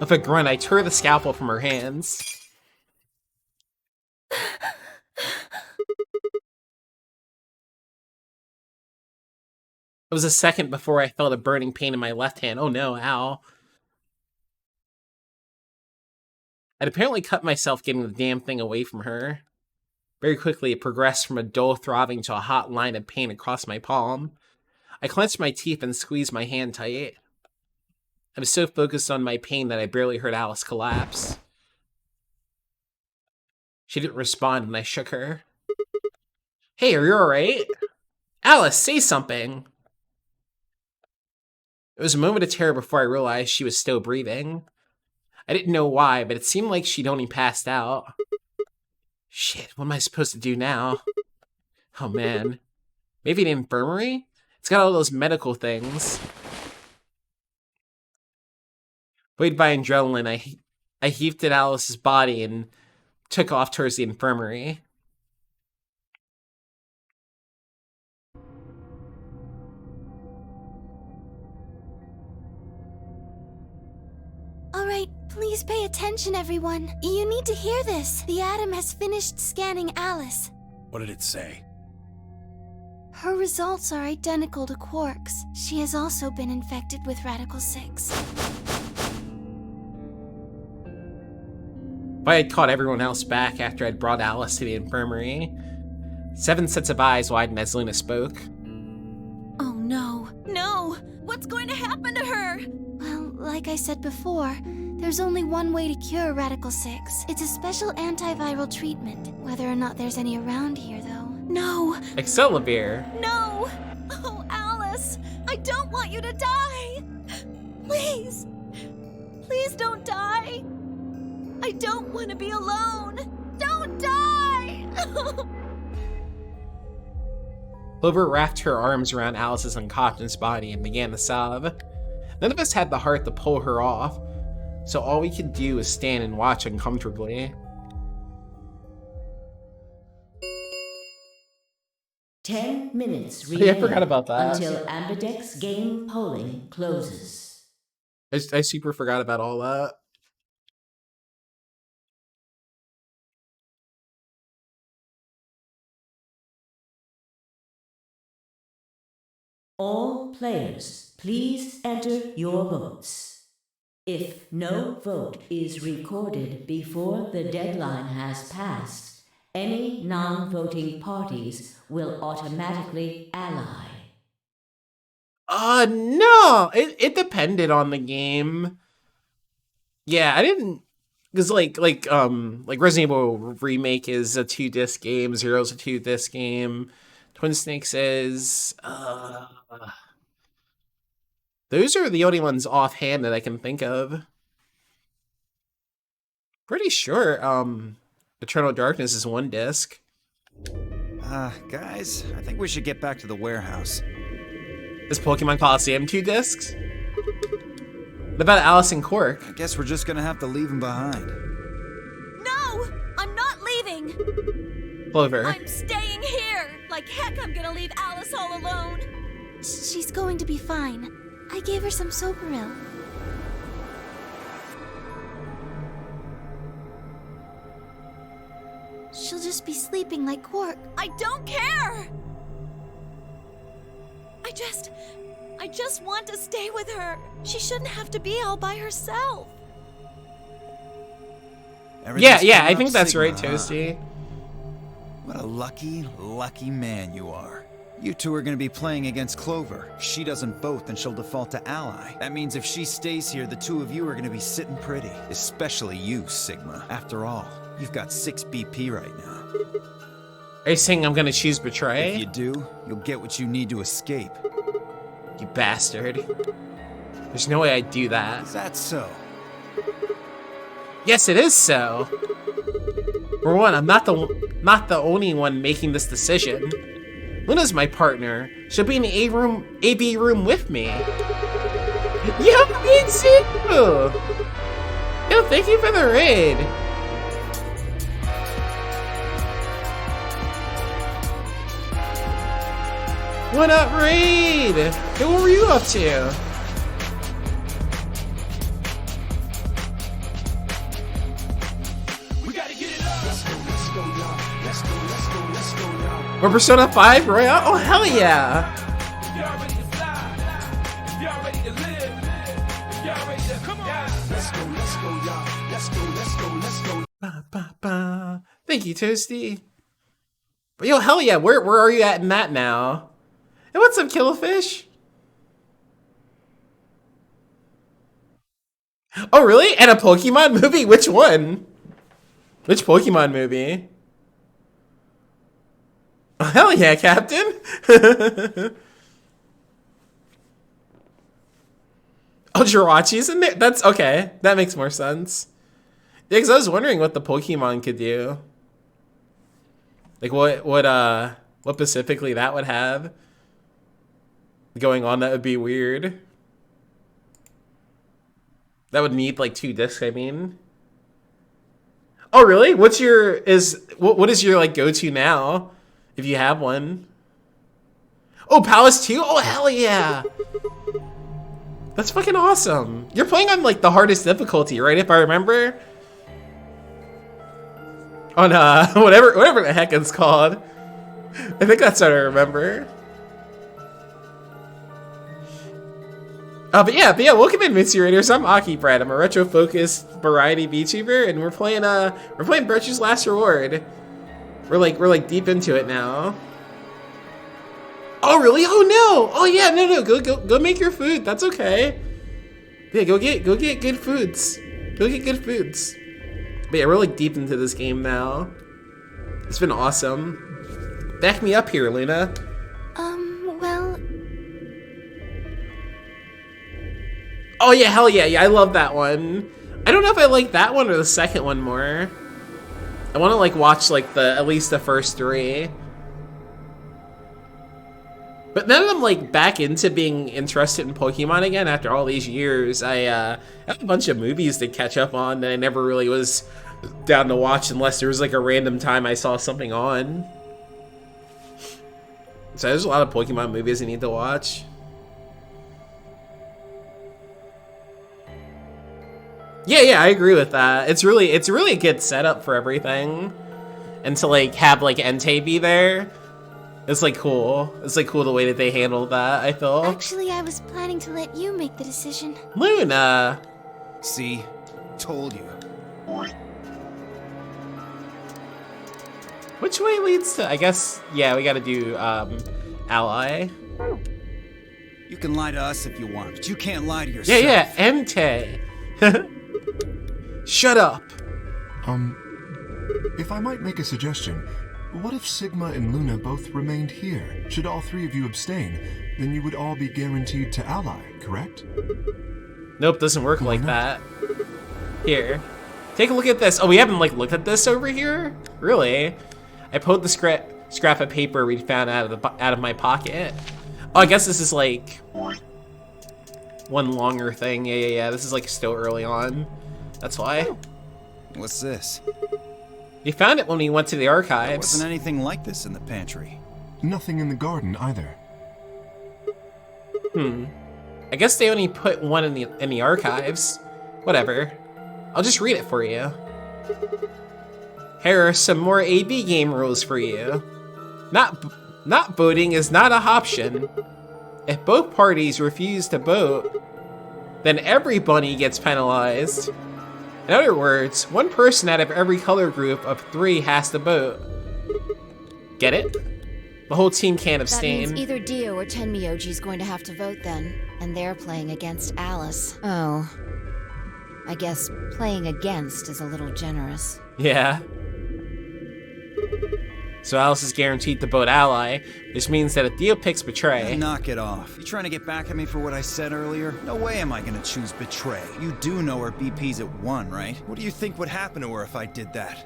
With a grunt, I tore the scalpel from her hands. It was a second before I felt a burning pain in my left hand. Oh no, ow. I'd apparently cut myself getting the damn thing away from her. Very quickly, it progressed from a dull throbbing to a hot line of pain across my palm. I clenched my teeth and squeezed my hand tight. I was so focused on my pain that I barely heard Alice collapse. She didn't respond when I shook her. Hey, are you alright? Alice, say something! It was a moment of terror before I realized she was still breathing. I didn't know why, but it seemed like she'd only passed out. Shit, what am I supposed to do now? Oh man. Maybe an infirmary? It's got all those medical things. Buoyed by adrenaline, I heaved at Alice's body and took off towards the infirmary. Alright, please pay attention, everyone. You need to hear this. The Atom has finished scanning Alice. What did it say? Her results are identical to Quark's. She has also been infected with Radical 6. If I had caught everyone else back after I'd brought Alice to the infirmary. 7 sets of eyes widened as Luna spoke. Oh no. No! What's going to happen to her? Well, like I said before, there's only one way to cure Radical 6. It's a special antiviral treatment. Whether or not there's any around here, though. No! Accelavir. No! Oh, Alice! I don't want you to die! Please! Please don't die! I don't want to be alone! Don't die! Clover wrapped her arms around Alice's unconscious body and began to sob. None of us had the heart to pull her off, so all we could do was stand and watch uncomfortably. 10 minutes Yeah, I remain forgot about that. until Ambidex game polling closes. I super forgot about all that. All players, please enter your votes. If no vote is recorded before the deadline has passed, any non-voting parties will automatically ally. No! It depended on the game. Yeah, I didn't... Because, like Resident Evil Remake is a 2-disc game, Zero's a 2-disc game, Twin Snakes is... Those are the only ones offhand that I can think of. Pretty sure, Eternal Darkness is 1 disc. Guys, I think we should get back to the warehouse. Is Pokemon Coliseum 2 discs? What about Alice and Quark? I guess we're just gonna have to leave him behind. No! I'm not leaving! Clover. I'm staying here! Like heck, I'm gonna leave Alice all alone! She's going to be fine. I gave her some Soparil. She'll just be sleeping like Quark. I don't care! I just want to stay with her. She shouldn't have to be all by herself. Yeah, I think that's right, Toasty. What a lucky, lucky man you are. You two are gonna be playing against Clover. If she doesn't vote, then she'll default to Ally. That means if she stays here, the two of you are gonna be sitting pretty. Especially you, Sigma. After all, you've got 6 BP right now. Are you saying I'm gonna choose Betray? If you do, you'll get what you need to escape. You bastard. There's no way I'd do that. Is that so? Yes, it is so. For one, I'm not the only one making this decision. Luna's my partner. She'll be in the AB room with me. Yo, me too! Yo, thank you for the raid. What up, raid? Hey, what were you up to? Or Persona 5 Royale? Oh, hell yeah! Thank you, Toasty. But yo, hell yeah, where are you at in that now? Hey, what's up, Killifish? Oh, really? And a Pokemon movie? Which one? Which Pokemon movie? Oh, hell yeah, Captain! Oh, Jirachi's in there? That's okay. That makes more sense. Yeah, because I was wondering what the Pokemon could do. Like, what specifically that would have going on that would be weird. That would need, like, 2 discs, I mean. Oh, really? What is your, like, go-to now? If you have one. Oh, Palace 2? Oh, hell yeah! That's fucking awesome. You're playing on, like, the hardest difficulty, right? If I remember? On, whatever the heck it's called. I think that's what I remember. But yeah, welcome in, Mitsu Raiders. I'm Aki Brad. I'm a retro-focused variety VTuber, and we're playing Virtue's Last Reward. We're like deep into it now. Oh really? Oh no! Oh yeah, no, go make your food. That's okay. Yeah, go get good foods. Go get good foods. But yeah, we're like deep into this game now. It's been awesome. Back me up here, Luna. Well. Oh yeah, hell yeah, I love that one. I don't know if I like that one or the second one more. I want to like watch like at least the first 3. But now that I'm like back into being interested in Pokemon again after all these years, I have a bunch of movies to catch up on that I never really was down to watch unless there was like a random time I saw something on. So there's a lot of Pokemon movies I need to watch. Yeah, I agree with that. It's really a good setup for everything. And to like have like Entei be there, it's like cool. It's like cool the way that they handled that, I feel. Actually, I was planning to let you make the decision. Luna! See? Told you. Which way leads to, I guess, yeah, we gotta do Ally. You can lie to us if you want, but you can't lie to yourself. Yeah, Entei. Shut up. If I might make a suggestion, what if Sigma and Luna both remained here? Should all 3 of you abstain, then you would all be guaranteed to Ally, correct? Nope, doesn't work like that. Here. Take a look at this. Oh, we haven't like looked at this over here? Really? I pulled the scrap of paper we found out of my pocket. Oh, I guess this is like one longer thing. Yeah. This is like still early on. That's why. What's this? We found it when we went to the archives. There wasn't anything like this in the pantry. Nothing in the garden either. I guess they only put one in the archives. Whatever. I'll just read it for you. Here are some more AB game rules for you. Not voting is not an option. If both parties refuse to vote, then every bunny gets penalized. In other words, one person out of every color group of 3 has to vote. Get it? The whole team can't abstain. That means either Dio or Tenmyoji's going to have to vote then, and they're playing against Alice. Oh. I guess playing against is a little generous. Yeah. So Alice is guaranteed to vote Ally, which means that if Dio picks Betray... Knock it off. You trying to get back at me for what I said earlier? No way am I gonna choose Betray. You do know her BP's at 1, right? What do you think would happen to her if I did that?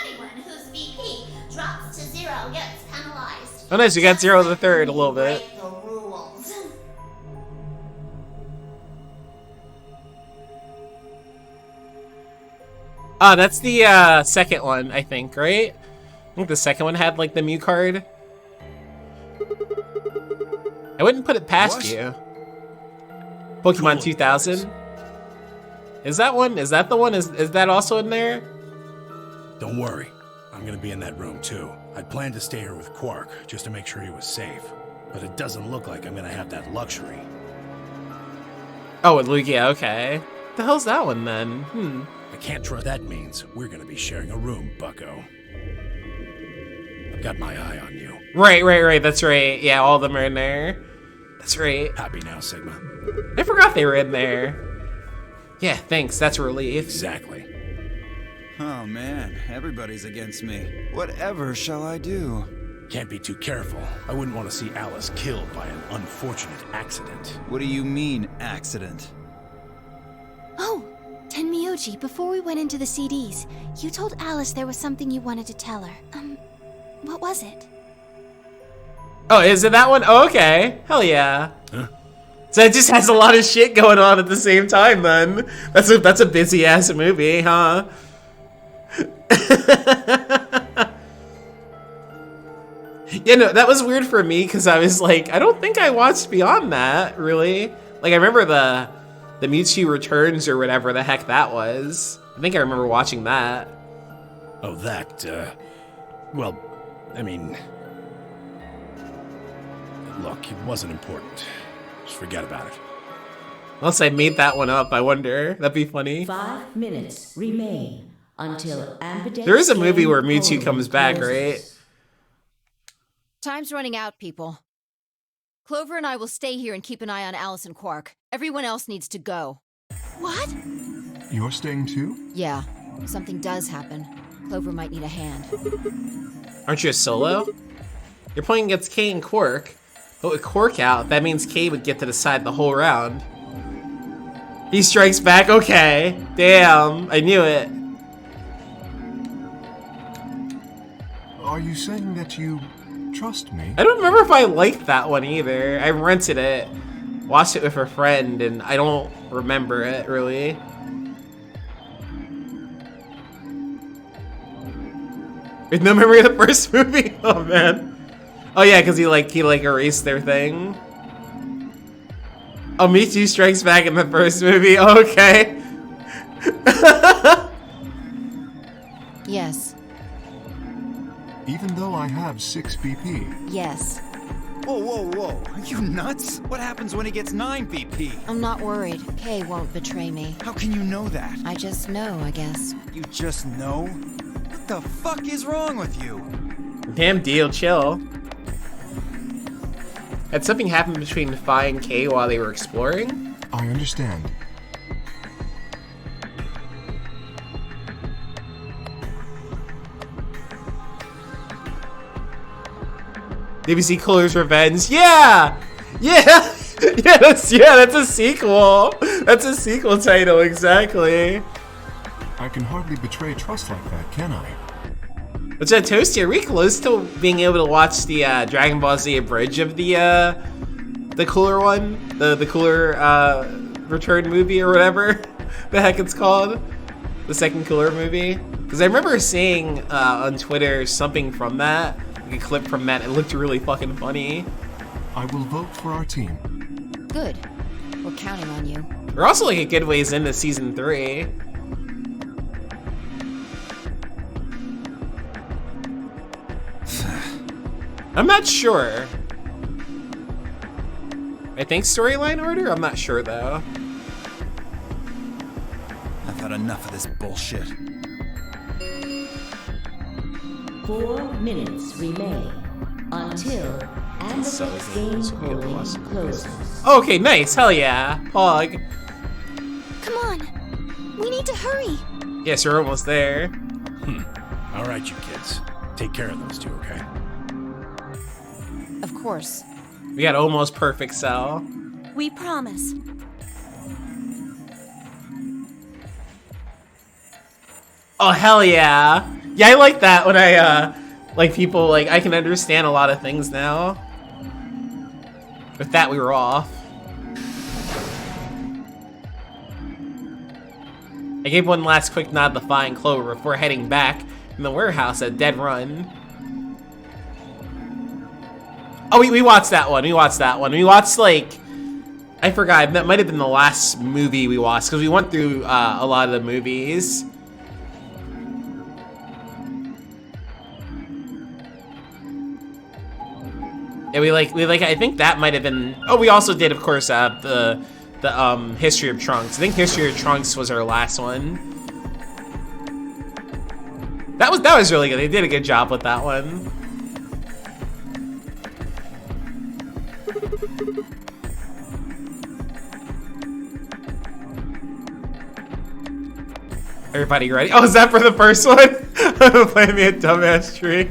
Anyone whose BP drops to 0 gets penalized. Oh nice, you got 0 to the 3rd a little bit. Break the rules. Ah, that's the second one, I think, right? I think the second one had like the Mew card. I wouldn't put it past you. Pokemon 2000. Is that one? Is that the one? Is that also in there? Don't worry. I'm gonna be in that room too. I'd planned to stay here with Quark, just to make sure he was safe. But it doesn't look like I'm gonna have that luxury. Oh, with Lugia, okay. What the hell's that one then? I can't trust. That means we're gonna be sharing a room, bucko. I've got my eye on you. Right, that's right. Yeah, all of them are in there. That's right. Happy now, Sigma? I forgot they were in there. Yeah, thanks, that's a relief. Exactly. Oh man, everybody's against me. Whatever shall I do? Can't be too careful. I wouldn't want to see Alice killed by an unfortunate accident. What do you mean, accident? Oh, Tenmyoji, before we went into the CDs, you told Alice there was something you wanted to tell her. What was it? Oh, is it that one? Oh, okay. Hell yeah. Huh? So it just has a lot of shit going on at the same time then. That's a busy ass movie, huh? Yeah, no, that was weird for me because I was like, I don't think I watched beyond that, really. Like, I remember the Mewtwo Returns or whatever the heck that was. I think I remember watching that. Oh, that, well, I mean... Look, it wasn't important. Just forget about it. Unless I made that one up, I wonder. That'd be funny. 5 minutes remain until Ambidex. There is a movie where Mewtwo comes back, right? Time's running out, people. Clover and I will stay here and keep an eye on Alice and Quark. Everyone else needs to go. What? You're staying too? Yeah, if something does happen, Clover might need a hand. Aren't you a solo? You're playing against Kay and Quark. But with Quark out, that means Kay would get to decide the whole round. He strikes back, okay. Damn, I knew it. Are you saying that you trust me? I don't remember if I liked that one either. I rented it, watched it with a friend, and I don't remember it really. With no memory of the first movie? Oh man. Oh yeah, because he erased their thing. Oh, Mewtwo strikes back in the first movie. Oh, okay. Yes. Even though I have 6 BP. Yes. Whoa. Are you nuts? What happens when he gets 9 BP? I'm not worried. Kay won't betray me. How can you know that? I just know, I guess. You just know? What the fuck is wrong with you? Damn deal, chill. Had something happened between Fi and Kay while they were exploring? I understand. Did you see Cooler's Revenge? Yeah! Yeah! That's a sequel. That's a sequel title, exactly. I can hardly betray trust like that, can I? What's that, Toasty? Are we close to being able to watch the Dragon Ball Z abridge of the Cooler one? The Cooler Return movie or whatever the heck it's called? The second Cooler movie? Because I remember seeing on Twitter something from that, like a clip from that. It looked really fucking funny. I will vote for our team. Good. We're counting on you. We're also like a good ways into season 3. I'm not sure. I think storyline order? I'm not sure though. I've had enough of this bullshit. 4 minutes remain until Amethyst game polling closes. Okay, nice. Hell yeah. Pog. Come on. We need to hurry. Yes, we're almost there. All right, you kids. Take care of those two, okay? Of course. We got almost perfect cell. We promise. Oh, hell yeah. Yeah, I like that when I, like people, like, I can understand a lot of things now. With that, we were off. I gave one last quick nod to Flying Clover before heading back in the warehouse at Dead Run. Oh, we watched that one. We watched, like, I forgot. That might have been the last movie we watched, because we went through a lot of the movies. Yeah, we like, I think that might have been, oh, we also did, of course, the History of Trunks. I think History of Trunks was our last one. That was really good. They did a good job with that one. Everybody ready? Oh, is that for the first one? Play me a dumbass tree.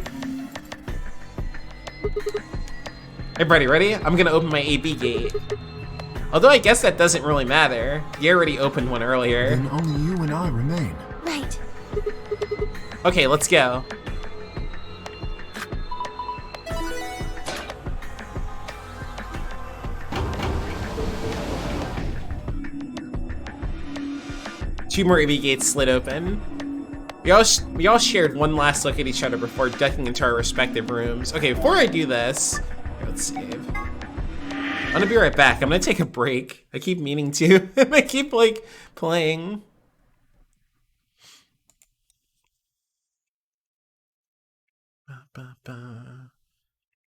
Everybody ready? I'm gonna open my AB gate. Although I guess that doesn't really matter. You already opened one earlier. Then only you and I remain. Right. Okay, let's go. Two more AB gates slid open. We all shared one last look at each other before ducking into our respective rooms. Okay, before I do this, let's save. I'm gonna be right back. I'm gonna take a break. I keep meaning to. I keep like playing.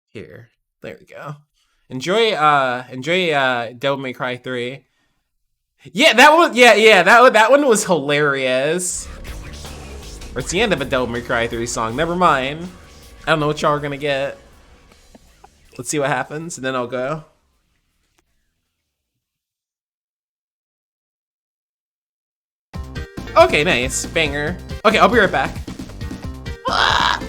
Here, there we go. Enjoy Devil May Cry 3. Yeah, that one. Yeah, that one was hilarious. Or it's the end of a Devil May Cry 3 song. Never mind. I don't know what y'all are gonna get. Let's see what happens, and then I'll go. Okay, nice. Banger. Okay, I'll be right back. Ah!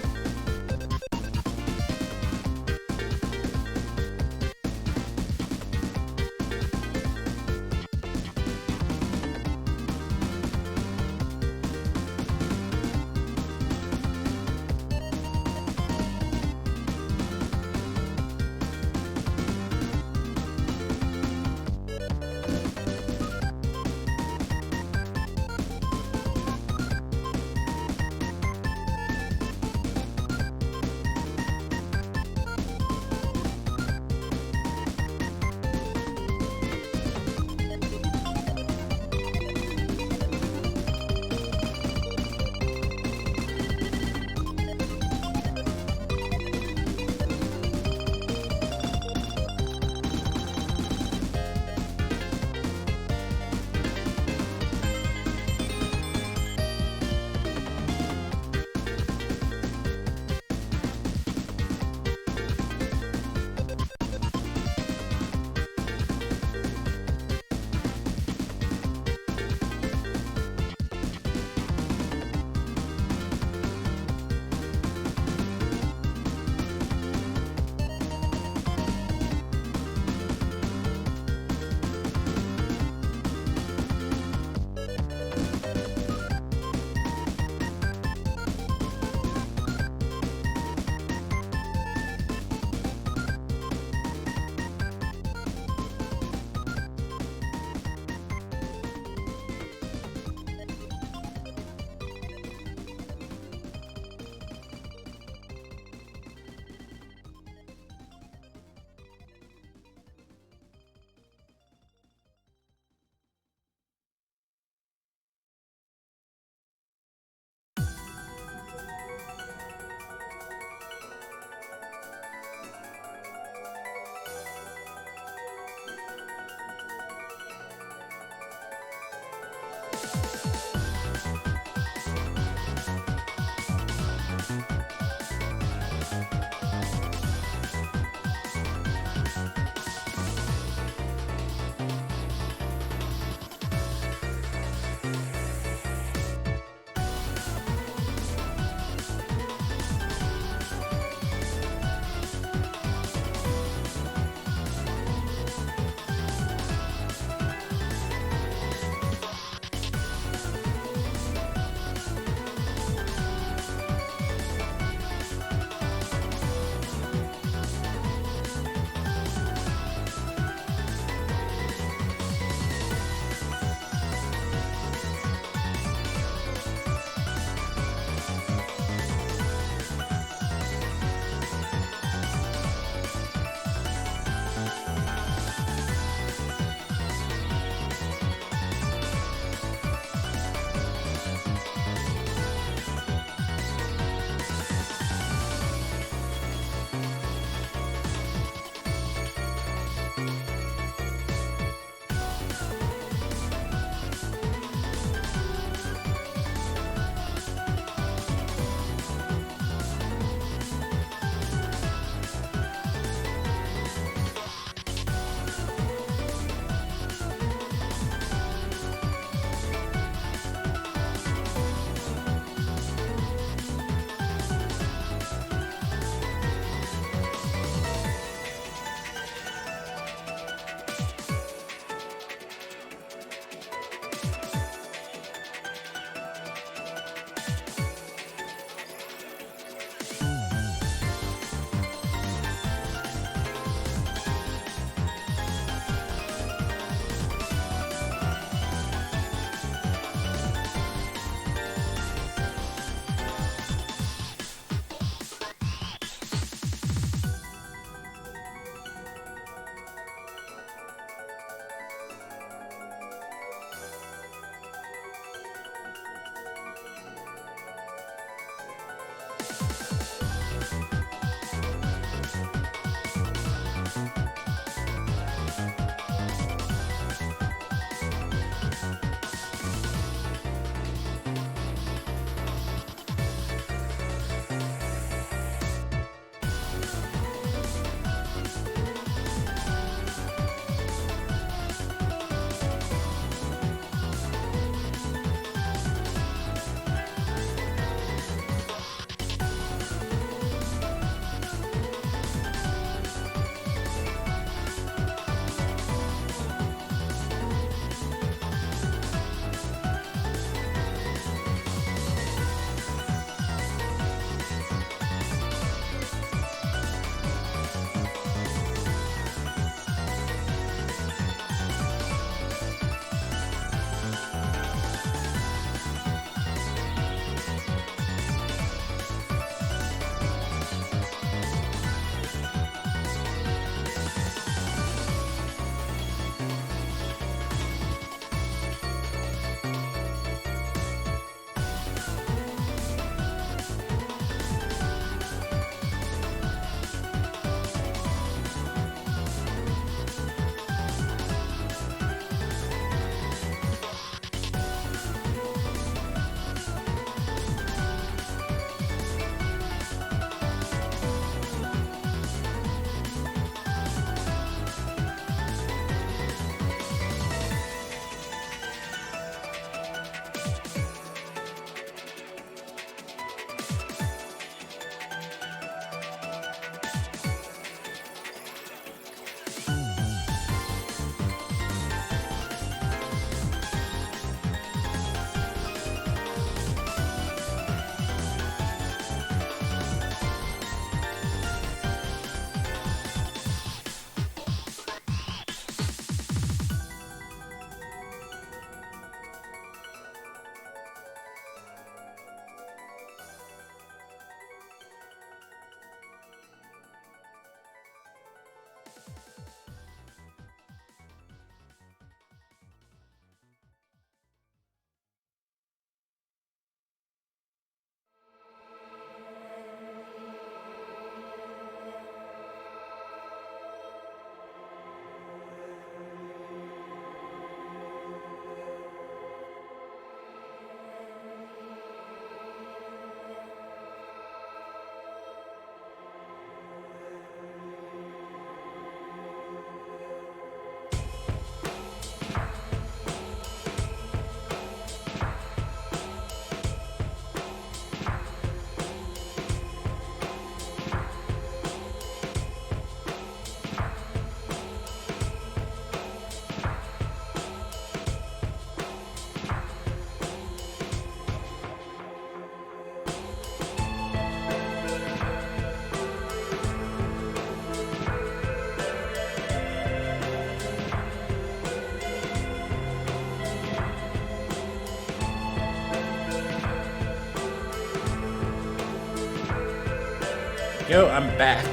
go, I'm back.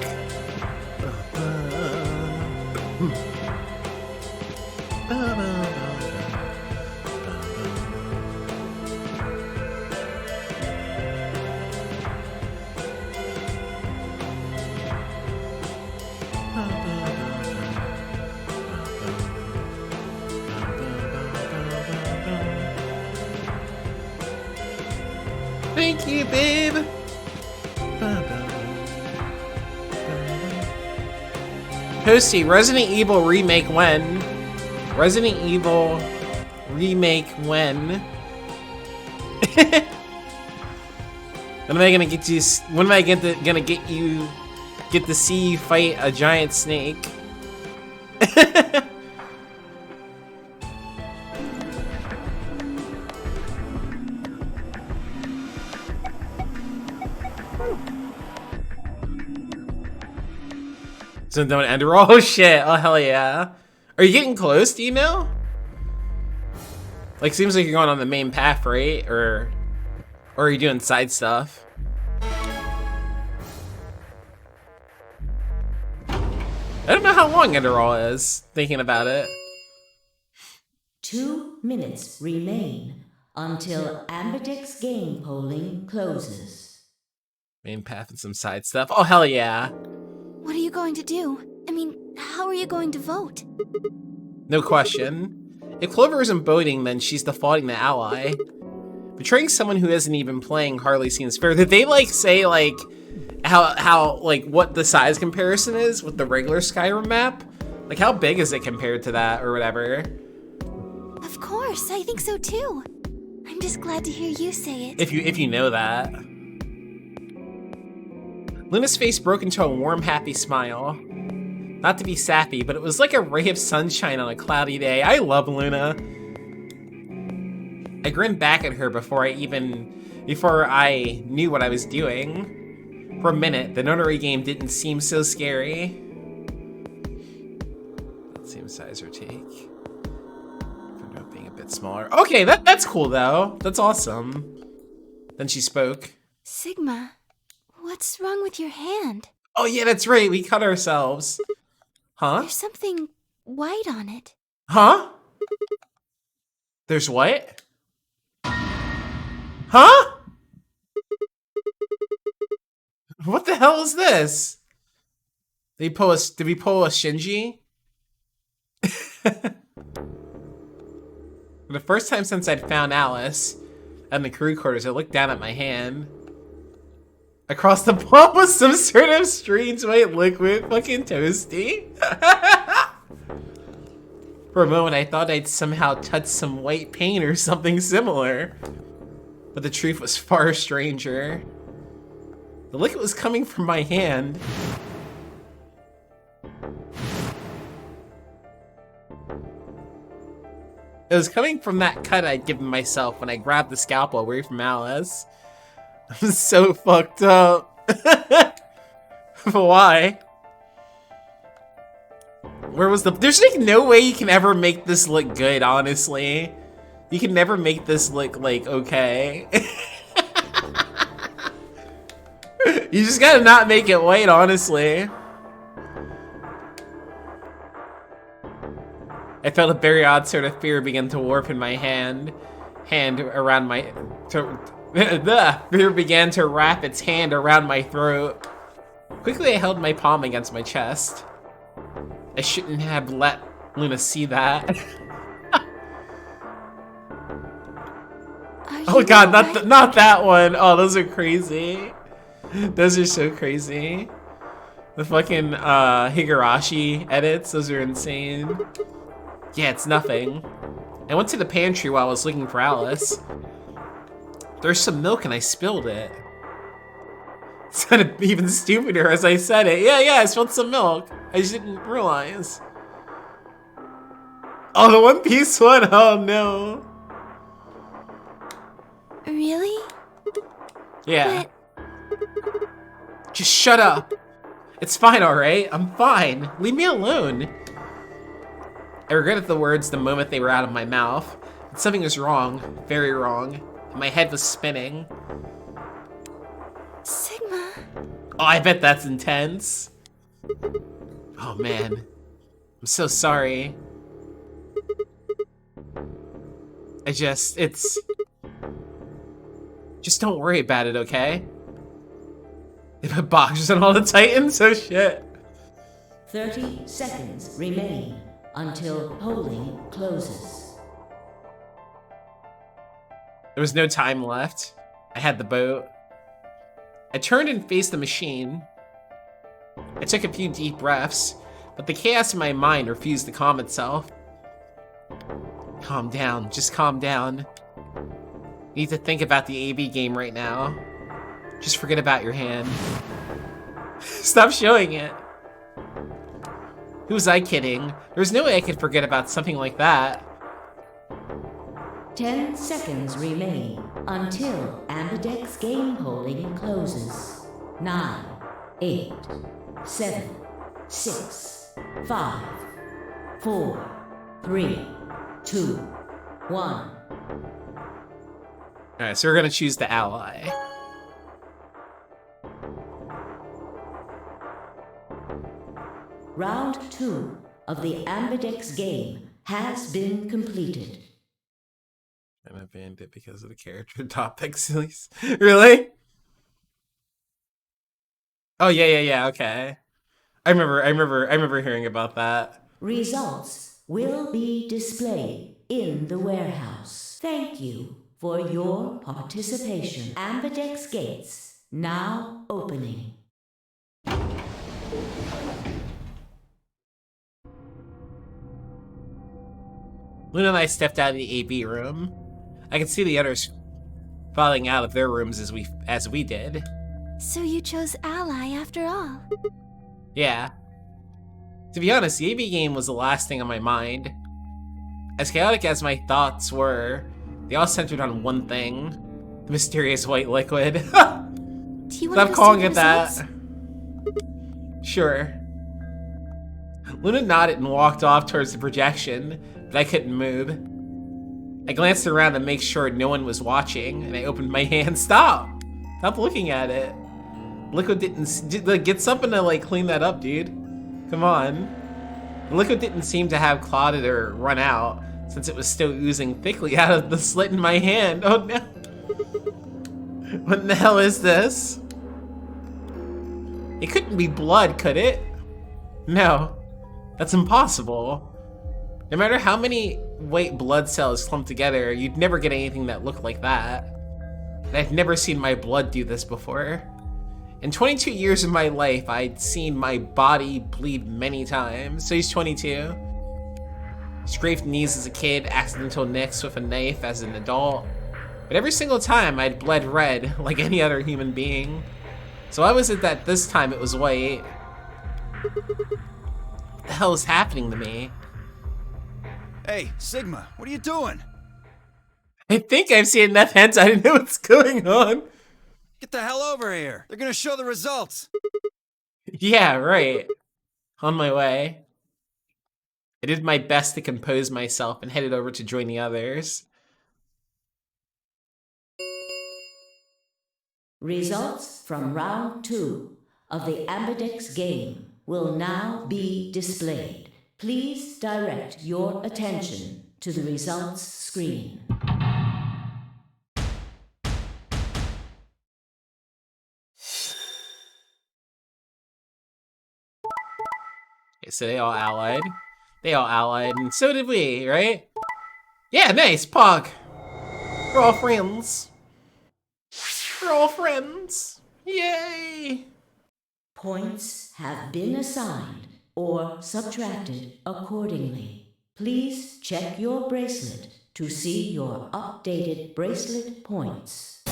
Thank you, babe. Posty, Resident Evil remake when? Resident Evil remake when? When am I gonna get you? When am I gonna get you? Get to see you fight a giant snake? So don't end roll. Oh shit! Oh hell yeah! Are you getting close? Do you know? Like, seems like you're going on the main path, right? Or are you doing side stuff? I don't know how long Enderall is. Thinking about it. 2 minutes remain until Amberdex game polling closes. Main path and some side stuff. Oh hell yeah! What are you going to do? I mean, how are you going to vote? No question. If Clover isn't voting, then she's defaulting the ally. Betraying someone who isn't even playing hardly seems fair. Did they like say like how like what the size comparison is with the regular Skyrim map? Like how big is it compared to that or whatever? Of course, I think so too. I'm just glad to hear you say it. If you know that. Luna's face broke into a warm, happy smile. Not to be sappy, but it was like a ray of sunshine on a cloudy day. I love Luna. I grinned back at her before I knew what I was doing. For a minute, the notary game didn't seem so scary. Same size or take. Ended up being a bit smaller. Okay, that's cool though. That's awesome. Then she spoke. Sigma, what's wrong with your hand? Oh yeah, that's right. We cut ourselves. Huh? There's something white on it. Huh? There's what? Huh? What the hell is this? Did we pull a Shinji? For the first time since I'd found Alice in the crew quarters, I looked down at my hand. Across the palm was some sort of strange white liquid, fucking toasty. For a moment, I thought I'd somehow touched some white paint or something similar. But the truth was far stranger. The liquid was coming from my hand. It was coming from that cut I'd given myself when I grabbed the scalpel away from Alice. I'm so fucked up. Why? Where was there's like no way you can ever make this look good, honestly. You can never make this look like okay. You just gotta not make it white, honestly. I felt a very odd sort of fear begin to warp in my hand around my... The fear began to wrap its hand around my throat. Quickly, I held my palm against my chest. I shouldn't have let Luna see that. Oh god, not that one. Oh, those are crazy. Those are so crazy. The fucking Higurashi edits, those are insane. Yeah, it's nothing. I went to the pantry while I was looking for Alice. There's some milk and I spilled it. It sounded even stupider as I said it. Yeah, I spilled some milk. I just didn't realize. Oh, the One Piece one? Oh no. Really? Yeah. But... Just shut up. It's fine, alright? I'm fine. Leave me alone. I regretted the words the moment they were out of my mouth. But something was wrong. Very wrong. My head was spinning. Sigma, Oh, I bet that's intense. Oh man, I'm so sorry. Just don't worry about it, okay? They put boxers on all the Titans, oh shit. 30 seconds remain until polling closes. There was no time left. I had the boat. I turned and faced the machine. I took a few deep breaths, but the chaos in my mind refused to calm itself. Calm down, just calm down. You need to think about the AB game right now. Just forget about your hand. Stop showing it. Who was I kidding? There's no way I could forget about something like that. 10 seconds remain until Ambidex game polling closes. 9, 8, 7, 6, 5, 4, 3, 2, 1. Alright, so we're gonna choose the ally. Round 2 of the Ambidex game has been completed. And I banned it because of the character topics. Really? Oh yeah, okay. I remember hearing about that. Results will be displayed in the warehouse. Thank you for your participation. Ambidex gates now opening. Luna and I stepped out of the AB room. I could see the others filing out of their rooms as we did. So you chose Ally after all? Yeah. To be honest, the AB game was the last thing on my mind. As chaotic as my thoughts were, they all centered on one thing. The mysterious white liquid. Do you want Stop to calling see it the that. results? Sure. Luna nodded and walked off towards the projection, but I couldn't move. I glanced around to make sure no one was watching, and I opened my hand. Stop looking at it. Liquid didn't get something to like clean that up, dude. Come on. The liquid didn't seem to have clotted or run out, since it was still oozing thickly out of the slit in my hand. Oh no. What in the hell is this? It couldn't be blood, could it? No, that's impossible. No matter how many white blood cells clumped together, you'd never get anything that looked like that. And I've never seen my blood do this before. In 22 years of my life, I'd seen my body bleed many times. So he's 22. Scraped knees as a kid, accidental nicks with a knife as an adult. But every single time, I'd bled red like any other human being. So why was it that this time it was white? What the hell is happening to me? Hey, Sigma, what are you doing? I think I've seen enough hentai to know what's going on. Get the hell over here. They're gonna show the results. Yeah, right. On my way. I did my best to compose myself and headed over to join the others. Results from round 2 of the Ambidex game will now be displayed. Please direct your attention to the results screen. Okay, so they all allied. And so did we, right? Yeah, nice, Pog. We're all friends. We're all friends. Yay! Points have been assigned or subtracted accordingly. Please check your bracelet to see your updated bracelet points.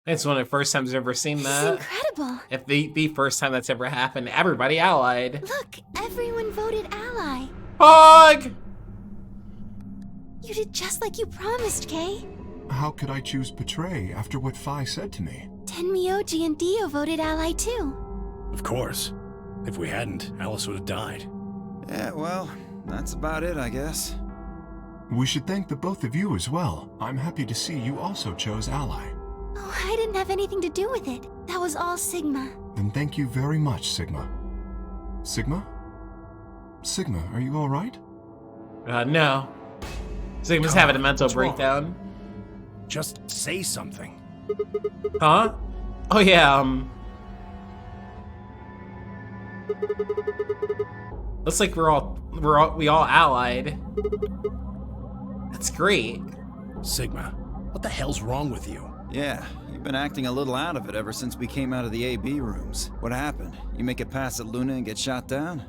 It's one of the first times I've ever seen that. It's incredible. If the first time that's ever happened, everybody allied. Look, everyone voted Ally. Pog! You did just like you promised, Kay. How could I choose Betray after what Phi said to me? Tenmyoji and Dio voted Ally too. Of course. If we hadn't, Alice would have died. Yeah, well, that's about it, I guess. We should thank the both of you as well. I'm happy to see you also chose Ally. Oh, I didn't have anything to do with it. That was all Sigma. Then thank you very much, Sigma. Sigma? Sigma, are you alright? No. Sigma's having a mental breakdown. Just say something. Huh? Oh yeah, looks like we all allied. That's great. Sigma, what the hell's wrong with you? Yeah, you've been acting a little out of it ever since we came out of the AB rooms. What happened? You make it past at Luna and get shot down?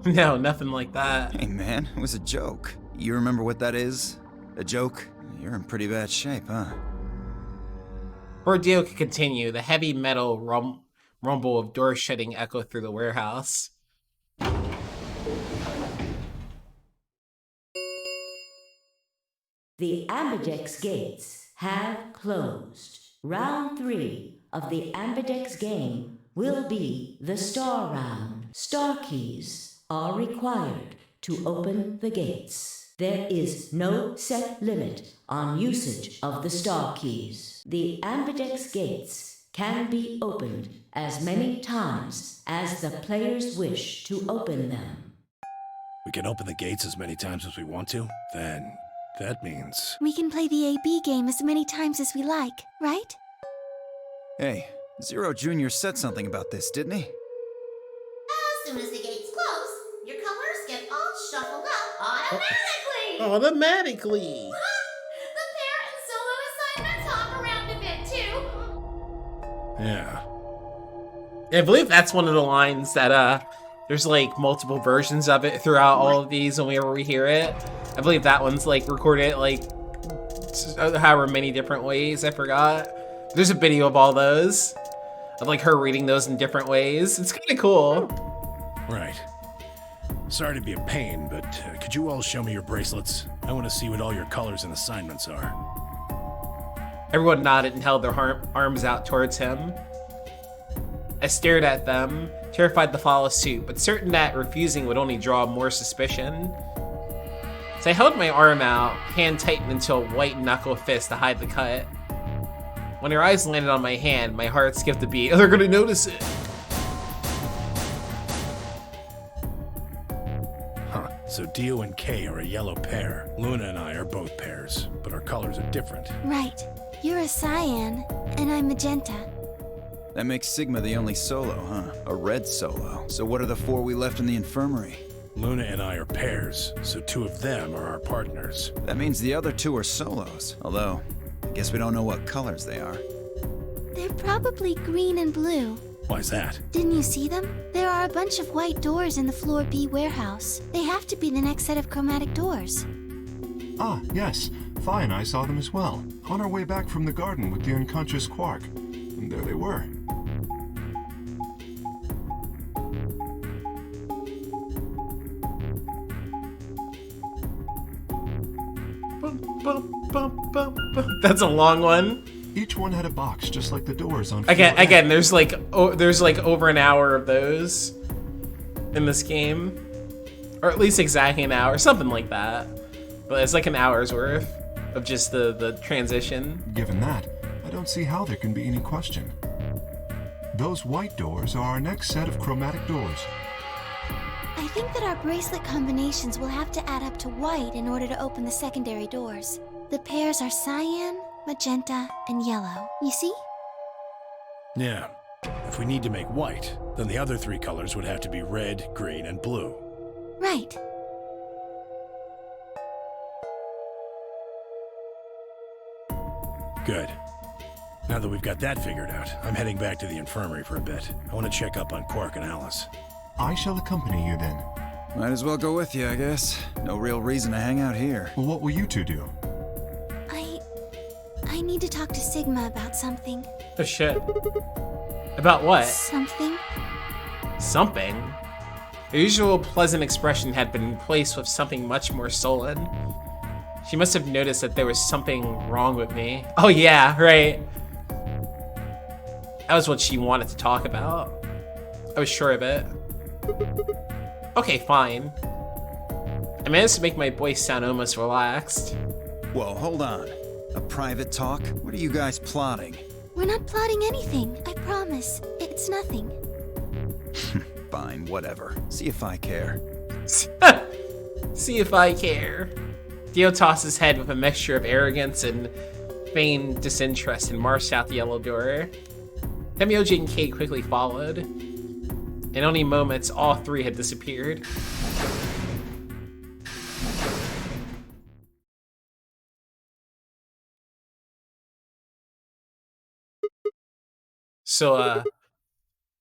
No, nothing like that. Hey man, it was a joke. You remember what that is? A joke? You're in pretty bad shape, huh? Ordeal could continue. The heavy metal rumble of doors shutting echo through the warehouse. The Ambidex gates have closed. Round 3 of the Ambidex game will be the Star Round. Star keys are required to open the gates. There is no set limit on usage of the Star keys. The Ambidex gates can be opened as many times as the players wish to open them. We can open the gates as many times as we want to? Then that means... We can play the AB game as many times as we like, right? Hey, Zero Jr. said something about this, didn't he? As soon as the gates close, your colors get all shuffled up automatically. Automatically. The pair and solo assignments hop around a bit too. Yeah. I believe that's one of the lines that there's like multiple versions of it throughout all of these whenever we hear it. I believe that one's like recorded like however many different ways, I forgot. There's a video of all those, of like her reading those in different ways. It's kind of cool. Right. Sorry to be a pain, but could you all show me your bracelets? I want to see what all your colors and assignments are. Everyone nodded and held their arms out towards him. I stared at them, terrified to follow suit, but certain that refusing would only draw more suspicion. So I held my arm out, hand tightened into a white knuckle fist to hide the cut. When her eyes landed on my hand, my heart skipped a beat. Oh, they're gonna notice it! Huh, so Dio and Kay are a yellow pair. Luna and I are both pairs, but our colors are different. Right. You're a cyan, and I'm magenta. That makes Sigma the only solo, huh? A red solo. So what are the 4 we left in the infirmary? Luna and I are pairs, so 2 of them are our partners. That means the other 2 are solos. Although, I guess we don't know what colors they are. They're probably green and blue. Why's that? Didn't you see them? There are a bunch of white doors in the Floor B warehouse. They have to be the next set of chromatic doors. Ah, yes. Phi and I saw them as well. On our way back from the garden with the unconscious Quark. And there they were. That's a long one. Each one had a box just like the doors on Again, there's like over an hour of those in this game. Or at least exactly an hour, something like that. But it's like an hour's worth of just the transition. Given that, I don't see how there can be any question. Those white doors are our next set of chromatic doors. I think that our bracelet combinations will have to add up to white in order to open the secondary doors. The pairs are cyan, magenta, and yellow. You see? Yeah. If we need to make white, then the other 3 colors would have to be red, green, and blue. Right. Good. Now that we've got that figured out, I'm heading back to the infirmary for a bit. I want to check up on Quark and Alice. I shall accompany you then. Might as well go with you, I guess. No real reason to hang out here. Well, what will you 2 do? I need to talk to Sigma about something. Oh shit. About what? Something? Something? Her usual pleasant expression had been replaced with something much more sullen. She must have noticed that there was something wrong with me. Oh yeah, right. That was what she wanted to talk about. I was sure of it. Okay, fine. I managed to make my voice sound almost relaxed. Whoa, hold on. A private talk? What are you guys plotting? We're not plotting anything, I promise. It's nothing. Fine, whatever. See if I care. See if I care. Dio tossed his head with a mixture of arrogance and feigned disinterest and marched out the yellow door. Temioji and Kate quickly followed. In only moments, all three had disappeared. So,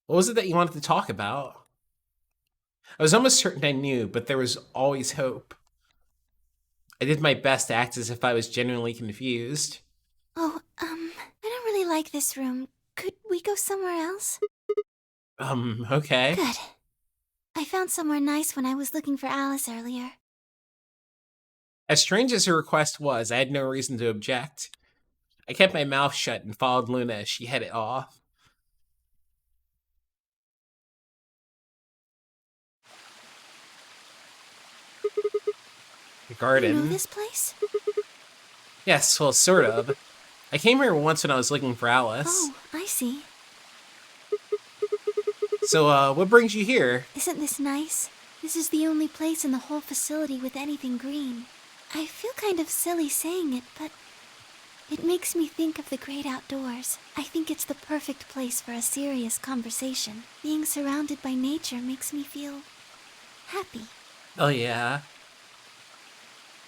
what was it that you wanted to talk about? I was almost certain I knew, but there was always hope. I did my best to act as if I was genuinely confused. Oh, I don't really like this room. Could we go somewhere else? Okay. Good. I found somewhere nice when I was looking for Alice earlier. As strange as her request was, I had no reason to object. I kept my mouth shut and followed Luna as she headed off. The garden. You know this place? Yes, well, sort of. I came here once when I was looking for Alice. Oh, I see. So, what brings you here? Isn't this nice? This is the only place in the whole facility with anything green. I feel kind of silly saying it, but it makes me think of the great outdoors. I think it's the perfect place for a serious conversation. Being surrounded by nature makes me feel happy. Oh, yeah.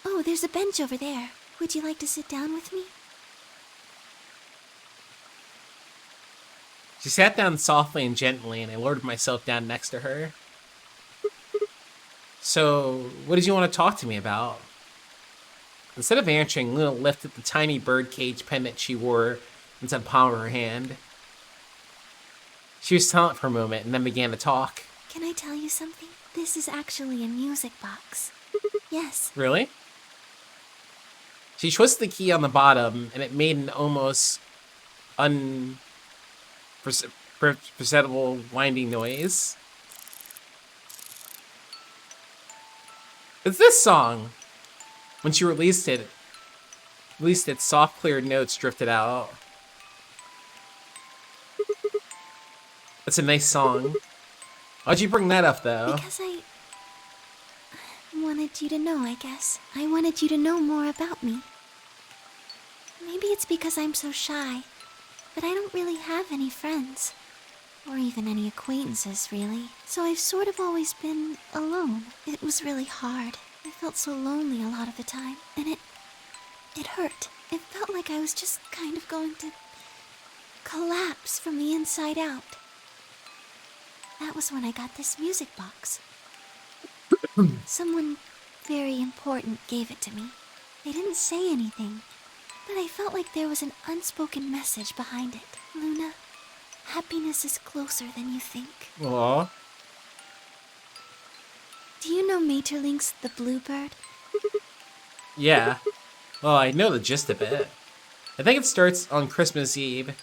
Oh, there's a bench over there. Would you like to sit down with me? She sat down softly and gently, and I lowered myself down next to her. So, what did you want to talk to me about? Instead of answering, Luna lifted the tiny birdcage pendant she wore into the palm of her hand. She was silent for a moment and then began to talk. Can I tell you something? This is actually a music box. Yes. Really? She twisted the key on the bottom, and it made an almost perceptible winding noise. It's this song. When she released it, soft, clear notes drifted out. It's a nice song. Why'd you bring that up, though? Because I wanted you to know, I guess. I wanted you to know more about me. Maybe it's because I'm so shy, but I don't really have any friends. Or even any acquaintances, really. So I've sort of always been alone. It was really hard. I felt so lonely a lot of the time, and it hurt. It felt like I was just kind of going to collapse from the inside out. That was when I got this music box. Someone very important gave it to me. They didn't say anything, but I felt like there was an unspoken message behind it. Luna, happiness is closer than you think. Aww. Do you know Maeterlinck's The Bluebird? Yeah. Well, I know the gist of it. I think it starts on Christmas Eve.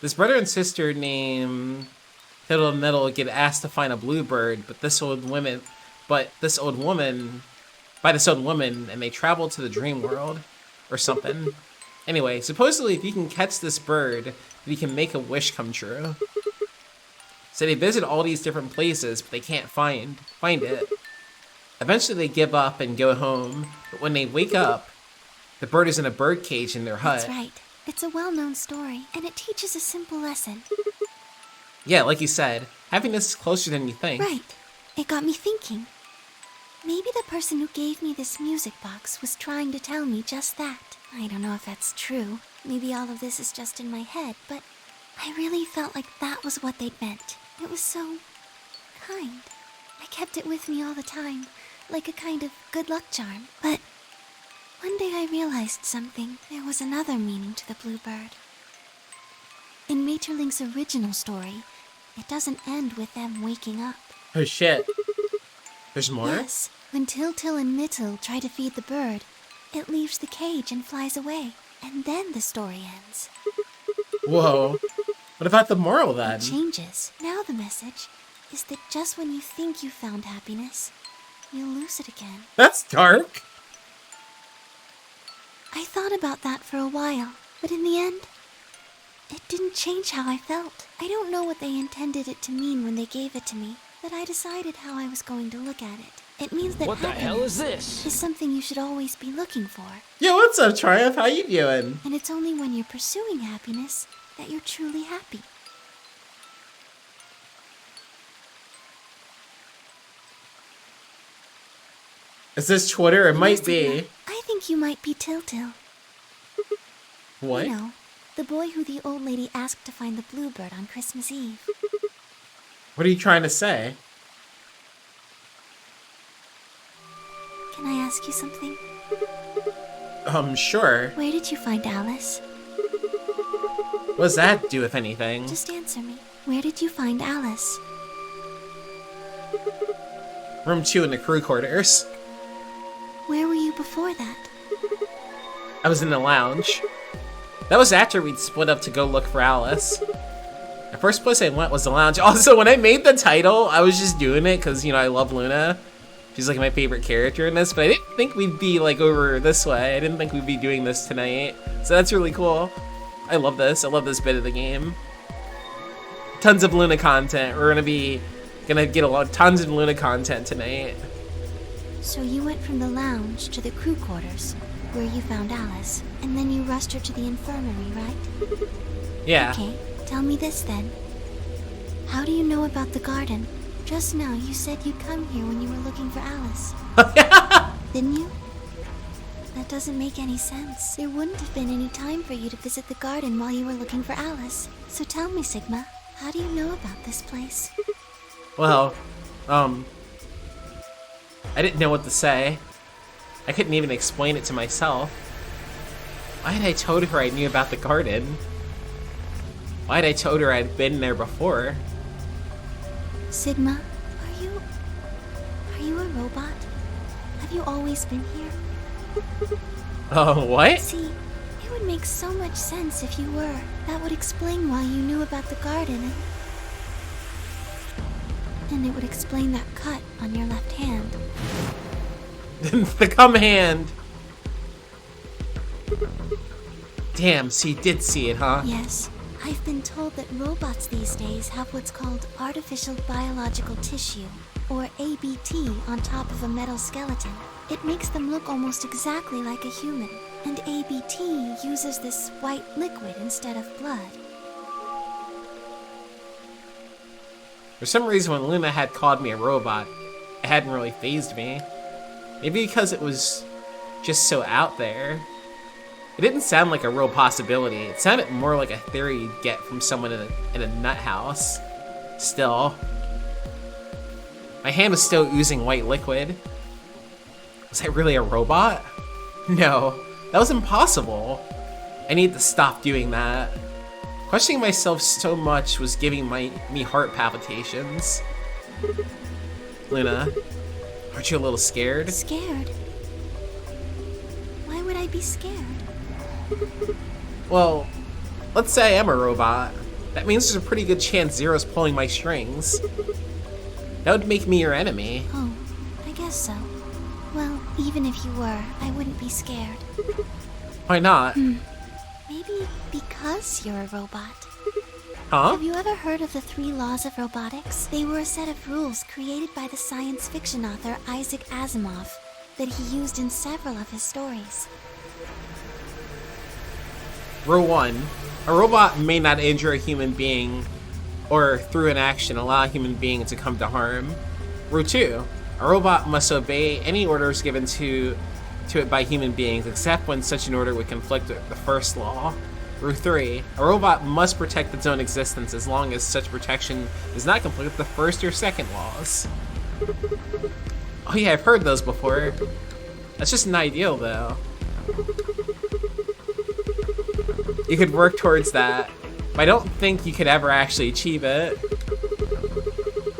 This brother and sister named Fiddle and Metal get asked to find a bluebird, by this old woman, and they travel to the dream world, or something. Anyway, supposedly if you can catch this bird, you can make a wish come true. So they visit all these different places, but they can't find it. Eventually they give up and go home, but when they wake up, the bird is in a bird cage in their hut. That's right. It's a well-known story, and it teaches a simple lesson. Yeah, like you said, happiness is closer than you think. Right. It got me thinking. Maybe the person who gave me this music box was trying to tell me just that. I don't know if that's true. Maybe all of this is just in my head, but I really felt like that was what they'd meant. It was so kind. I kept it with me all the time, like a kind of good luck charm. But one day I realized something. There was another meaning to the bluebird. In Maeterlinck's original story, it doesn't end with them waking up. Oh shit. There's more? Yes. When Til and Mittel try to feed the bird, it leaves the cage and flies away. And then the story ends. Whoa. What about the moral then? It changes. Now the message is that just when you think you found happiness, you'll lose it again. That's dark. I thought about that for a while, but in the end, it didn't change how I felt. I don't know what they intended it to mean when they gave it to me, but I decided how I was going to look at it. It means that What the hell is this? is something you should always be looking for. Yo, what's up, Triumph? How you doing? And it's only when you're pursuing happiness that you're truly happy. Is this Twitter? It might be. I think you might be Tiltil. What? You know, the boy who the old lady asked to find the bluebird on Christmas Eve. What are you trying to say? Can I ask you something? Sure. Where did you find Alice? What does that do, if anything? Just answer me. Where did you find Alice? Room 2 in the crew quarters. Where were you before that? I was in the lounge. That was after we'd split up to go look for Alice. The first place I went was the lounge. Also, when I made the title, I was just doing it because, you know, I love Luna. She's like my favorite character in this, but I didn't think we'd be like over this way. I didn't think we'd be doing this tonight. So that's really cool. I love this. I love this bit of the game. Tons of Luna content. We're gonna get tons of Luna content tonight. So you went from the lounge to the crew quarters, where you found Alice, and then you rushed her to the infirmary, right? Yeah. Okay, tell me this then. How do you know about the garden? Just now you said you'd come here when you were looking for Alice. Didn't you? That doesn't make any sense. There wouldn't have been any time for you to visit the garden while you were looking for Alice. So tell me, Sigma, how do you know about this place? Well, I didn't know what to say. I couldn't even explain it to myself. Why had I told her I knew about the garden? Why had I told her I'd been there before? Sigma, are you a robot? Have you always been here? Oh, what? See, it would make so much sense if you were. That would explain why you knew about the garden, and it would explain that cut on your left hand. The cum hand! Damn, so you did see it, huh? Yes. I've been told that robots these days have what's called artificial biological tissue, or ABT, on top of a metal skeleton. It makes them look almost exactly like a human, and ABT uses this white liquid instead of blood. For some reason, when Luna had called me a robot, it hadn't really fazed me. Maybe because it was just so out there. It didn't sound like a real possibility. It sounded more like a theory you'd get from someone in a nut house. Still. My hand was still oozing white liquid. Was I really a robot? No, that was impossible. I need to stop doing that. Questioning myself so much was giving me heart palpitations. Luna, aren't you a little scared? Scared? Why would I be scared? Well, let's say I am a robot. That means there's a pretty good chance Zero's pulling my strings. That would make me your enemy. Oh, I guess so. Well, even if you were, I wouldn't be scared. Why not? Maybe because you're a robot. Huh? Have you ever heard of the 3 laws of robotics? They were a set of rules created by the science fiction author Isaac Asimov that he used in several of his stories. Rule 1. A robot may not injure a human being or through an action allow a human being to come to harm. Rule 2. A robot must obey any orders given to it by human beings except when such an order would conflict with the first law. Rule 3. A robot must protect its own existence as long as such protection does not conflict with the first or second laws. Oh yeah, I've heard those before. That's just an ideal though. You could work towards that, but I don't think you could ever actually achieve it.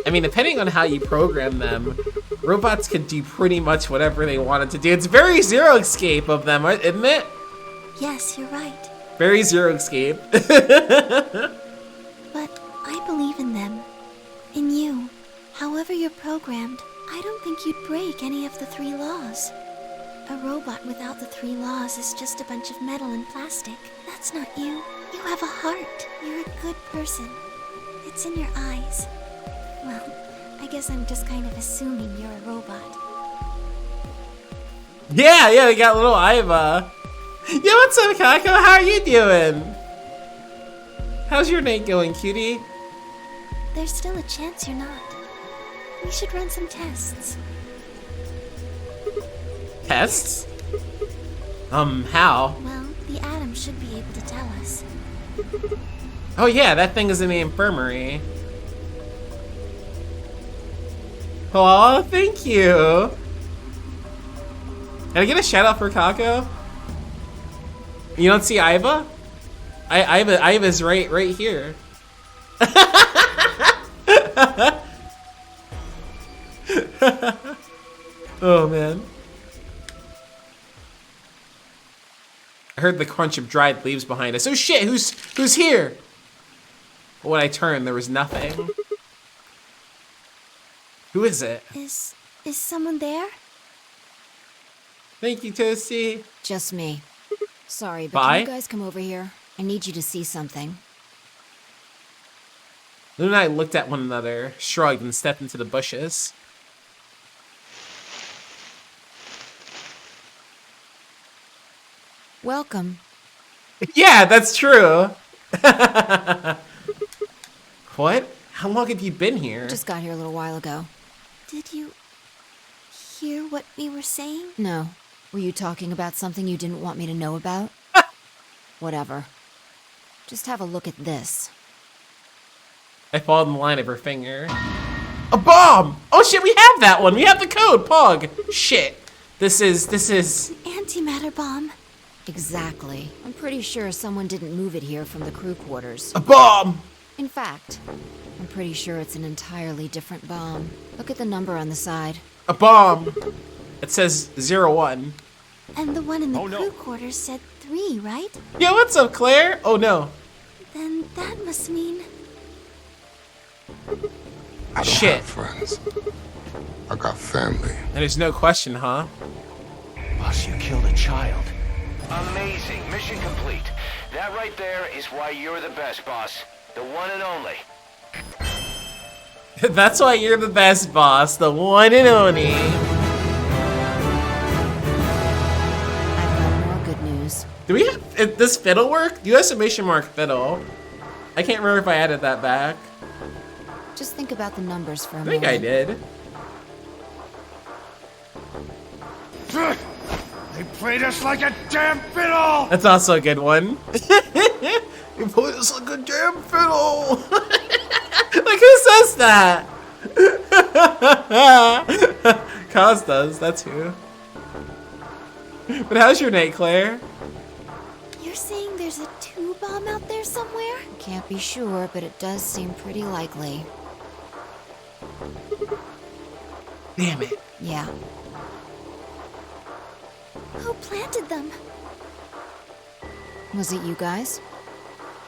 I mean, depending on how you program them, robots can do pretty much whatever they wanted to do. It's very Zero Escape of them, isn't it? Yes, you're right. Very Zero Escape. But I believe in them. In you. However you're programmed, I don't think you'd break any of the 3 laws. A robot without the 3 laws is just a bunch of metal and plastic. That's not you. You have a heart. You're a good person. It's in your eyes. Well, I guess I'm just kind of assuming you're a robot. Yeah, we got little Iva. Yo, what's up, Kako? How are you doing? How's your night going, cutie? There's still a chance you're not. We should run some tests. Tests? How? Well, the Atom should be able to tell us. Oh yeah, that thing is in the infirmary. Oh, thank you. Can I get a shout out for Kako? You don't see Iva? Iva's right here. Oh man. I heard the crunch of dried leaves behind us. Oh shit, who's here? When I turned, there was nothing. Who is it? Is someone there? Thank you, Toasty. Just me. Sorry, but Bye. can you guys come over here? I need you to see something. Luna and I looked at one another, shrugged, and stepped into the bushes. Welcome. Yeah, that's true. What? How long have you been here? Just got here a little while ago. Did you hear what we were saying? No. Were you talking about something you didn't want me to know about? Whatever. Just have a look at this. I followed the line of her finger. A bomb! Oh shit, we have that one! We have the code, Pog! Shit. This is... Antimatter bomb. Exactly. I'm pretty sure someone didn't move it here from the crew quarters. A bomb! In fact, I'm pretty sure it's an entirely different bomb. Look at the number on the side. A bomb! It says 01. And the one in the crew quarters said 3, right? Yeah, what's up, Claire? Oh no. Then that must mean... I don't Shit. have friends. I got family. And there's no question, huh? Boss, you killed a child. Amazing. Mission complete. That right there is why you're the best, boss. The one and only. That's why you're the best, boss. The one and only. I've got more good news. Do we have... Does fiddle work? You exclamation mark fiddle. I can't remember if I added that back. Just think about the numbers for a I moment. think I did. They played us like a damn fiddle! That's also a good one. You played us like a damn fiddle. Like, who says that? Kaz does, that's who. But how's your night, Claire? You're saying there's a 2 bomb out there somewhere? Can't be sure, but it does seem pretty likely. Damn it. Yeah. Who planted them? Was it you guys?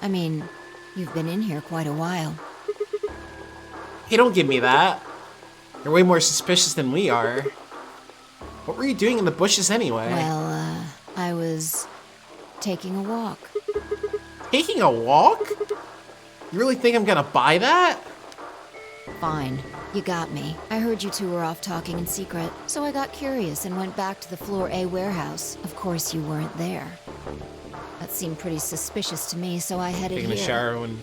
I mean, you've been in here quite a while. Hey, don't give me that. You're way more suspicious than we are. What were you doing in the bushes anyway? Well, I was taking a walk. Taking a walk? You really think I'm gonna buy that? Fine. You got me. I heard you two were off talking in secret, so I got curious and went back to the Floor A warehouse. Of course, you weren't there. That seemed pretty suspicious to me, so I headed Taking here. a shower when you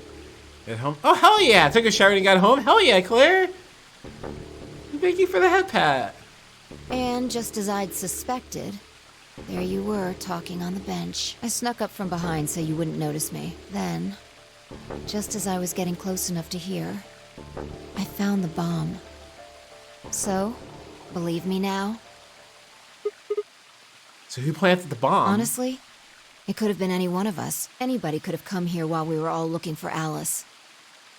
get home? Oh, hell yeah! I took a shower when you got home? Hell yeah, Claire! Thank you for the head pat. And just as I'd suspected, there you were, talking on the bench. I snuck up from behind so you wouldn't notice me. Then, just as I was getting close enough to hear, I found the bomb. So, believe me now? So who planted the bomb? Honestly, it could have been any one of us. Anybody could have come here while we were all looking for Alice.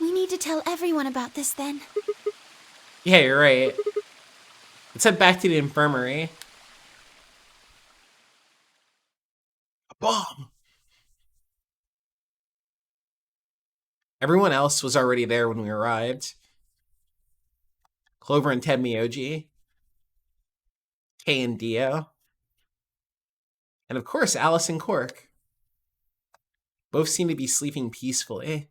We need to tell everyone about this then. Yeah, you're right. Let's head back to the infirmary. A bomb! Everyone else was already there when we arrived. Clover and Ted Miyoji. Kay and Dio. And of course, Alice and Cork. Both seem to be sleeping peacefully.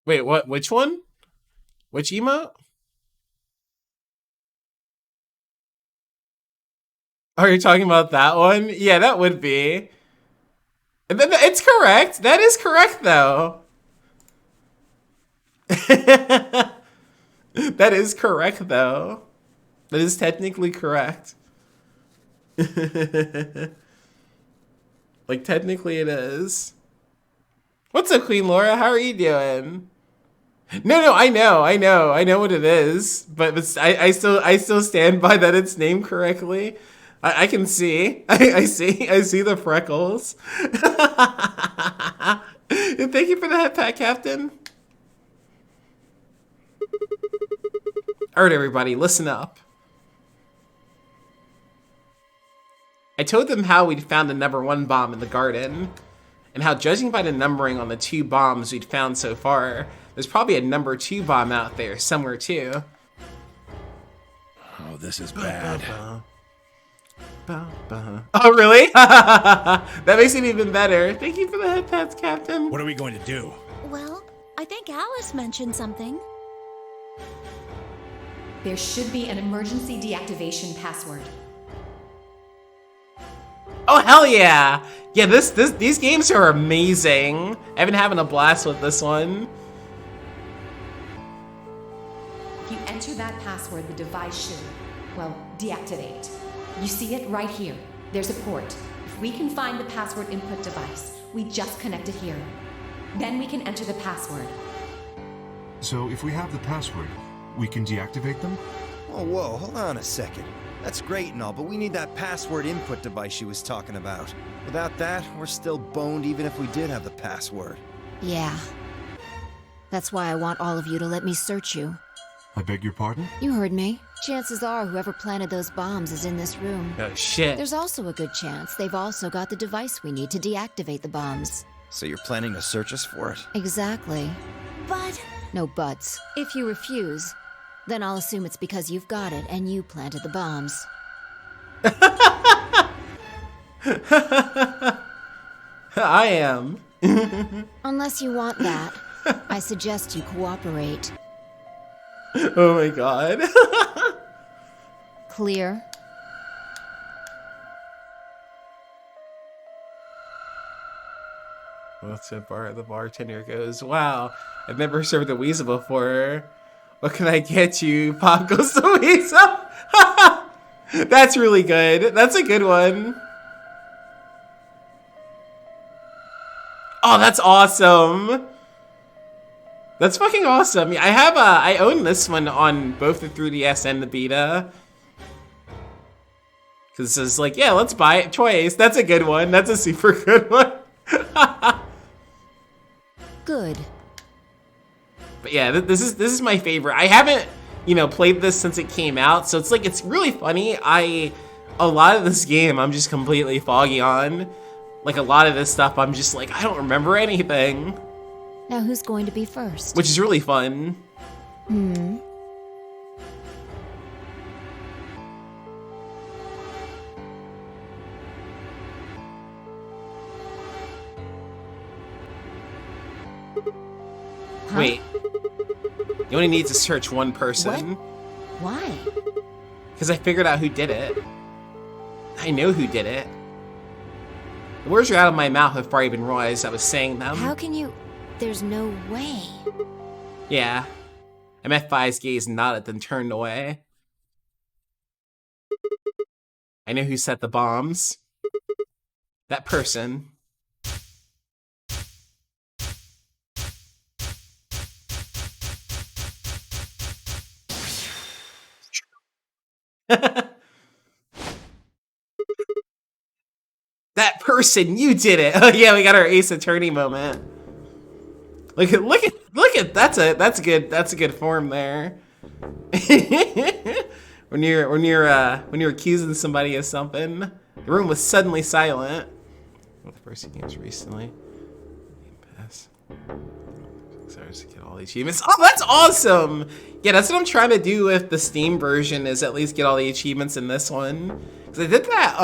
Wait, what? Which one? Which emote? Are you talking about that one? Yeah, that would be. And then it's correct. That is correct, though. That is correct, though. That is technically correct. Like, technically it is. What's up, Queen Laura? How are you doing? No, I know what it is, but I still stand by that it's named correctly. I can see, I see the freckles. Thank you for the head pat, Captain. All right, everybody, listen up. I told them how we'd found the #1 bomb in the garden, and how judging by the numbering on the 2 bombs we'd found so far, there's probably a #2 bomb out there somewhere too. Oh, this is bad. Oh, really? That makes it even better. Thank you for the head pats, Captain. What are we going to do? Well, I think Alice mentioned something. There should be an emergency deactivation password. Oh, hell yeah. Yeah, these games are amazing. I've been having a blast with this one. If you enter that password, the device should, well, deactivate. You see it right here. There's a port. If we can find the password input device, we just connect it here. Then we can enter the password. So if we have the password, we can deactivate them? Oh, whoa, hold on a second. That's great and all, but we need that password input device she was talking about. Without that, we're still boned even if we did have the password. Yeah. That's why I want all of you to let me search you. I beg your pardon? You heard me. Chances are whoever planted those bombs is in this room. Oh, shit. There's also a good chance they've also got the device we need to deactivate the bombs. So you're planning to search us for it? Exactly. But... No buts. If you refuse, then I'll assume it's because you've got it and you planted the bombs. I am. Unless you want that, I suggest you cooperate. Oh my god. Clear? What's the bar? The bartender goes, wow, I've never served a weasel before. What can I get you? Pop goes the weasel. That's really good. That's a good one. Oh, that's awesome. That's fucking awesome. I own this one on both the 3DS and the Vita. Cause it's like, yeah, let's buy it twice. That's a good one. That's a super good one. Good. But yeah, this is my favorite. I haven't, played this since it came out, so it's like, it's really funny. A lot of this game I'm just completely foggy on. Like a lot of this stuff I'm just like, I don't remember anything. Now who's going to be first? Which is really fun. Huh? Wait. You only need to search one person. What? Why? Because I figured out who did it. I know who did it. The words are out of my mouth before I even realized I was saying them. How can you... There's no way. Yeah. I met Fi's gaze and nodded, then turned away. I know who set the bombs. That person. That person, you did it. Oh yeah, we got our Ace Attorney moment. Look at that's a good form there. when you're accusing somebody of something. The room was suddenly silent. Well, the first games recently. Game Pass. Sorry to get all the achievements. Oh, that's awesome! Yeah, that's what I'm trying to do with the Steam version, is at least get all the achievements in this one. Because I did that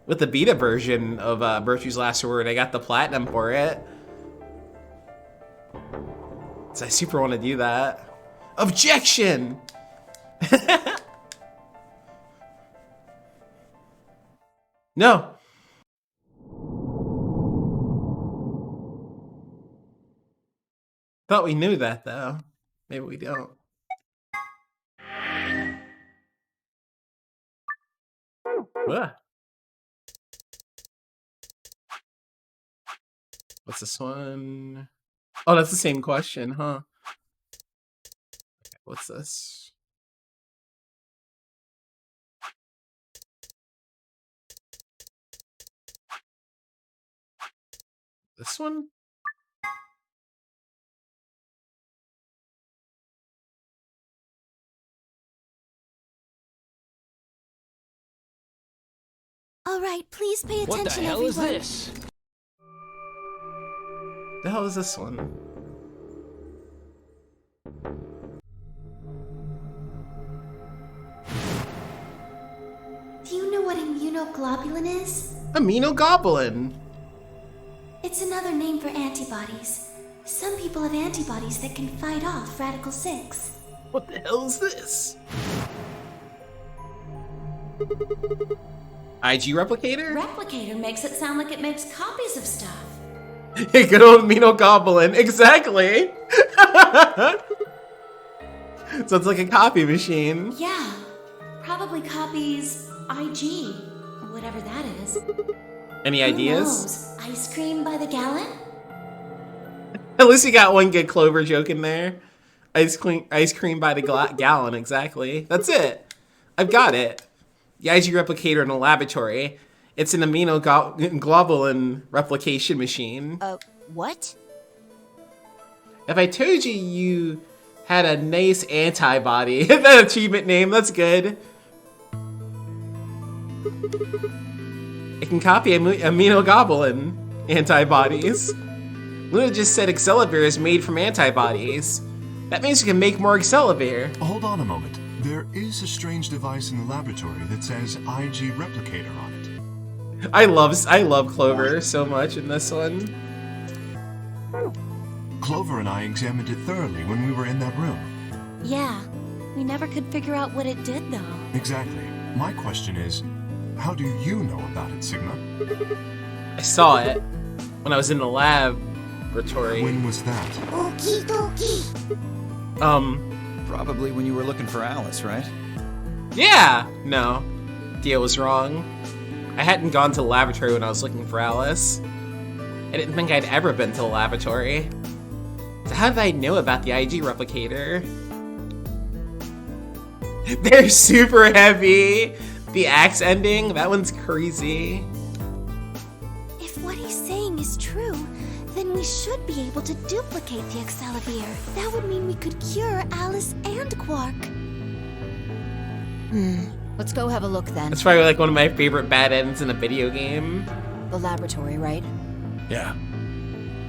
with the beta version of Virtue's Last Word. I got the platinum for it. So I super want to do that. Objection! No. Thought we knew that, though. Maybe we don't. What? What's this one? Oh, that's the same question, huh? Okay, what's this? This one? All right, please pay attention, What the hell is everyone. this? The hell is this one? Do you know what immunoglobulin is? Aminogoblin. It's another name for antibodies. Some people have antibodies that can fight off Radical 6. What the hell is this? IG replicator? Replicator makes it sound like it makes copies of stuff. Hey, good old Aminogoblin. Exactly. So it's like a copy machine. Yeah, probably copies IG, whatever that is. Any Who ideas? knows? Ice cream by the gallon? At least you got one good Clover joke in there. Ice cream by the gallon, exactly. That's it. I've got it. The IG replicator in a laboratory. It's an aminoglobulin replication machine. What? If I told you you had a nice antibody, that achievement name, that's good. It can copy aminoglobulin antibodies. Luna just said Excelavir is made from antibodies. That means you can make more Excelavir. Hold on a moment. There is a strange device in the laboratory that says IG replicator on it. I love Clover so much in this one. Clover and I examined it thoroughly when we were in that room. Yeah, we never could figure out what it did though. Exactly. My question is, how do you know about it, Sigma? I saw it when I was in the laboratory. When was that? Okie dokie. Probably when you were looking for Alice, right? Yeah! No. Dia was wrong. I hadn't gone to the laboratory when I was looking for Alice. I didn't think I'd ever been to the laboratory. So how did I know about the IG replicator? They're super heavy! The axe ending, that one's crazy. If what he's saying is true, then we should be able to duplicate the Excelavir. That would mean we could cure Alice and Quark. Let's go have a look then. That's probably like one of my favorite bad ends in a video game. The laboratory, right? Yeah.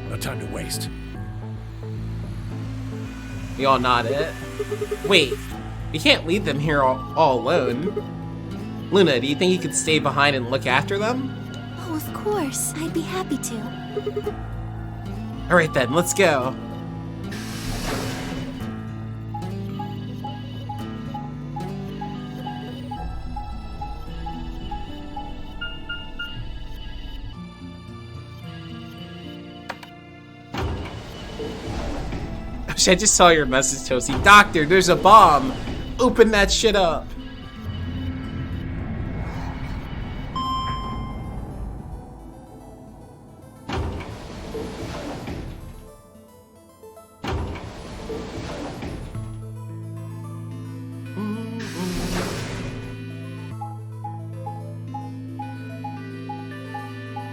No time to waste. We all nodded. Wait, we can't leave them here all alone. Luna, do you think you could stay behind and look after them? Oh, of course. I'd be happy to. Alright then, let's go. I just saw your message, Toasty. Doctor, there's a bomb. Open that shit up.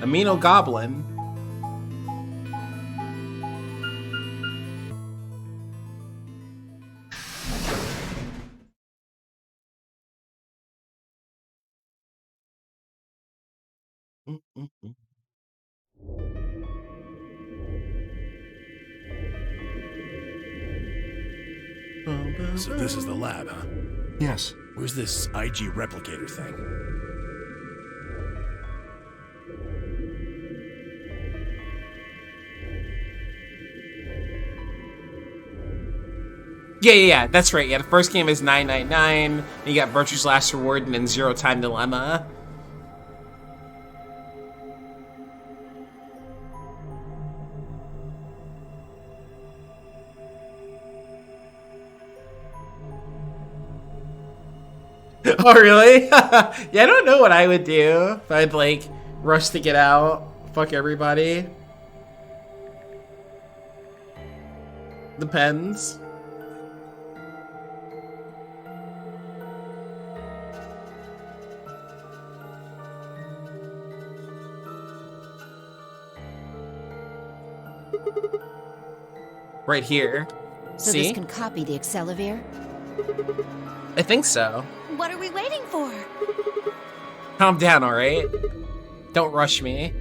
Aminogoblin. So this is the lab, huh? Yes. Where's this IG replicator thing? Yeah, that's right. Yeah, the first game is 999. You got Virtue's Last Reward and then Zero Time Dilemma. Oh, really? Yeah, I don't know what I would do if I'd, like, rush to get out. Fuck everybody. Depends. Right here. So See? this can copy the Accelavir? I think so. What are we waiting for? Calm down, alright? Don't rush me.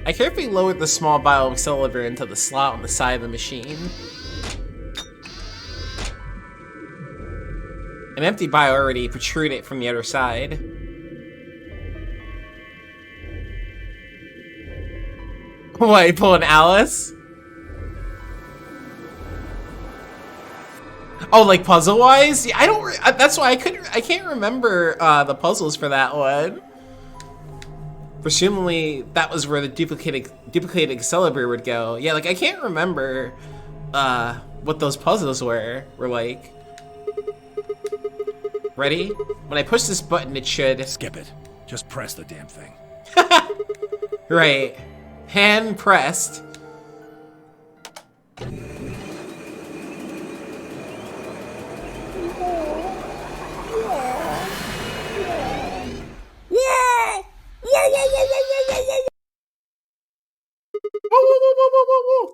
I carefully lowered the small vial of Accelavir into the slot on the side of the machine. An empty vial already protruded from the other side. What, you pulling Alice? Oh, like puzzle-wise? Yeah, I don't. That's why I can't remember the puzzles for that one. Presumably, that was where the duplicated Accelavir would go. Yeah, like I can't remember what those puzzles were like. Ready? When I push this button, it should skip it. Just press the damn thing. Right. Hand pressed.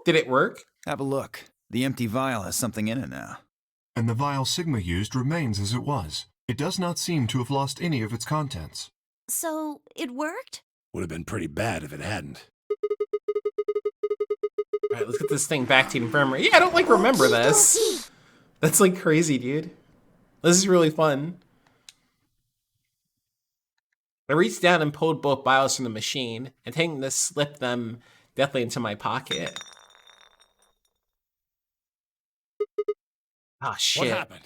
Did it work? Have a look. The empty vial has something in it now. And the vial Sigma used remains as it was. It does not seem to have lost any of its contents. So, it worked? Would have been pretty bad if it hadn't. Alright, let's get this thing back to the infirmary. Yeah, I don't, like, remember this. That's, like, crazy, dude. This is really fun. I reached down and pulled both vials from the machine, and taking this slipped them definitely into my pocket. Ah, shit. What happened?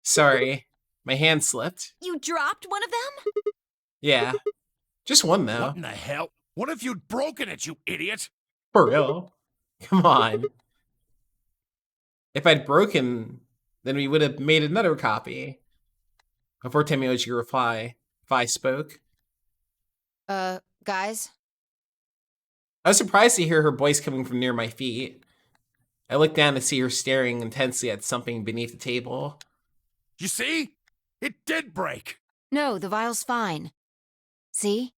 Sorry. My hand slipped. You dropped one of them? Yeah. Just one, though. What in the hell? What if you'd broken it, you idiot? For real? Come on. If I'd broken, then we would have made another copy. Before Temioji reply, Vi spoke. Guys? I was surprised to hear her voice coming from near my feet. I looked down to see her staring intensely at something beneath the table. You see? It did break! No, the vial's fine. See?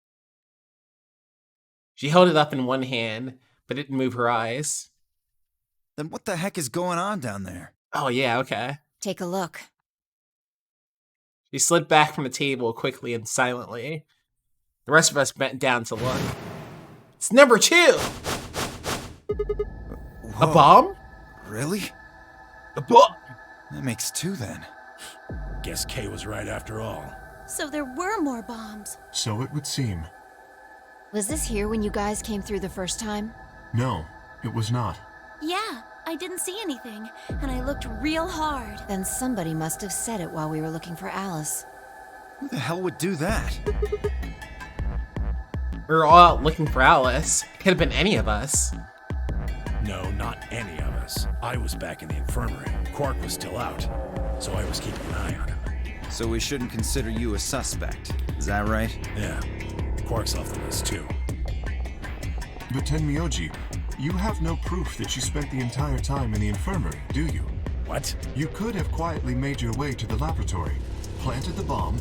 She held it up in one hand, but didn't move her eyes. Then what the heck is going on down there? Oh yeah, okay. Take a look. She slid back from the table quickly and silently. The rest of us bent down to look. It's number 2! Whoa. A bomb? Really? A bomb? That makes 2 then. Guess Kay was right after all. So there were more bombs. So it would seem. Was this here when you guys came through the first time? No, it was not. Yeah, I didn't see anything, and I looked real hard. Then somebody must have said it while we were looking for Alice. Who the hell would do that? We were all out looking for Alice. Could have been any of us. No, not any of us. I was back in the infirmary. Quark was still out, so I was keeping an eye on him. So we shouldn't consider you a suspect. Is that right? Yeah. Quark's off the list too. But Tenmyoji, you have no proof that you spent the entire time in the infirmary, do you? What? You could have quietly made your way to the laboratory, planted the bomb.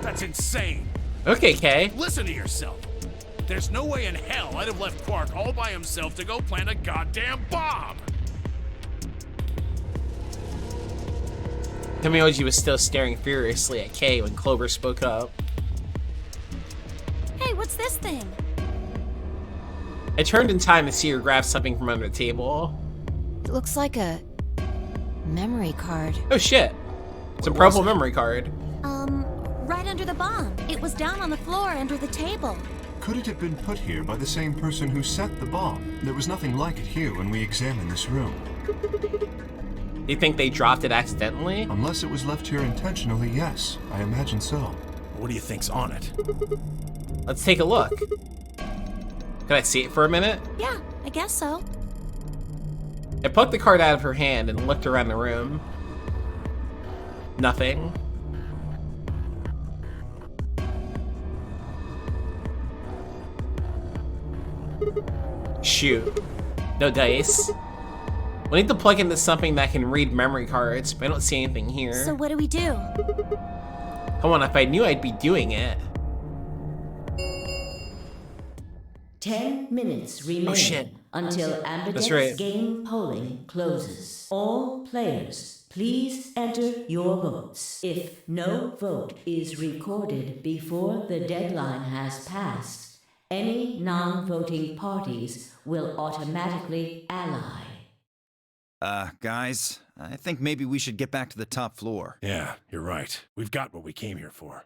That's insane! Okay, Kay. Listen to yourself! There's no way in hell I'd have left Quark all by himself to go plant a goddamn bomb! Temioji was still staring furiously at Kay when Clover spoke up. this thing? I turned in time to see her grab something from under the table. It looks like a memory card. Oh shit. It's a purple memory card. Right under the bomb. It was down on the floor under the table. Could it have been put here by the same person who set the bomb? There was nothing like it here when we examined this room. You think they dropped it accidentally? Unless it was left here intentionally, yes. I imagine so. What do you think's on it? Let's take a look. Can I see it for a minute? Yeah, I guess so. I plucked the card out of her hand and looked around the room. Nothing. Shoot. No dice. We need to plug into something that can read memory cards, but I don't see anything here. So what do we do? Come on, if I knew I'd be doing it. 10 minutes remain Oh, shit. until Ambidex right. game polling closes. All players, please enter your votes. If no vote is recorded before the deadline has passed, any non-voting parties will automatically ally. Guys, I think maybe we should get back to the top floor. Yeah, you're right. We've got what we came here for.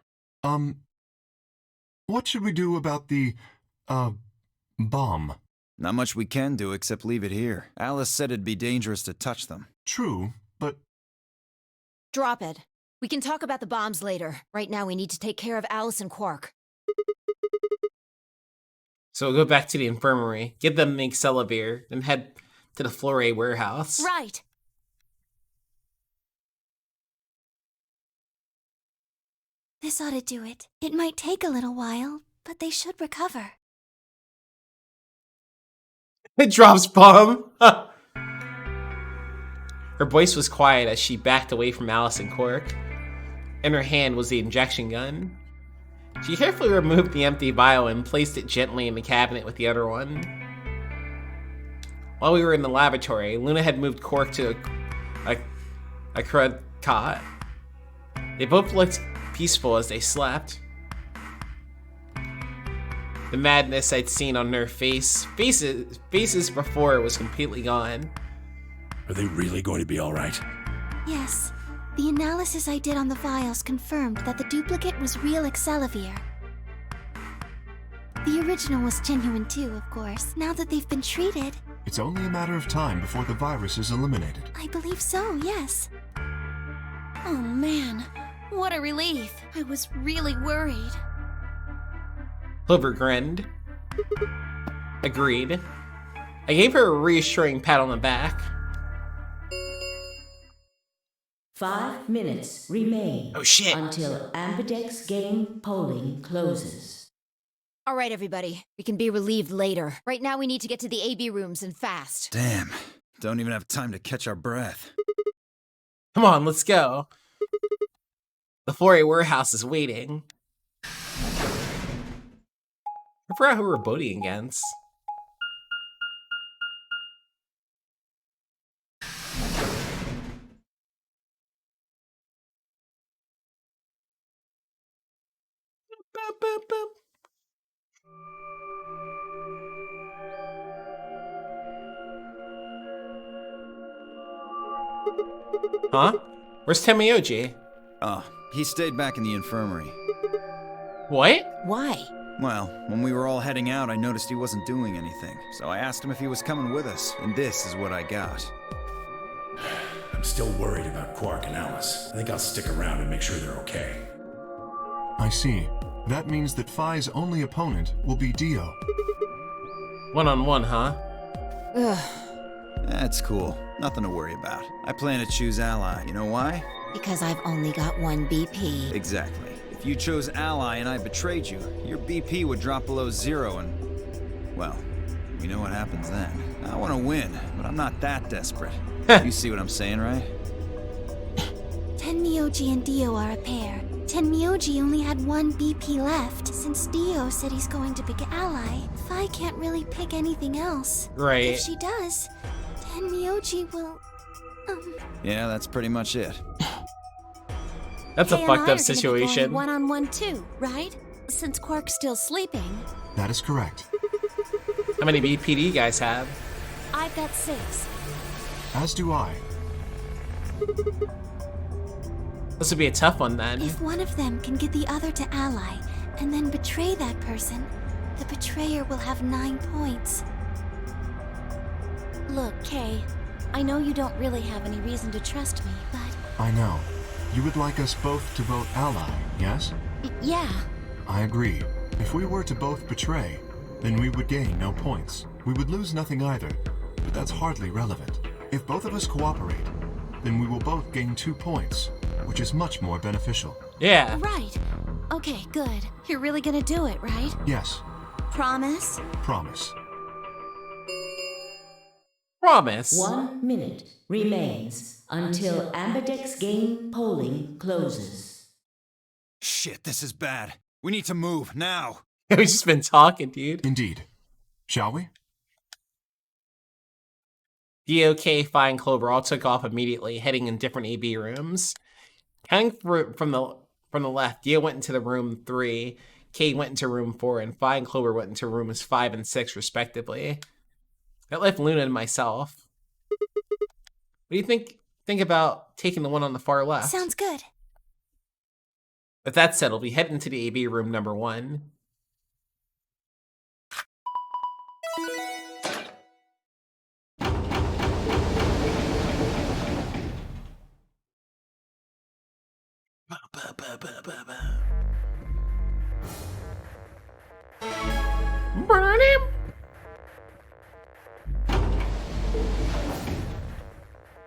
What should we do about the, bomb? Not much we can do except leave it here. Alice said it'd be dangerous to touch them. True, but... Drop it. We can talk about the bombs later. Right now we need to take care of Alice and Quark. So we'll go back to the infirmary, give them the Accelavir, then head to the Flore warehouse. Right. This ought to do it. It might take a little while, but they should recover. It drops bomb. Her voice was quiet as she backed away from Alice and Quark. In her hand was the injection gun. She carefully removed the empty vial and placed it gently in the cabinet with the other one. While we were in the laboratory, Luna had moved Quark to a crud cot. They both looked peaceful as they slept. The madness I'd seen on their faces before was completely gone. Are they really going to be all right? Yes. The analysis I did on the vials confirmed that the duplicate was real Accelavir. The original was genuine too, of course. Now that they've been treated... It's only a matter of time before the virus is eliminated. I believe so, yes. Oh man, what a relief. I was really worried. Clover grinned. Agreed. I gave her a reassuring pat on the back. 5 minutes remain Oh shit. until Ambidex game polling closes. All right, everybody. We can be relieved later. Right now we need to get to the AB rooms and fast. Damn. Don't even have time to catch our breath. Come on, let's go. The Flore warehouse is waiting. I forgot who we're voting against. Huh? Where's Temioji? Oh, he stayed back in the infirmary. What? Why? Well, when we were all heading out, I noticed he wasn't doing anything. So I asked him if he was coming with us, and this is what I got. I'm still worried about Quark and Alice. I think I'll stick around and make sure they're okay. I see. That means that Phi's only opponent will be Dio. One-on-one, huh? Ugh. That's cool. Nothing to worry about. I plan to choose Ally. You know why? Because I've only got one BP. Exactly. If you chose Ally and I betrayed you, your BP would drop below 0 and... well, we know what happens then. I want to win, but I'm not that desperate. You see what I'm saying, right? Tenmyoji and Dio are a pair. Tenmyoji only had one BP left, since Dio said he's going to pick Ally. Phi can't really pick anything else. Right. If she does, Tenmyoji will... Yeah, that's pretty much it. That's a fucked up situation. One-on-one too, right? Since Quark's still sleeping. That is correct. How many BP do you guys have? I've got 6. As do I. This would be a tough one then. If one of them can get the other to ally, and then betray that person, the betrayer will have 9 points. Look, Kay, I know you don't really have any reason to trust me, but... I know. You would like us both to vote ally, yes? Yeah. I agree. If we were to both betray, then we would gain no points. We would lose nothing either, but that's hardly relevant. If both of us cooperate, then we will both gain 2 points, which is much more beneficial. Yeah. Right. Okay, good. You're really gonna do it, right? Yes. Promise? Promise. Promise. 1 minute remains until Ambidex game polling closes. Shit, this is bad. We need to move, now. We've just been talking, dude. Indeed. Shall we? DOK, Fi, and Clover all took off immediately, heading in different AB rooms. Coming from the left, Dio went into the room 3, Kay went into room 4, and Fi and Clover went into rooms 5 and 6, respectively. That left Luna and myself. What do you think about taking the one on the far left? Sounds good. With that settled, we head into the AB room number 1. Burn him!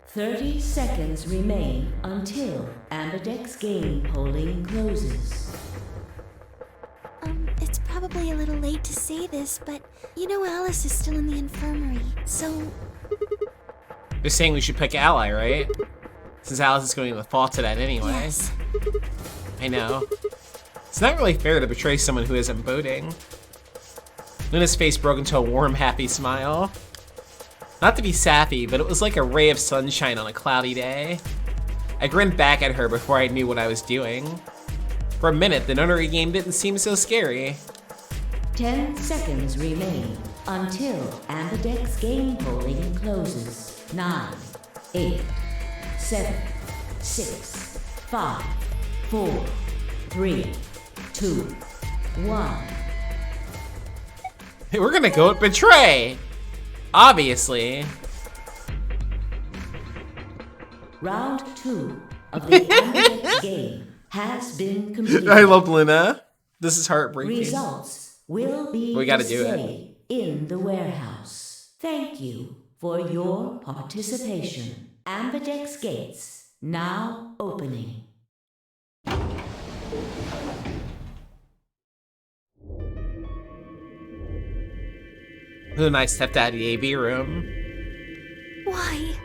"30 seconds remain until Ambidex game polling closes." It's probably a little late to say this, but you know Alice is still in the infirmary, so... They're saying we should pick Ally, right? Since Alice is going to fall to that anyway. Yes. I know. It's not really fair to betray someone who isn't voting. Luna's face broke into a warm, happy smile. Not to be sappy, but it was like a ray of sunshine on a cloudy day. I grinned back at her before I knew what I was doing. For a minute, the notary game didn't seem so scary. 10 seconds remain until Ambidex game polling closes. 9, 8, 7, 6, 5, 4, 3, 2, 1. We're gonna go with betray! Obviously. Round 2 of the Ambidex game has been completed. I love Luna. This is heartbreaking. Results will be We gotta do displayed in the warehouse. Thank you for your participation. Ambidex gates now opening. Luna and I stepped out of the AB room. Why?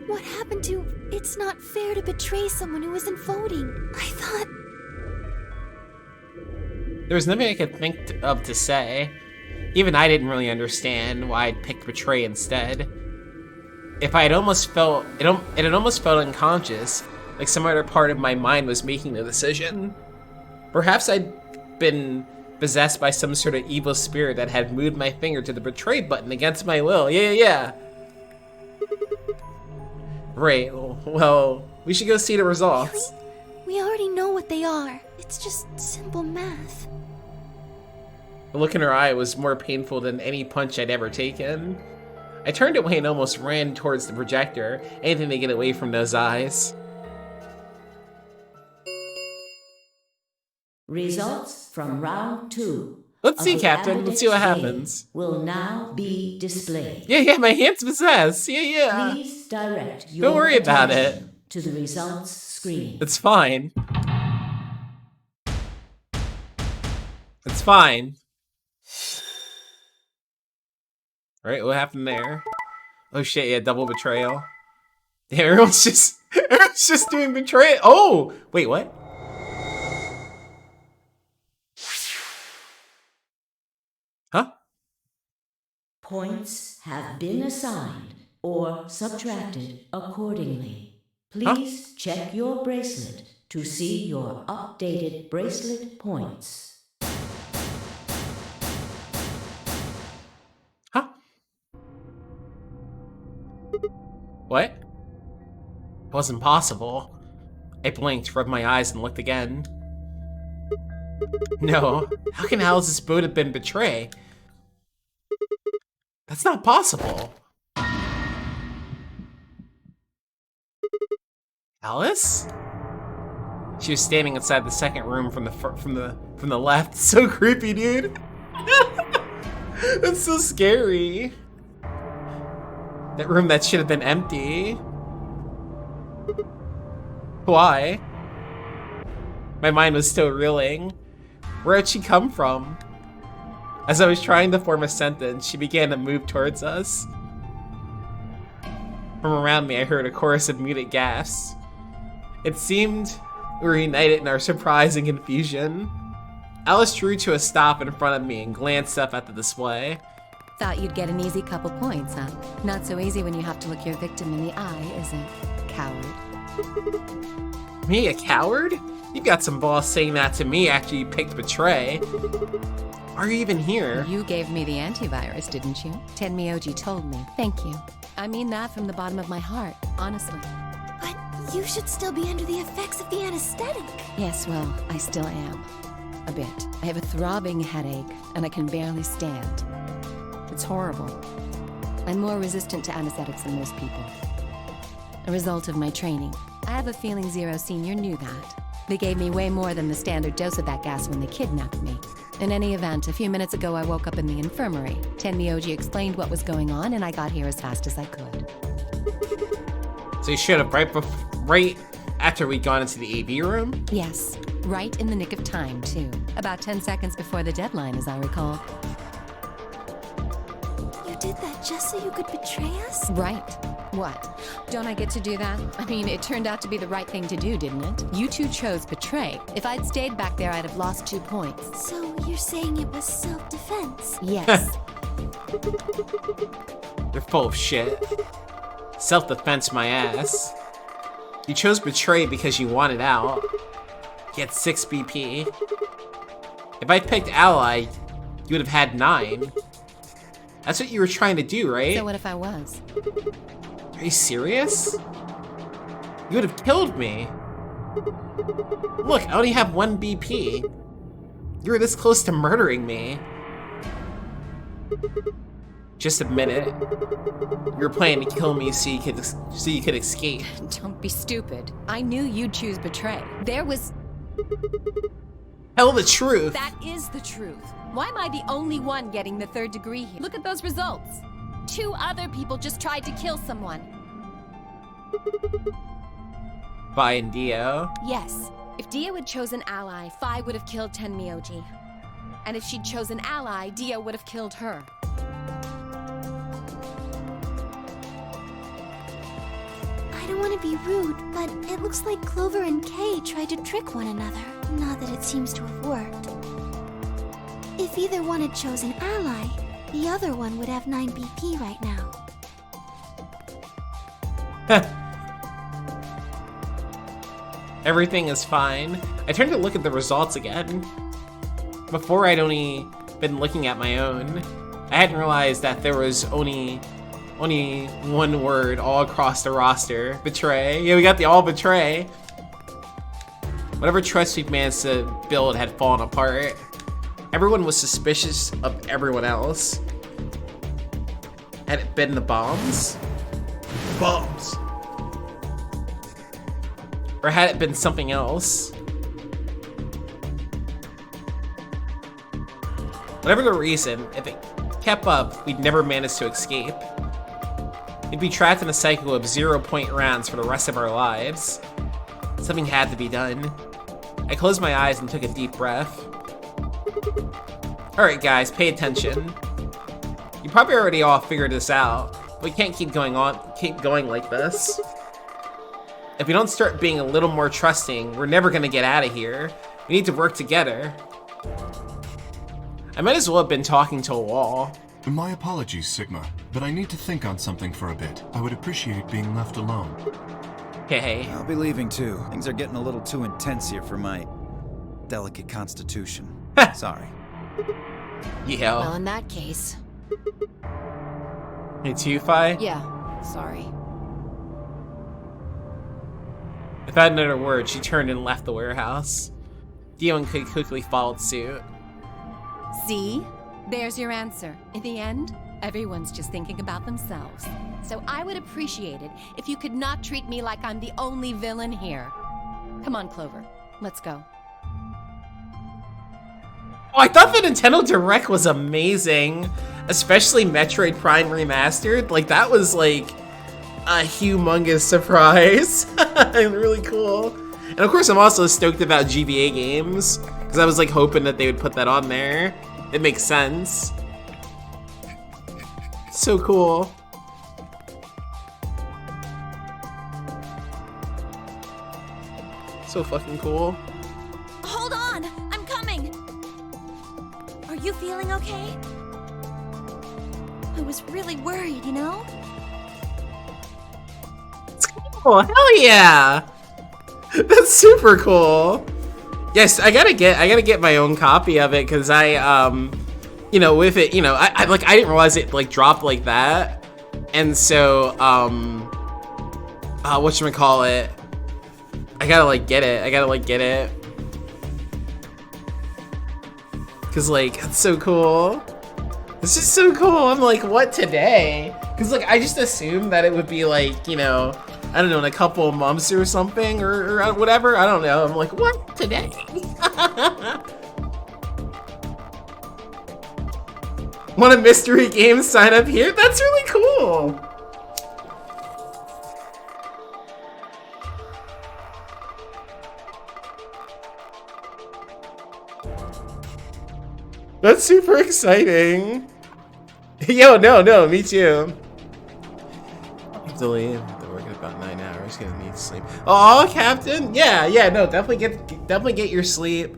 What happened to... It's not fair to betray someone who isn't voting. I thought... There was nothing I could think of to say. Even I didn't really understand why I'd picked betray instead. If I had almost felt... It had almost felt unconscious, like some other part of my mind was making the decision. Perhaps I'd been possessed by some sort of evil spirit that had moved my finger to the betray button against my will. Yeah. Right, well, we should go see the results. Really? We already know what they are. It's just simple math. The look in her eye was more painful than any punch I'd ever taken. I turned away and almost ran towards the projector, anything to get away from those eyes. Results from round 2. Let's see, Captain. Let's see what happens. Will now be displayed. Yeah, my hand's possessed. Yeah. Please direct your Don't worry about it. to the results screen. It's fine. It's fine. Alright, what happened there? Oh shit, yeah, double betrayal. Damn, everyone's just doing betrayal. Oh! Wait, what? Huh? Points have been assigned or subtracted accordingly. Please check your bracelet to see your updated bracelet points. What? It wasn't possible. I blinked, rubbed my eyes, and looked again. No. How can Alice's boat have been betrayed? That's not possible. Alice? She was standing inside the second room from the left. So creepy, dude. That's so scary. That room that should have been empty. Why? My mind was still reeling. Where had she come from? As I was trying to form a sentence, she began to move towards us. From around me, I heard a chorus of muted gasps. It seemed we were united in our surprise and confusion. Alice drew to a stop in front of me and glanced up at the display. Thought you'd get an easy couple points, huh? Not so easy when you have to look your victim in the eye, is it, coward? Me, a coward? You've got some balls saying that to me after you picked Betray. Why are you even here? You gave me the antivirus, didn't you? Tenmyoji told me. Thank you. I mean that from the bottom of my heart, honestly. But you should still be under the effects of the anesthetic. Yes, well, I still am. A bit. I have a throbbing headache, and I can barely stand. It's horrible. I'm more resistant to anesthetics than most people. A result of my training. I have a feeling Zero Senior knew that. They gave me way more than the standard dose of that gas when they kidnapped me. In any event, a few minutes ago I woke up in the infirmary. Tenmyoji explained what was going on, and I got here as fast as I could. So you should have right after we'd gone into the AV room? Yes, right in the nick of time, too. About 10 seconds before the deadline, as I recall. You did that just so you could betray us? Right. What? Don't I get to do that? I mean, it turned out to be the right thing to do, didn't it? You two chose betray. If I'd stayed back there, I'd have lost 2 points. So you're saying it was self-defense? Yes. They're full of shit. Self-defense my ass. You chose Betray because you wanted out. Get 6 BP. If I picked Ally, you would have had 9. That's what you were trying to do, right? So what if I was? Are you serious? You would have killed me. Look, I only have 1 BP. You were this close to murdering me. Just admit it. You were planning to kill me so you could escape. Don't be stupid. I knew you'd choose Betray. There was... Tell the truth. That is the truth. Why am I the only one getting the 3rd degree here? Look at those results. 2 other people just tried to kill someone. Vi and Dio. Yes. If Dio had chosen Ally, Phi would have killed Tenmyoji. And if she'd chosen Ally, Dio would have killed her. I don't want to be rude, but it looks like Clover and Kay tried to trick one another. Not that it seems to have worked. If either one had chosen Ally, the other one would have 9 BP right now. Everything is fine. I turned to look at the results again. Before, I'd only been looking at my own. I hadn't realized that there was only 1 word all across the roster. Betray. Yeah, we got the all betray. Whatever trust we'd managed to build had fallen apart. Everyone was suspicious of everyone else. Had it been the bombs? Bombs! Or had it been something else? Whatever the reason, if it kept up, we'd never manage to escape. We'd be trapped in a cycle of 0-point rounds for the rest of our lives. Something had to be done. I closed my eyes and took a deep breath. Alright guys, pay attention. You probably already all figured this out. We can't keep going like this. If we don't start being a little more trusting, we're never gonna get out of here. We need to work together. I might as well have been talking to a wall. My apologies, Sigma, but I need to think on something for a bit. I would appreciate being left alone. Hey. I'll be leaving too. Things are getting a little too intense here for my delicate constitution. Sorry. Yeah. Well, in that case... It's you, Phi? Yeah, sorry. Without another word, she turned and left the warehouse. Dion quickly followed suit. See? There's your answer. In the end, everyone's just thinking about themselves. So I would appreciate it if you could not treat me like I'm the only villain here. Come on, Clover. Let's go. Oh, I thought the Nintendo Direct was amazing. Especially Metroid Prime Remastered. Like, that was like a humongous surprise. Really cool. And of course, I'm also stoked about GBA games. Because I was like hoping that they would put that on there. It makes sense. So cool. So fucking cool. Hold on! I'm coming! Are you feeling okay? I was really worried, you know? Oh, hell yeah! That's super cool. Yes, I gotta get my own copy of it because I you know, with it, you know, I didn't realize it like dropped like that, and so whatchamacallit, I gotta get it because like it's so cool. It's just so cool. I'm like, what today? Because like I just assumed that it would be like, you know, I don't know, in a couple of months or something or whatever. I don't know. I'm like, what today? Want a mystery game? Sign up here? That's really cool. That's super exciting. Yo, no, me too. Delete. They're working about 9 hours. Gonna need sleep. Oh, Captain. Yeah, no, definitely get your sleep.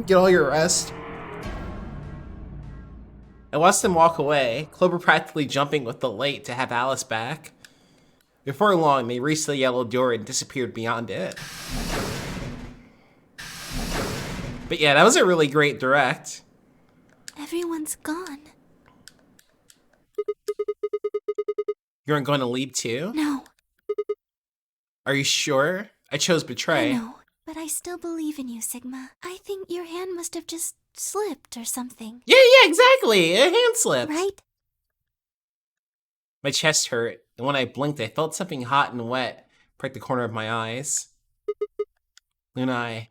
Get all your rest. I watched them walk away, Clover practically jumping with delight to have Alice back. Before long, they reached the yellow door and disappeared beyond it. But yeah, that was a really great direct. Everyone's gone. You aren't going to leave too? No. Are you sure? I chose Betray. I know, but I still believe in you, Sigma. I think your hand must have just slipped or something. Yeah, exactly. A hand slip. Right? My chest hurt, and when I blinked, I felt something hot and wet prick the corner of my eyes. Luna, I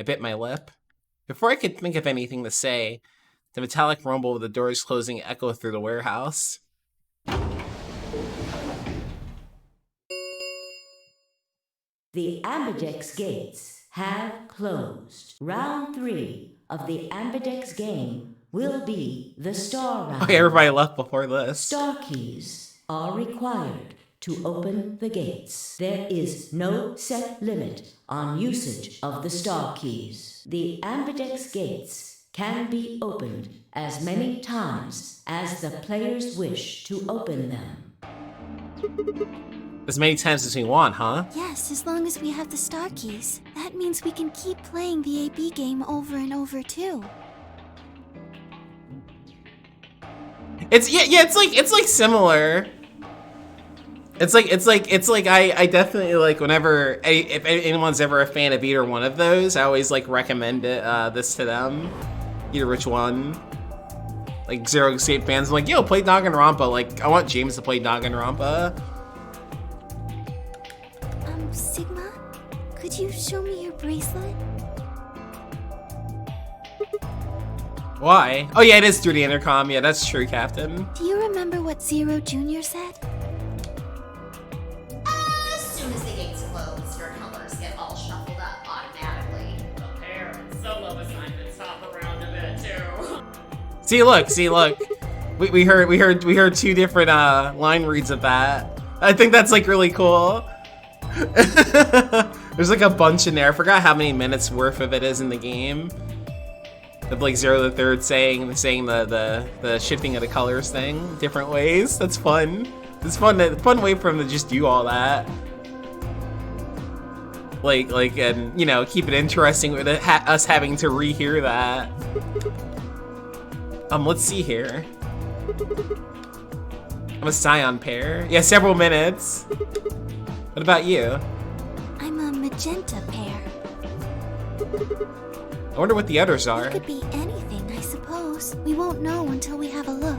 bit my lip. Before I could think of anything to say, the metallic rumble of the doors closing echoed through the warehouse. The Ambidex gates have closed. Round 3 of the Ambidex game will be the Star Round. Okay, everybody left before this. Star keys are required to open the gates. There is no set limit on usage of the Star keys. The Ambidex gates can be opened as many times as the players wish to open them. As many times as we want, huh? Yes, as long as we have the star keys. That means we can keep playing the AB game over and over too. It's it's like similar. It's like I definitely like whenever if anyone's ever a fan of either one of those, I always like recommend it this to them. Either which one. Like Zero Escape fans, I'm like, yo, play Danganronpa. Like, I want James to play Danganronpa. Sigma, could you show me your bracelet? Why? Oh yeah, it is through the intercom. Yeah, that's true, Captain. Do you remember what Zero Jr. said? As soon as the gates close, your colors get all shuffled up automatically. Prepare solo assignments hop around a bit too. See, look. We heard two different line reads of that. I think that's like really cool. There's like a bunch in there. I forgot how many minutes worth of it is in the game. Of like Zero the Third saying the shifting of the colors thing different ways. That's fun. It's fun way for him to just do all that. Like and you know, keep it interesting with it, us having to rehear that. Let's see here. I'm a Scion pair. Yeah, several minutes. What about you? I'm a magenta pear. I wonder what the others are. It could be anything, I suppose. We won't know until we have a look.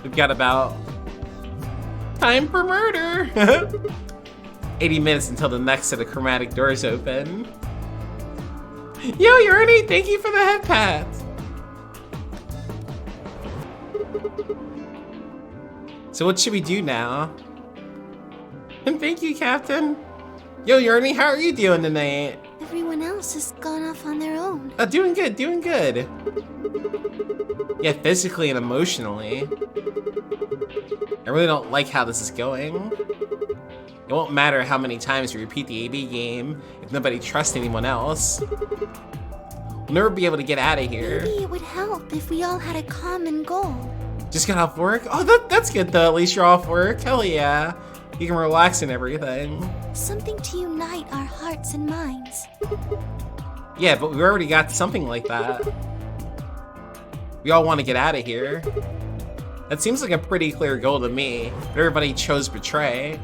We've got about... time for murder! 80 minutes until the next set of chromatic doors open. Yo, Yurnie, thank you for the head pat! So what should we do now? And thank you, Captain. Yo, Yurnie, how are you doing tonight? Everyone else has gone off on their own. Oh, doing good, doing good. Yeah, physically and emotionally. I really don't like how this is going. It won't matter how many times we repeat the AB game if nobody trusts anyone else. We'll never be able to get out of here. Maybe it would help if we all had a common goal. Just got off work? Oh, that's good though. At least you're off work. Hell yeah. You can relax and everything. Something to unite our hearts and minds. Yeah, but we already got something like that. We all want to get out of here. That seems like a pretty clear goal to me. But everybody chose betray.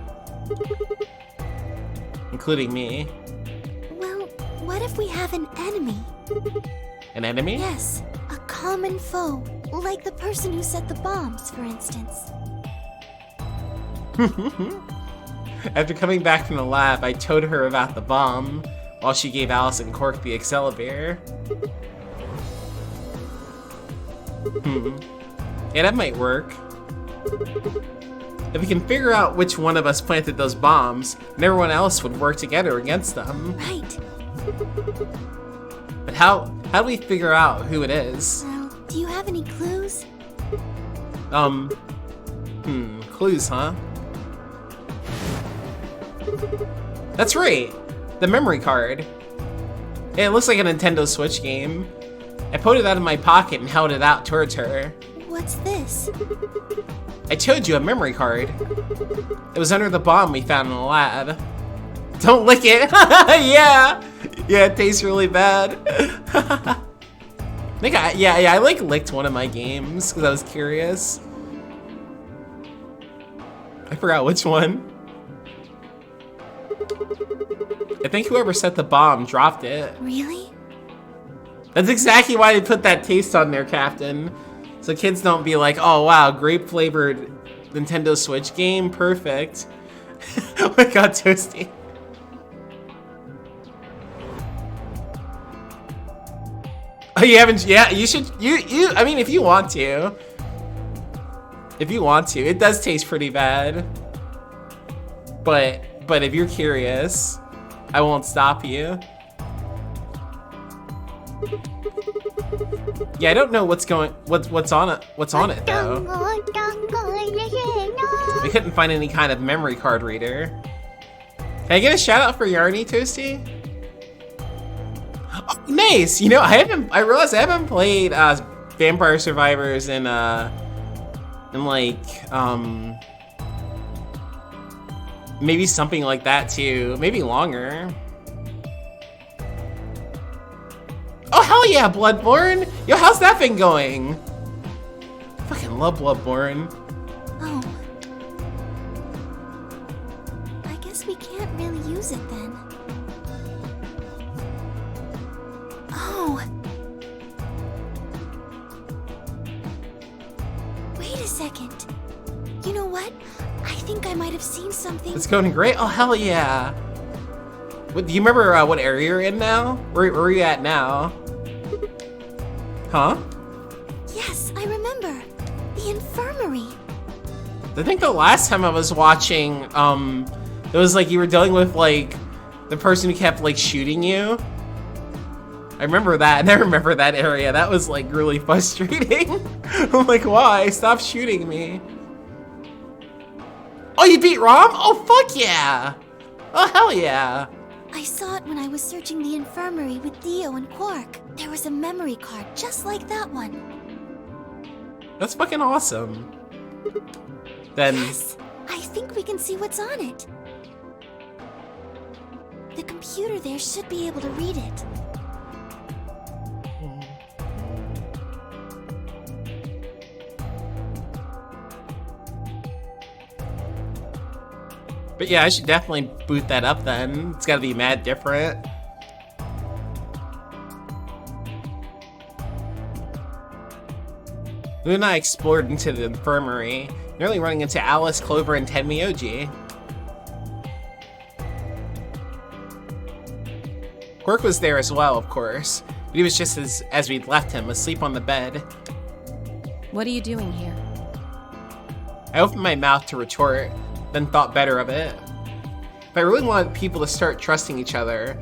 Including me. Well, what if we have an enemy? An enemy? Yes, a common foe. Like the person who set the bombs, for instance. After coming back from the lab, I told her about the bomb while she gave Alice and Cork the Excalibur. Yeah, that might work. If we can figure out which one of us planted those bombs, then everyone else would work together against them. Right. But how do we figure out who it is? Well, do you have any clues? Clues, huh? That's right, the memory card. Yeah, it looks like a Nintendo Switch game. I pulled it out of my pocket and held it out towards her. What's this? I told you, a memory card. It was under the bomb we found in the lab. Don't lick it! Yeah! Yeah, it tastes really bad. I think I like licked one of my games because I was curious. I forgot which one. I think whoever set the bomb dropped it. Really? That's exactly why they put that taste on there, Captain. So kids don't be like, oh wow, grape flavored Nintendo Switch game, perfect. Oh my god, Toasty. Oh, you haven't, yeah, you should, I mean, if you want to. If you want to, it does taste pretty bad. But if you're curious, I won't stop you. Yeah, I don't know what's on it though. We couldn't find any kind of memory card reader. Can I get a shout out for Yurnie, Toasty? Oh, nice. You know, I realized I haven't played Vampire Survivors in like maybe something like that too, maybe longer. Oh hell yeah, Bloodborne! Yo, how's that been going? I fucking love Bloodborne. Oh. I guess we can't really use it then. Oh. Wait a second. You know what? I think I might have seen something. It's going great? Oh hell yeah. What, do you remember what area you're in now? Where are you at now? Huh? Yes, I remember. The infirmary. I think the last time I was watching, it was like you were dealing with like the person who kept like shooting you. I remember that, and I remember that area. That was like really frustrating. I'm like, why? Stop shooting me. Oh, you beat Rom? Oh, fuck yeah. Oh, hell yeah. I saw it when I was searching the infirmary with Dio and Quark. There was a memory card just like that one. That's fucking awesome. Then... Yes, I think we can see what's on it. The computer there should be able to read it. But yeah, I should definitely boot that up then. It's gotta be mad different. Luna and I explored into the infirmary, nearly running into Alice, Clover, and Tenmyoji. Quirk was there as well, of course, but he was just as we'd left him, asleep on the bed. What are you doing here? I opened my mouth to retort, then thought better of it. If I really wanted people to start trusting each other,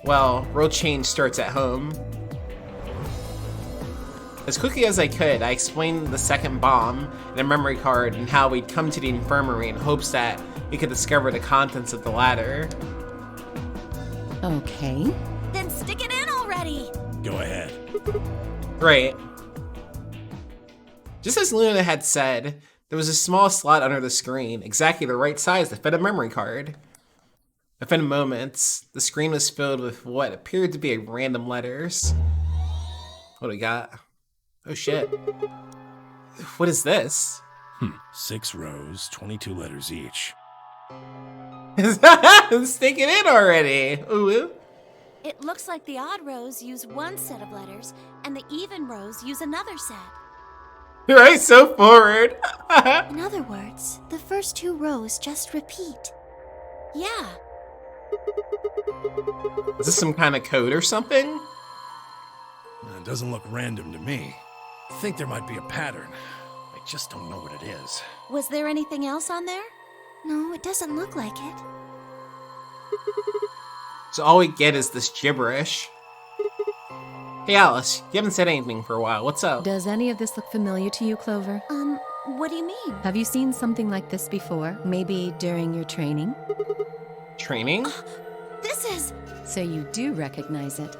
well, real change starts at home. As quickly as I could, I explained the second bomb and a memory card and how we'd come to the infirmary in hopes that we could discover the contents of the ladder. Okay. Then stick it in already! Go ahead. Right. Just as Luna had said, there was a small slot under the screen, exactly the right size to fit a memory card. Within moments, the screen was filled with what appeared to be random letters. What do we got? Oh shit. What is this? 6 rows, 22 letters each. Stick it in already! Ooh. It looks like the odd rows use one set of letters, and the even rows use another set. Right, so forward. In other words, the first 2 rows just repeat. Yeah. Is this some kind of code or something? It doesn't look random to me. I think there might be a pattern. I just don't know what it is. Was there anything else on there? No, it doesn't look like it. So all we get is this gibberish. Hey Alice, you haven't said anything for a while. What's up? Does any of this look familiar to you, Clover? What do you mean? Have you seen something like this before? Maybe during your training? Training? This is... So you do recognize it.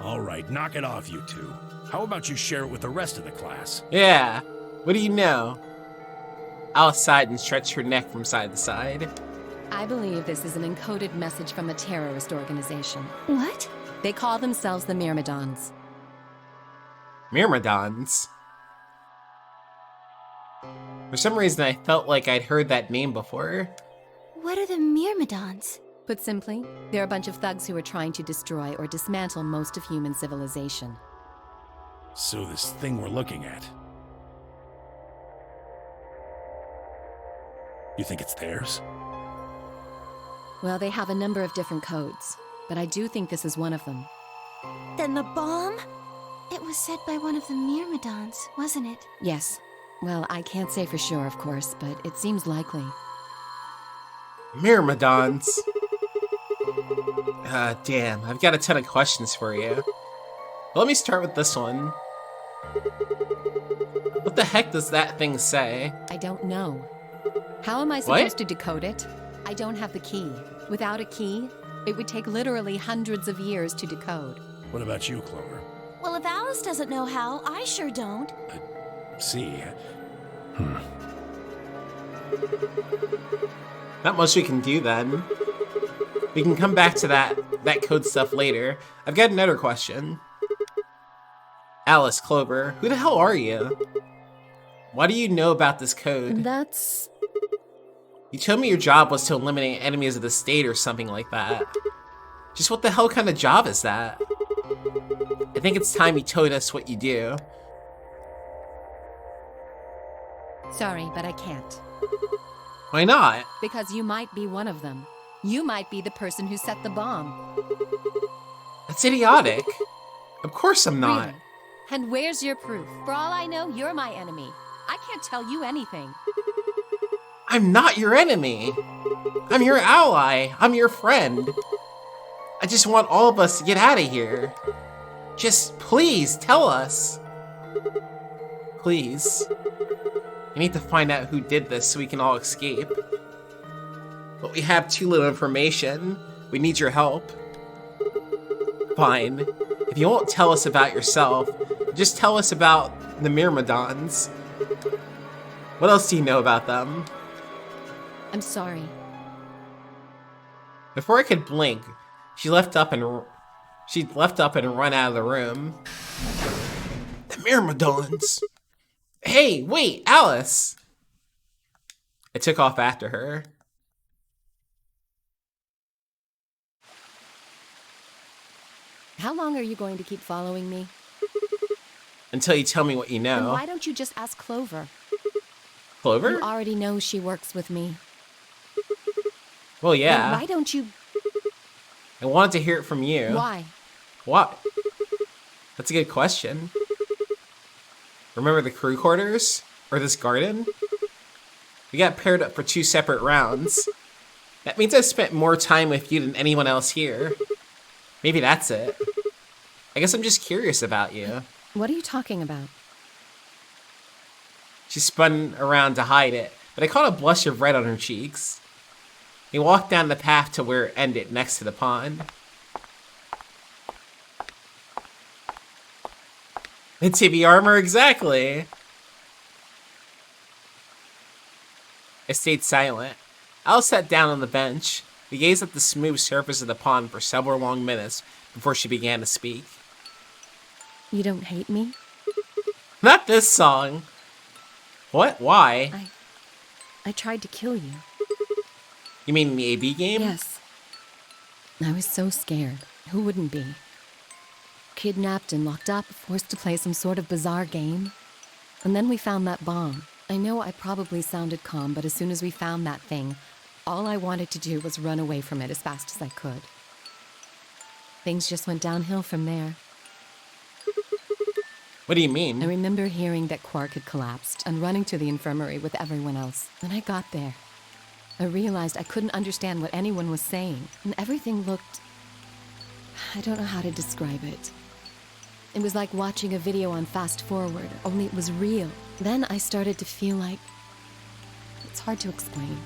All right, knock it off, you two. How about you share it with the rest of the class? Yeah. What do you know? Alice sighed and stretched her neck from side to side. I believe this is an encoded message from a terrorist organization. What? They call themselves the Myrmidons. Myrmidons? For some reason, I felt like I'd heard that name before. What are the Myrmidons? Put simply, they're a bunch of thugs who are trying to destroy or dismantle most of human civilization. So this thing we're looking at... You think it's theirs? Well, they have a number of different codes, but I do think this is one of them. Then the bomb? It was said by one of the Myrmidons, wasn't it? Yes. Well, I can't say for sure, of course, but it seems likely. Myrmidons. Damn, I've got a ton of questions for you. Let me start with this one. What the heck does that thing say? I don't know. How am I supposed to decode it? I don't have the key. Without a key, it would take literally hundreds of years to decode. What about you, Clover? Well, if Alice doesn't know how, I sure don't. See. Not much we can do then. We can come back to that code stuff later. I've got another question. Alice, Clover, who the hell are you? Why do you know about this code? That's... You told me your job was to eliminate enemies of the state or something like that. Just what the hell kind of job is that? I think it's time you told us what you do. Sorry, but I can't. Why not? Because you might be one of them. You might be the person who set the bomb. That's idiotic. Of course I'm not. Really? And where's your proof? For all I know, you're my enemy. I can't tell you anything. I'm not your enemy. I'm your ally. I'm your friend. I just want all of us to get out of here. Just please tell us. Please. We need to find out who did this so we can all escape. But we have too little information. We need your help. Fine. If you won't tell us about yourself, just tell us about the Myrmidons. What else do you know about them? I'm sorry. Before I could blink, she left up and run out of the room. The Myrmidons. Hey, wait, Alice. I took off after her. How long are you going to keep following me? Until you tell me what you Then know. why don't you just ask Clover? Clover? You already know she works with me. Well, Then yeah. why don't you... I wanted to hear it from you. Why? What? That's a good question. Remember the crew quarters? Or this garden? We got paired up for 2 separate rounds. That means I spent more time with you than anyone else here. Maybe that's it. I guess I'm just curious about you. What are you talking about? She spun around to hide it, but I caught a blush of red on her cheeks. We walked down the path to where it ended next to the pond. It's heavy armor, exactly. I stayed silent. Alice sat down on the bench. We gazed at the smooth surface of the pond for several long minutes before she began to speak. You don't hate me? Not this song. What? Why? I tried to kill you. You mean the AB game? Yes. I was so scared. Who wouldn't be? Kidnapped and locked up, forced to play some sort of bizarre game. And then we found that bomb. I know I probably sounded calm, but as soon as we found that thing, all I wanted to do was run away from it as fast as I could. Things just went downhill from there. What do you mean? I remember hearing that Quark had collapsed and running to the infirmary with everyone else. When I got there, I realized I couldn't understand what anyone was saying, and everything looked... I don't know how to describe it. It was like watching a video on fast forward, only it was real. Then I started to feel like... It's hard to explain.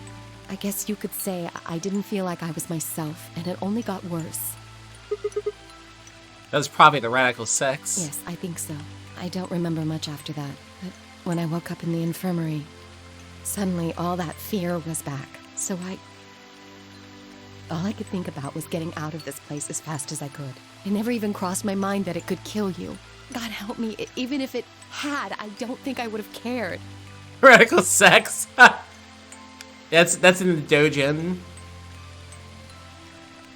I guess you could say I didn't feel like I was myself, and it only got worse. That was probably the radical sex. Yes, I think so. I don't remember much after that, but when I woke up in the infirmary, suddenly all that fear was back. So all I could think about was getting out of this place as fast as I could. It never even crossed my mind that it could kill you. God help me, even if it had, I don't think I would have cared. Radical sex? That's in the Dojin.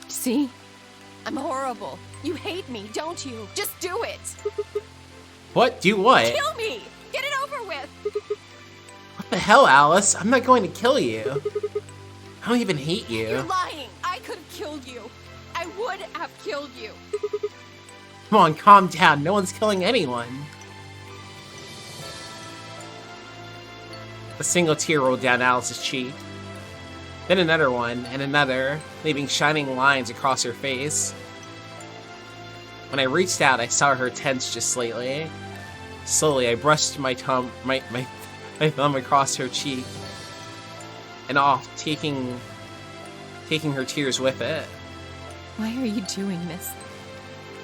See? I'm horrible. You hate me, don't you? Just do it! What? Do what? Kill me! Get it over with! What the hell, Alice? I'm not going to kill you. I don't even hate you. You're lying! I could have killed you! I would have killed you! Come on, calm down. No one's killing anyone. A single tear rolled down Alice's cheek. Then another one, and another, leaving shining lines across her face. When I reached out, I saw her tense just slightly. Slowly, I brushed my thumb across her cheek and off, taking her tears with it. Why are you doing this?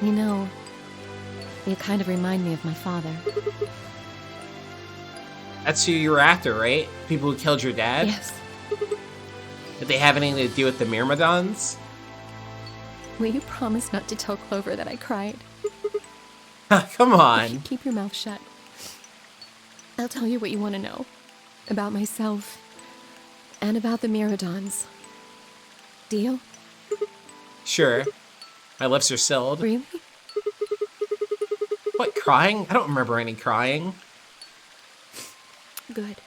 You know, you kind of remind me of my father. That's who you were after, right? People who killed your dad? Yes. Did they have anything to do with the Myrmidons? Will you promise not to tell Clover that I cried? Come on. Keep your mouth shut. I'll tell you what you want to know. About myself. And about the Myrmidons. Deal? Sure. My lips are sealed. Really? What, crying? I don't remember any crying. Good.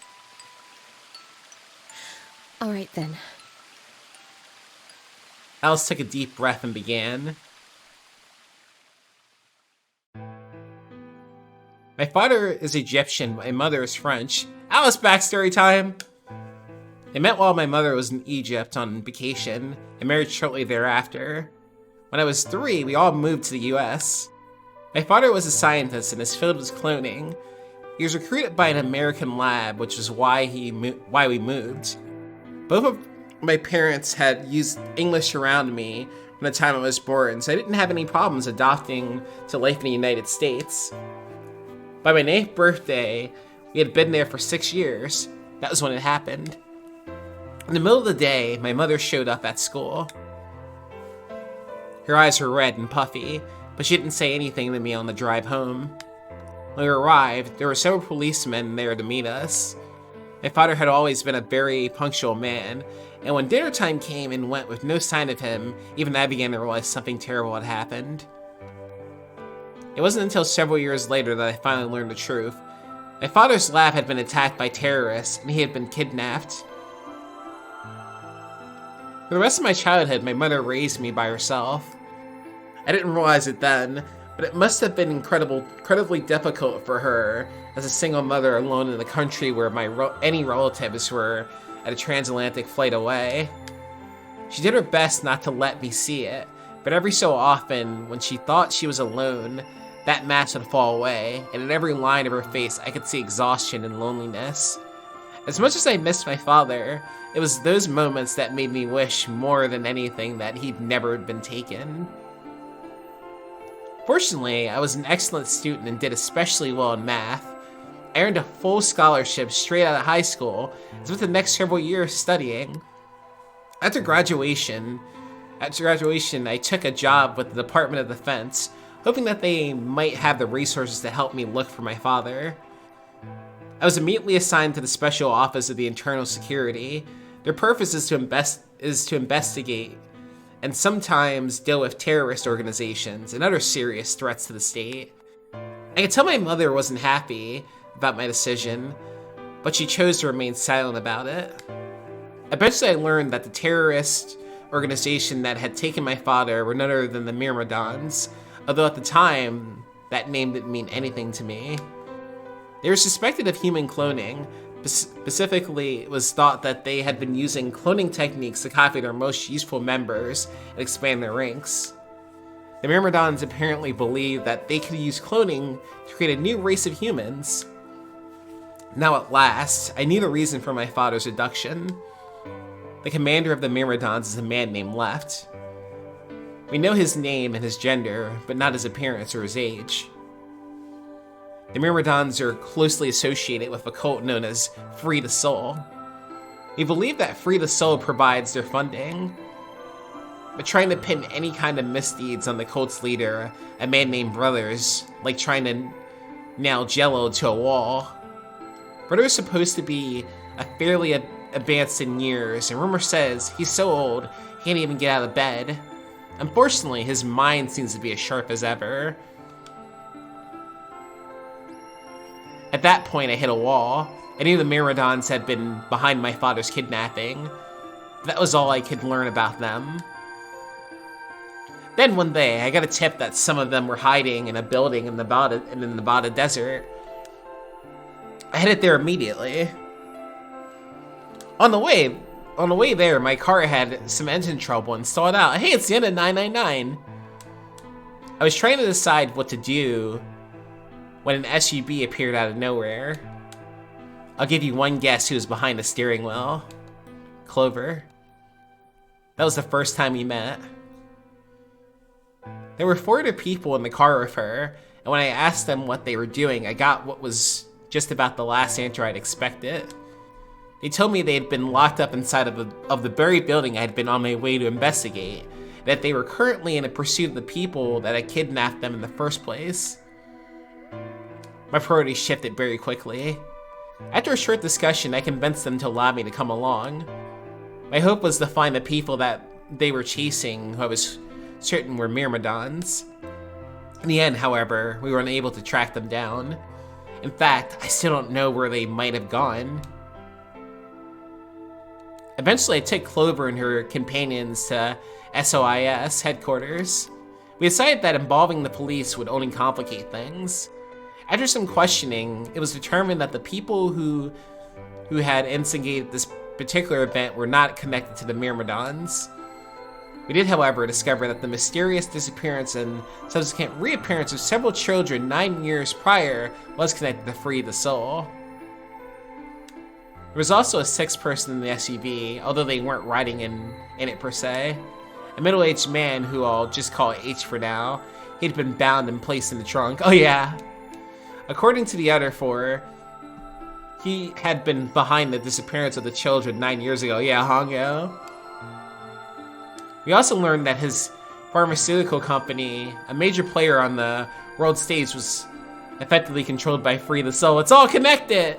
All right, then. Alice took a deep breath and began. My father is Egyptian, my mother is French. Alice backstory time! They met while my mother was in Egypt on vacation and married shortly thereafter. When I was 3, we all moved to the US. My father was a scientist and his field was cloning. He was recruited by an American lab, which is why we moved. Both of my parents had used English around me from the time I was born, so I didn't have any problems adopting to life in the United States. By my 9th birthday, we had been there for 6 years. That was when it happened. In the middle of the day, my mother showed up at school. Her eyes were red and puffy, but she didn't say anything to me on the drive home. When we arrived, there were several policemen there to meet us. My father had always been a very punctual man, and when dinner time came and went with no sign of him, even I began to realize something terrible had happened. It wasn't until several years later that I finally learned the truth. My father's lab had been attacked by terrorists, and he had been kidnapped. For the rest of my childhood, my mother raised me by herself. I didn't realize it then, but it must have been incredibly difficult for her as a single mother alone in a country where any relatives were at a transatlantic flight away. She did her best not to let me see it, but every so often, when she thought she was alone, that mask would fall away, and in every line of her face I could see exhaustion and loneliness. As much as I missed my father, it was those moments that made me wish more than anything that he'd never been taken. Fortunately, I was an excellent student and did especially well in math. I earned a full scholarship straight out of high school, and spent the next several years studying. After graduation, I took a job with the Department of Defense, hoping that they might have the resources to help me look for my father. I was immediately assigned to the Special Office of the Internal Security. Their purpose is to investigate and sometimes deal with terrorist organizations and other serious threats to the state. I could tell my mother wasn't happy about my decision, but she chose to remain silent about it. Eventually I learned that the terrorist organization that had taken my father were none other than the Myrmidons, although at the time, that name didn't mean anything to me. They were suspected of human cloning. Specifically, it was thought that they had been using cloning techniques to copy their most useful members and expand their ranks. The Myrmidons apparently believed that they could use cloning to create a new race of humans. Now at last, I knew the reason for my father's abduction. The commander of the Myrmidons is a man named Left. We know his name and his gender, but not his appearance or his age. The Myrmidons are closely associated with a cult known as Free the Soul. We believe that Free the Soul provides their funding, but trying to pin any kind of misdeeds on the cult's leader, a man named Brothers, like trying to nail Jello to a wall. Brothers is supposed to be fairly advanced in years, and rumor says he's so old he can't even get out of bed. Unfortunately, his mind seems to be as sharp as ever. At that point, I hit a wall. I knew the Myrmidons had been behind my father's kidnapping. That was all I could learn about them. Then one day, I got a tip that some of them were hiding in a building in the Nevada desert. I headed there immediately. On the way there, my car had some engine trouble and stalled out. Hey, it's the end of 999. I was trying to decide what to do when an SUV appeared out of nowhere. I'll give you one guess who was behind the steering wheel. Clover. That was the first time we met. There were 4 other people in the car with her, and when I asked them what they were doing, I got what was just about the last answer I'd expected. They told me they had been locked up inside of the very building I had been on my way to investigate, that they were currently in a pursuit of the people that had kidnapped them in the first place. My priorities shifted very quickly. After a short discussion, I convinced them to allow me to come along. My hope was to find the people that they were chasing, who I was certain were Myrmidons. In the end, however, we were unable to track them down. In fact, I still don't know where they might have gone. Eventually, I took Clover and her companions to SOIS headquarters. We decided that involving the police would only complicate things. After some questioning, it was determined that the people who had instigated this particular event were not connected to the Myrmidons. We did, however, discover that the mysterious disappearance and subsequent reappearance of several children 9 years prior was connected to Free the Soul. There was also a 6th person in the SUV, although they weren't riding in it per se. A middle-aged man who I'll just call H for now. He'd been bound and placed in the trunk. Oh yeah! According to the other 4, he had been behind the disappearance of the children 9 years ago. Yeah, Hongo. We also learned that his pharmaceutical company, a major player on the world stage, was effectively controlled by Free the Soul. It's all connected!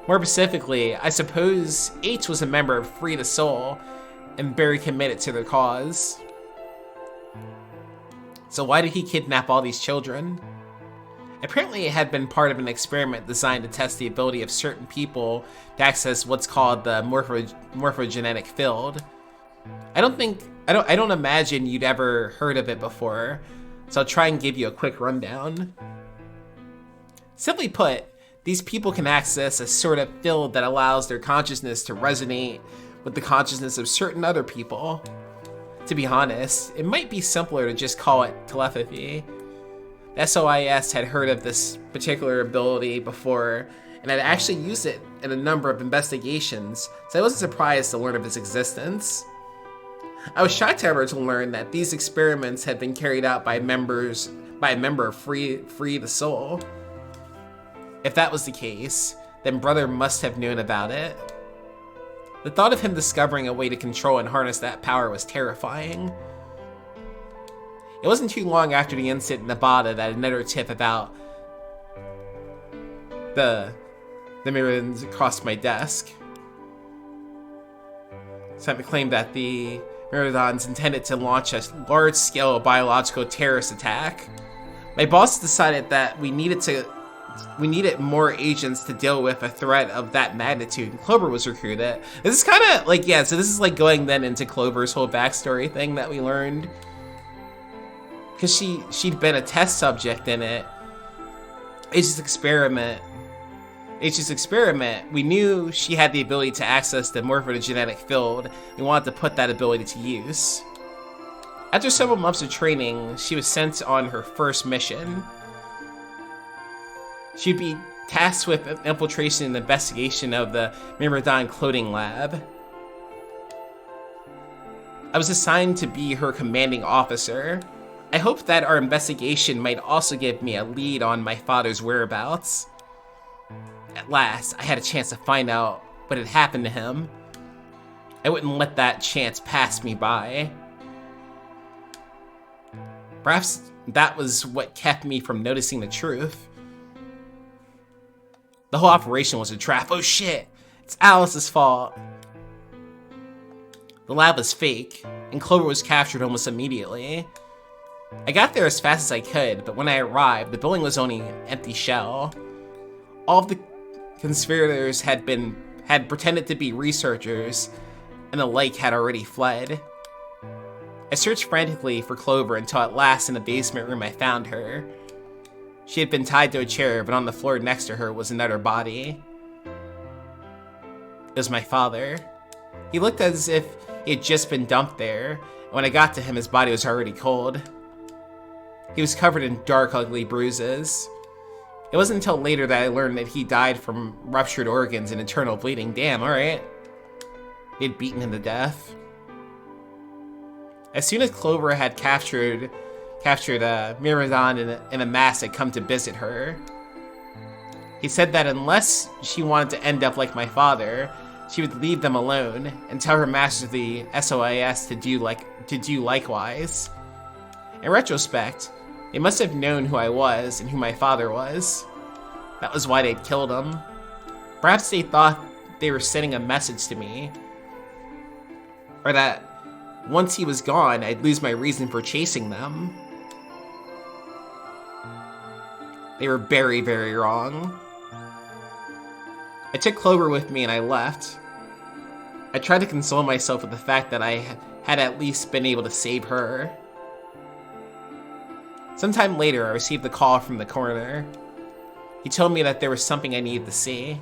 More specifically, I suppose H was a member of Free the Soul and very committed to their cause. So why did he kidnap all these children? Apparently it had been part of an experiment designed to test the ability of certain people to access what's called the morphogenetic field. I don't imagine you'd ever heard of it before, so I'll try and give you a quick rundown. Simply put, these people can access a sort of field that allows their consciousness to resonate with the consciousness of certain other people. To be honest, it might be simpler to just call it telepathy. The SOIS had heard of this particular ability before, and had actually used it in a number of investigations, so I wasn't surprised to learn of its existence. I was shocked, however, to learn that these experiments had been carried out by a member of Free the Soul. If that was the case, then Brother must have known about it. The thought of him discovering a way to control and harness that power was terrifying. It wasn't too long after the incident in Nevada that another tip about the Myrmidons crossed my desk. Some claimed that the Myrmidons intended to launch a large-scale biological terrorist attack. My boss decided that we needed more agents to deal with a threat of that magnitude, and Clover was recruited. This is kind of like, yeah, so this is like going then into Clover's whole backstory thing that we learned. Because she'd been a test subject in it. H's experiment, we knew she had the ability to access the morphogenetic field. We wanted to put that ability to use. After several months of training, she was sent on her first mission. She'd be tasked with infiltration and investigation of the Myrmidon clothing lab. I was assigned to be her commanding officer. I hoped that our investigation might also give me a lead on my father's whereabouts. At last, I had a chance to find out what had happened to him. I wouldn't let that chance pass me by. Perhaps that was what kept me from noticing the truth. The whole operation was a trap. Oh shit! It's Alice's fault. The lab was fake, and Clover was captured almost immediately. I got there as fast as I could, but when I arrived, the building was only an empty shell. All of the conspirators had pretended to be researchers, and the like had already fled. I searched frantically for Clover until at last in the basement room I found her. She had been tied to a chair, but on the floor next to her was another body. It was my father. He looked as if he had just been dumped there, and when I got to him, his body was already cold. He was covered in dark, ugly bruises. It wasn't until later that I learned that he died from ruptured organs and internal bleeding. Damn, alright. He had beaten him to death. As soon as Clover had captured Myrmidon and a mass had come to visit her, he said that unless she wanted to end up like my father, she would leave them alone and tell her masters of the SOIS to do likewise. In retrospect, they must have known who I was and who my father was. That was why they'd killed him. Perhaps they thought they were sending a message to me, or that once he was gone, I'd lose my reason for chasing them. They were very, very wrong. I took Clover with me and I left. I tried to console myself with the fact that I had at least been able to save her. Sometime later, I received a call from the coroner. He told me that there was something I needed to see.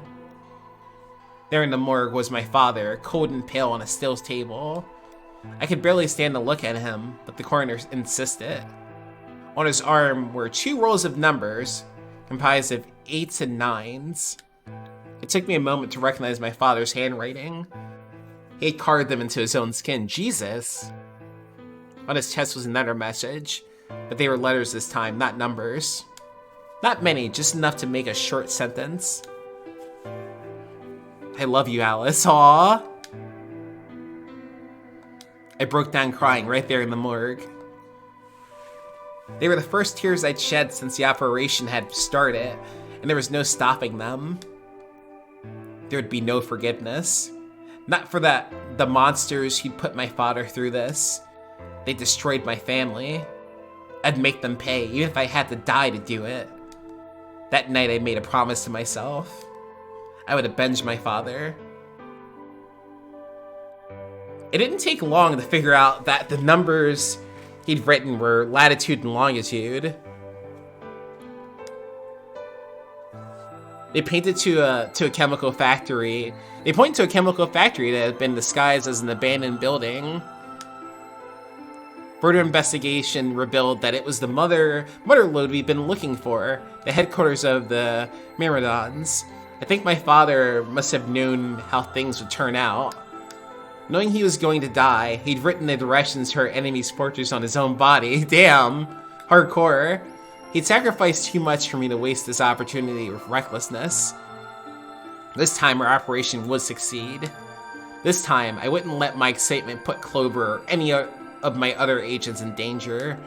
There in the morgue was my father, cold and pale on a still table. I could barely stand to look at him, but the coroner insisted. On his arm were 2 rows of numbers, comprised of 8s and 9s. It took me a moment to recognize my father's handwriting. He had carved them into his own skin. Jesus! On his chest was another message, but they were letters this time, not numbers. Not many, just enough to make a short sentence. I love you, Alice. Aww! I broke down crying right there in the morgue. They were the first tears I'd shed since the operation had started, and there was no stopping them. there'd be no forgiveness. Not for that the monsters who'd put my father through this. They destroyed my family. I'd make them pay, even if I had to die to do it. That night I made a promise to myself. I would avenge my father. It didn't take long to figure out that the numbers he'd written were latitude and longitude. They painted to a chemical factory. They point to a chemical factory that had been disguised as an abandoned building. Further investigation revealed that it was the mother lode we'd been looking for, the headquarters of the Myrmidons. I think my father must have known how things would turn out. Knowing he was going to die, he'd written the directions to our enemy's fortress on his own body. Damn, hardcore. He'd sacrificed too much for me to waste this opportunity with recklessness. This time our operation would succeed. This time I wouldn't let my excitement put Clover or any of my other agents in danger.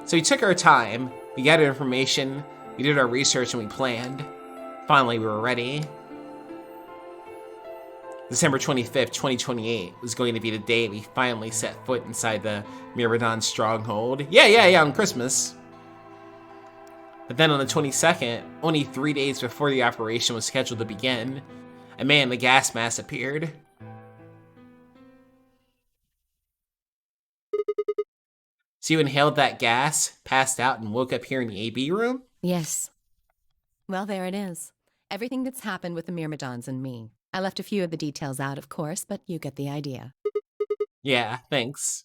So we took our time, we gathered information, we did our research, and we planned. Finally, we were ready. December 25th, 2028 was going to be the day we finally set foot inside the Myrmidon stronghold. Yeah, on Christmas. But then on the 22nd, only 3 days before the operation was scheduled to begin, a man in the gas mask appeared. So you inhaled that gas, passed out, and woke up here in the AB room? Yes. Well, there it is. Everything that's happened with the Myrmidons and me. I left a few of the details out, of course, but you get the idea. Yeah, thanks.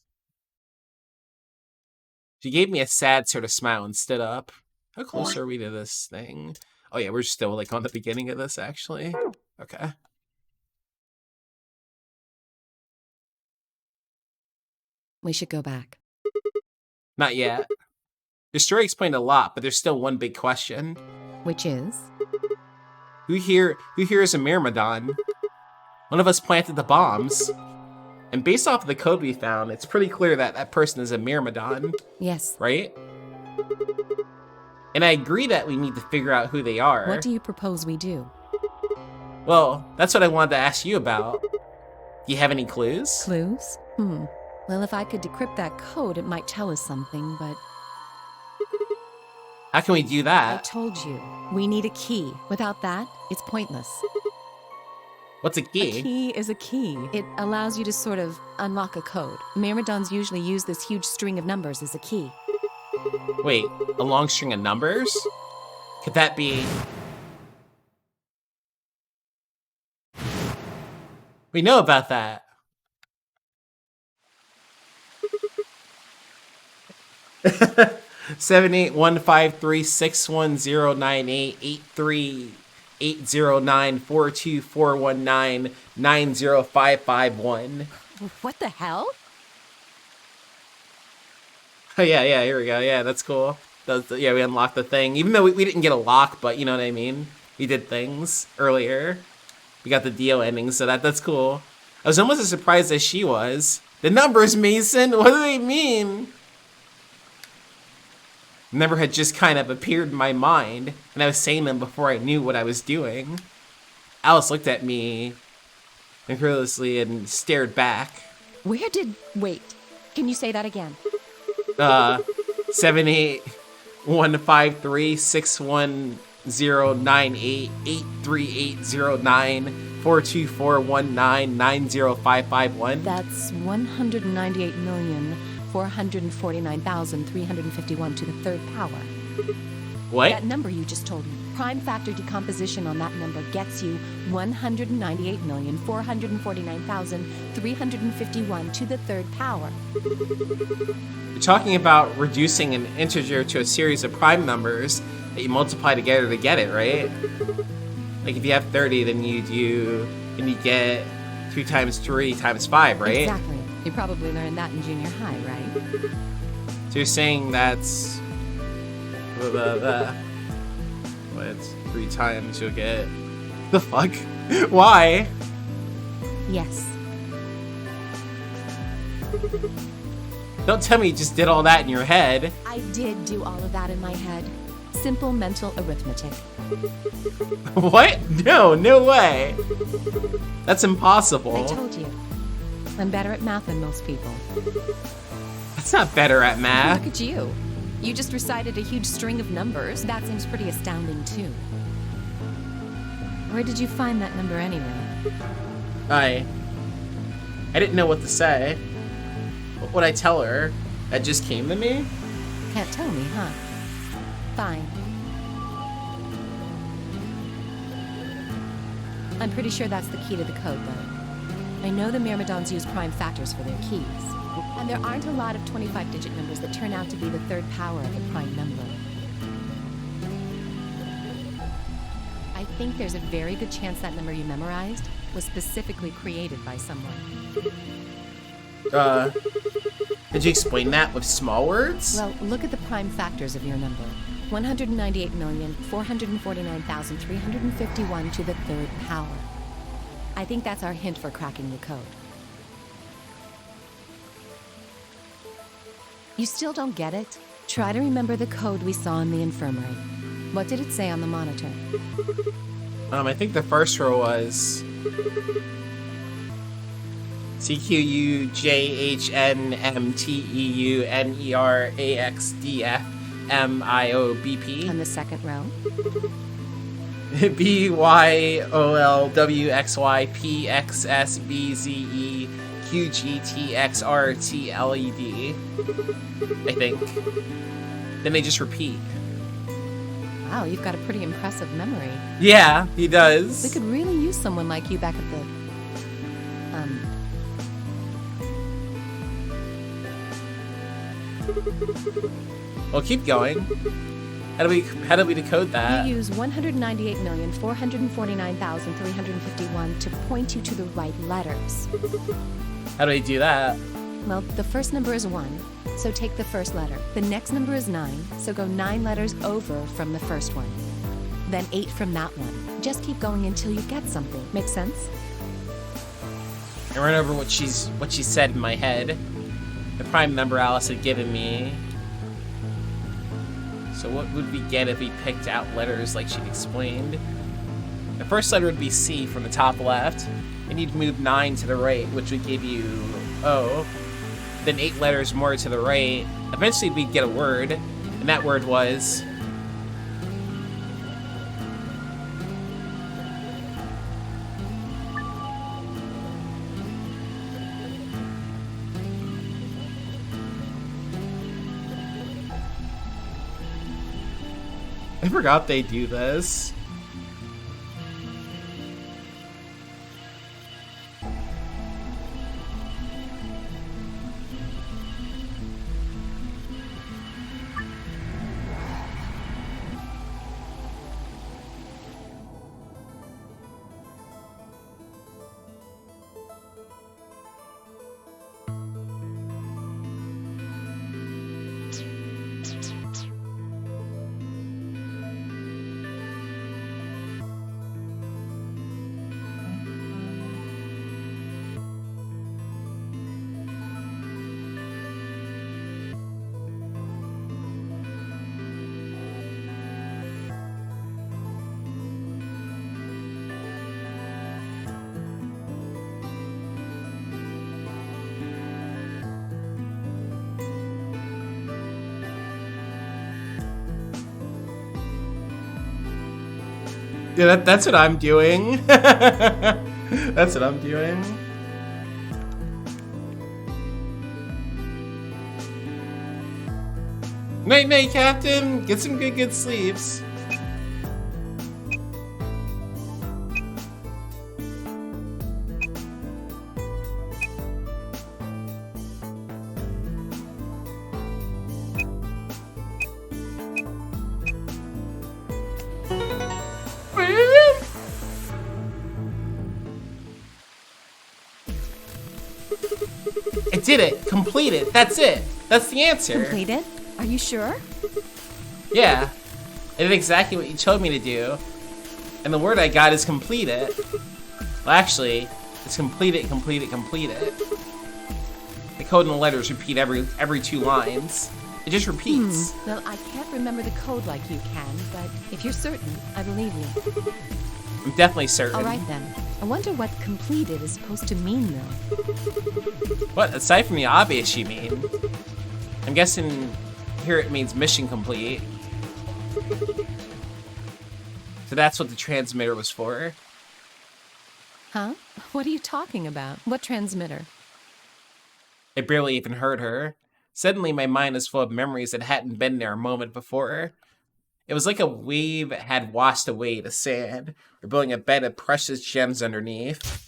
She gave me a sad sort of smile and stood up. How close are we to this thing? Oh yeah, we're still like on the beginning of this, actually. Okay. We should go back. Not yet. The story explained a lot, but there's still one big question. Which is? Who here is a Myrmidon? One of us planted the bombs. And based off of the code we found, it's pretty clear that that person is a Myrmidon. Yes. Right? And I agree that we need to figure out who they are. What do you propose we do? Well, that's what I wanted to ask you about. Do you have any clues? Clues? Well, if I could decrypt that code, it might tell us something, but... How can we do that? I told you. We need a key. Without that, it's pointless. What's a key? A key is a key. It allows you to sort of unlock a code. Myrmidons usually use this huge string of numbers as a key. Wait, a long string of numbers? Could that be... We know about that. Seven 7815361098380942419905551. What the hell? Oh yeah, here we go. Yeah, that's cool. Yeah, we unlocked the thing. Even though we didn't get a lock, but you know what I mean? We did things earlier. We got the Dio ending, so that's cool. I was almost as surprised as she was. The numbers, Mason, what do they mean? Number had just kind of appeared in my mind, and I was saying them before I knew what I was doing. Alice looked at me incredulously and stared back. Wait, can you say that again? 7815361098380942419905551. That's 198,449,351 to the third power. What? That number you just told me. Prime factor decomposition on that number gets you 198,449,351 to the third power. You're talking about reducing an integer to a series of prime numbers that you multiply together to get it, right? Like if you have 30, then you get 2 times 3 times 5, right? Exactly. You probably learned that in junior high, right? So you're saying that's... What's 3 times you'll get... The fuck? Why? Yes. Don't tell me you just did all that in your head. I did do all of that in my head. Simple mental arithmetic. What? No, no way. That's impossible. I told you. I'm better at math than most people. That's not better at math. Look at you. You just recited a huge string of numbers. That seems pretty astounding, too. Where did you find that number anyway? I didn't know what to say. What would I tell her? That just came to me? Can't tell me, huh? Fine. I'm pretty sure that's the key to the code, though. I know the Myrmidons use prime factors for their keys. And there aren't a lot of 25-digit numbers that turn out to be the third power of a prime number. I think there's a very good chance that number you memorized was specifically created by someone. Did you explain that with small words? Well, look at the prime factors of your number. 198,449,351 to the third power. I think that's our hint for cracking the code. You still don't get it? Try to remember the code we saw in the infirmary. What did it say on the monitor? I think the first row was CQUJHNMTEUNERAXDFMIOBP. On the second row? BYOLWXYPXSBZEQGTXRTLED. I think. Then they just repeat. Wow, you've got a pretty impressive memory. Yeah, he does. We could really use someone like you back at the... Well, keep going. How do we decode that? You use 198,449,351 to point you to the right letters. How do we do that? Well, the first number is 1, so take the first letter. The next number is 9, so go 9 letters over from the first one. Then 8 from that one. Just keep going until you get something. Make sense? I run over what she said in my head. The prime number Alice had given me. So what would we get if we picked out letters like she'd explained? The first letter would be C from the top left, and you'd move 9 to the right, which would give you O. Then 8 letters more to the right. Eventually we'd get a word, and that word was... I forgot they do this. Yeah, that's what I'm doing. That's what I'm doing. Night night, Captain. Get some good sleeps. I did it. Complete it. That's it. That's the answer. Completed? Are you sure? Yeah. I did exactly what you told me to do. And the word I got is complete it. Well, actually, it's complete it, complete it, complete it. The code and the letters repeat every 2 lines. It just repeats. Well, I can't remember the code like you can, but if you're certain, I believe you. I'm definitely certain. All right then. I wonder what completed is supposed to mean, though. What, aside from the obvious you mean? I'm guessing here it means mission complete. So that's what the transmitter was for. Huh? What are you talking about? What transmitter? I barely even heard her. Suddenly my mind is full of memories that hadn't been there a moment before. It was like a wave had washed away the sand, revealing a bed of precious gems underneath.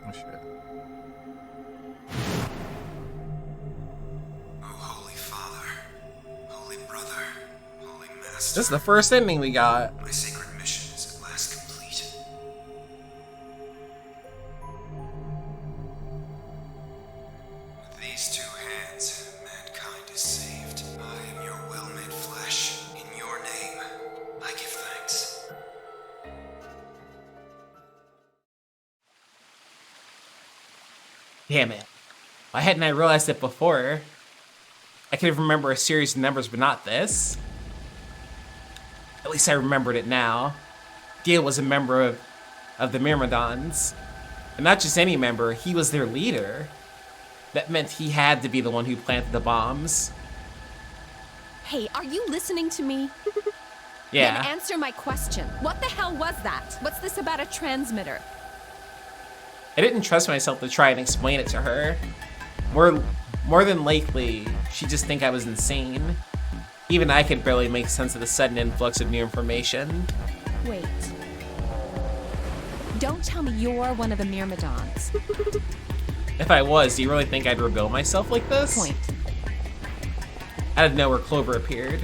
Oh shit. Holy Father, Holy Brother, Holy Master. This is the first ending we got. My sacred mission is at last complete. With these two hands, mankind is saved. I am your well-made flesh. In your name, I give thanks. Damn it. Why hadn't I realized it before? I could remember a series of numbers, but not this. At least I remembered it now. Dio was a member of the Myrmidons. And not just any member, he was their leader. That meant he had to be the one who planted the bombs. Hey, are you listening to me? Yeah. Then answer my question. What the hell was that? What's this about a transmitter? I didn't trust myself to try and explain it to her. More than likely, she'd just think I was insane. Even I could barely make sense of the sudden influx of new information. Wait. Don't tell me you're one of the Myrmidons. If I was, do you really think I'd reveal myself like this? Point. Out of nowhere, Clover appeared.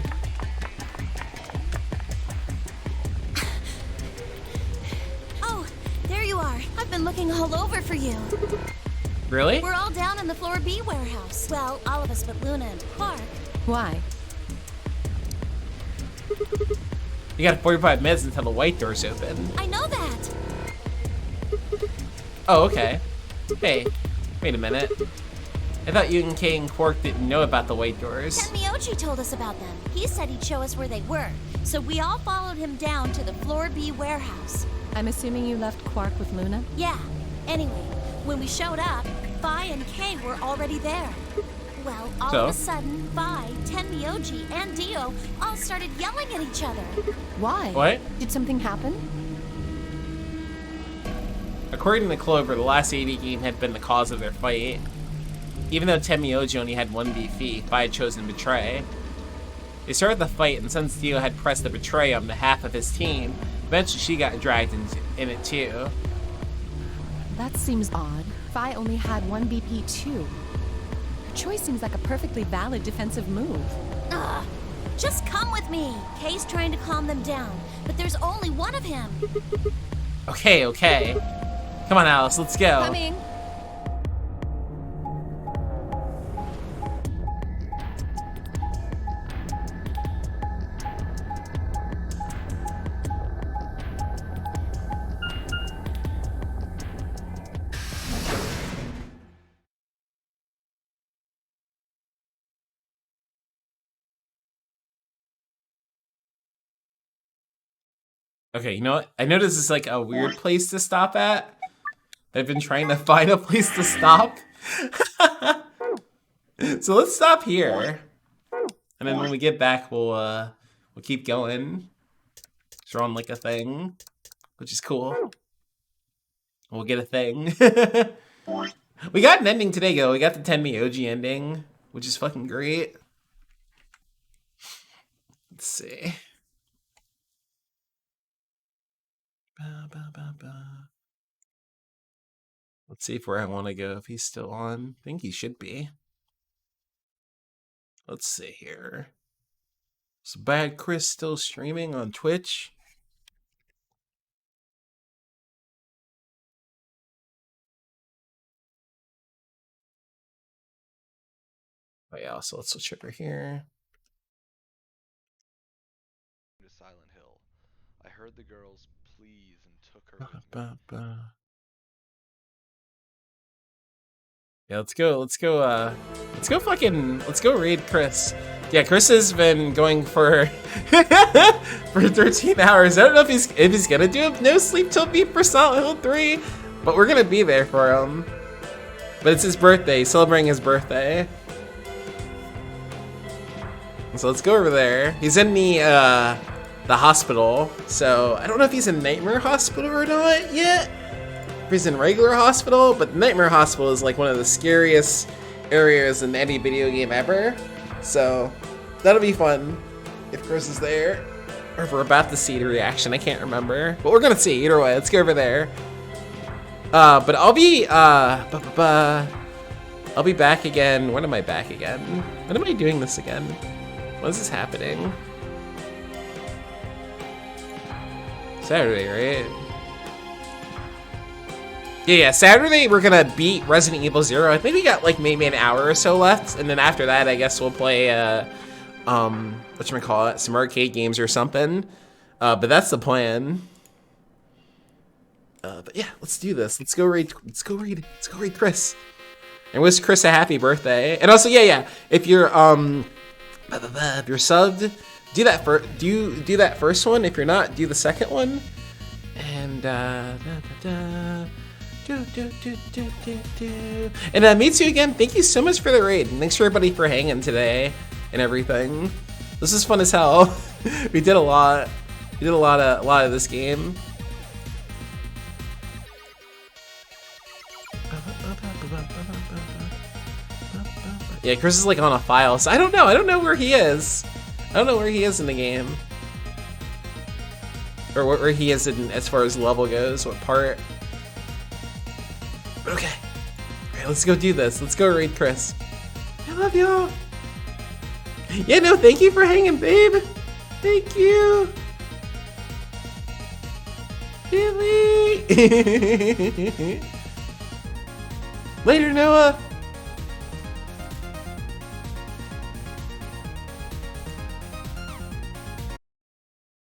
Oh, there you are. I've been looking all over for you. Really? We're all down in the Floor B warehouse. Well, all of us but Luna and Quark. Why? You got 45 minutes until the white door's open. I know that. Oh, okay. Hey, wait a minute. I thought you and Kay and Quark didn't know about the white doors. Tenmyoji told us about them. He said he'd show us where they were. So we all followed him down to the Floor B warehouse. I'm assuming you left Quark with Luna? Yeah. Anyway, when we showed up, Vi and Kay were already there. Well, all of a sudden, Vi, Tenmyoji, and Dio all started yelling at each other. Why? What? Did something happen? According to Clover, the last AD game had been the cause of their fight. Even though Tenmyoji only had one defeat, Vi had chosen to betray. They started the fight, and since Dio had pressed the betray on behalf of his team, eventually she got dragged in it too. That seems odd. Vi only had one BP too. Her choice seems like a perfectly valid defensive move. Ugh. Just come with me. Kay's trying to calm them down, but there's only one of him. Okay. Come on, Alice, let's go. Coming. Okay, you know what? I know this is like a weird place to stop at. I've been trying to find a place to stop. So let's stop here. And then when we get back, we'll keep going. Draw on like a thing, which is cool. We'll get a thing. We got an ending today, though. We got the Tenmyoji ending, which is fucking great. Let's see. Let's see if where I want to go, if he's still on. I think he should be. Let's see here. Is Bad Chris still streaming on Twitch? Oh yeah, so let's switch over here. heard the girl's pleas and took her with me. Yeah, let's go raid Chris. Yeah, Chris has been going for for 13 hours. I don't know if he's gonna do no sleep till beat for Silent Hill 3, but we're gonna be there for him. But it's his birthday, celebrating his birthday. So let's go over there. He's in the hospital, so I don't know if he's in Nightmare Hospital or not yet. If he's in regular hospital, but Nightmare Hospital is like one of the scariest areas in any video game ever. So that'll be fun if Chris is there, or if we're about to see the reaction. I can't remember, but we're gonna see either way. Let's go over there. But I'll be back again. When am I back again? When am I doing this again? When is this happening? Saturday, right? Yeah, Saturday we're gonna beat Resident Evil 0. I think we got like maybe an hour or so left, and then after that I guess we'll play whatchamacallit, some arcade games or something. But that's the plan. But yeah, let's do this. Let's go raid Chris. And wish Chris a happy birthday. And also, yeah, if you're subbed, do that first one. If you're not, do the second one. And and me too again. Thank you so much for the raid, and thanks for everybody for hanging today and everything. This is fun as hell. We did a lot. We did a lot of this game. Yeah, Chris is like on a file, so I don't know where he is. I don't know where he is in the game, or where he is in as far as level goes, what part. But okay, alright, let's go do this. Let's go raid Chris. I love y'all. Yeah, no, thank you for hanging, babe. Thank you, Billy. Later, Noah.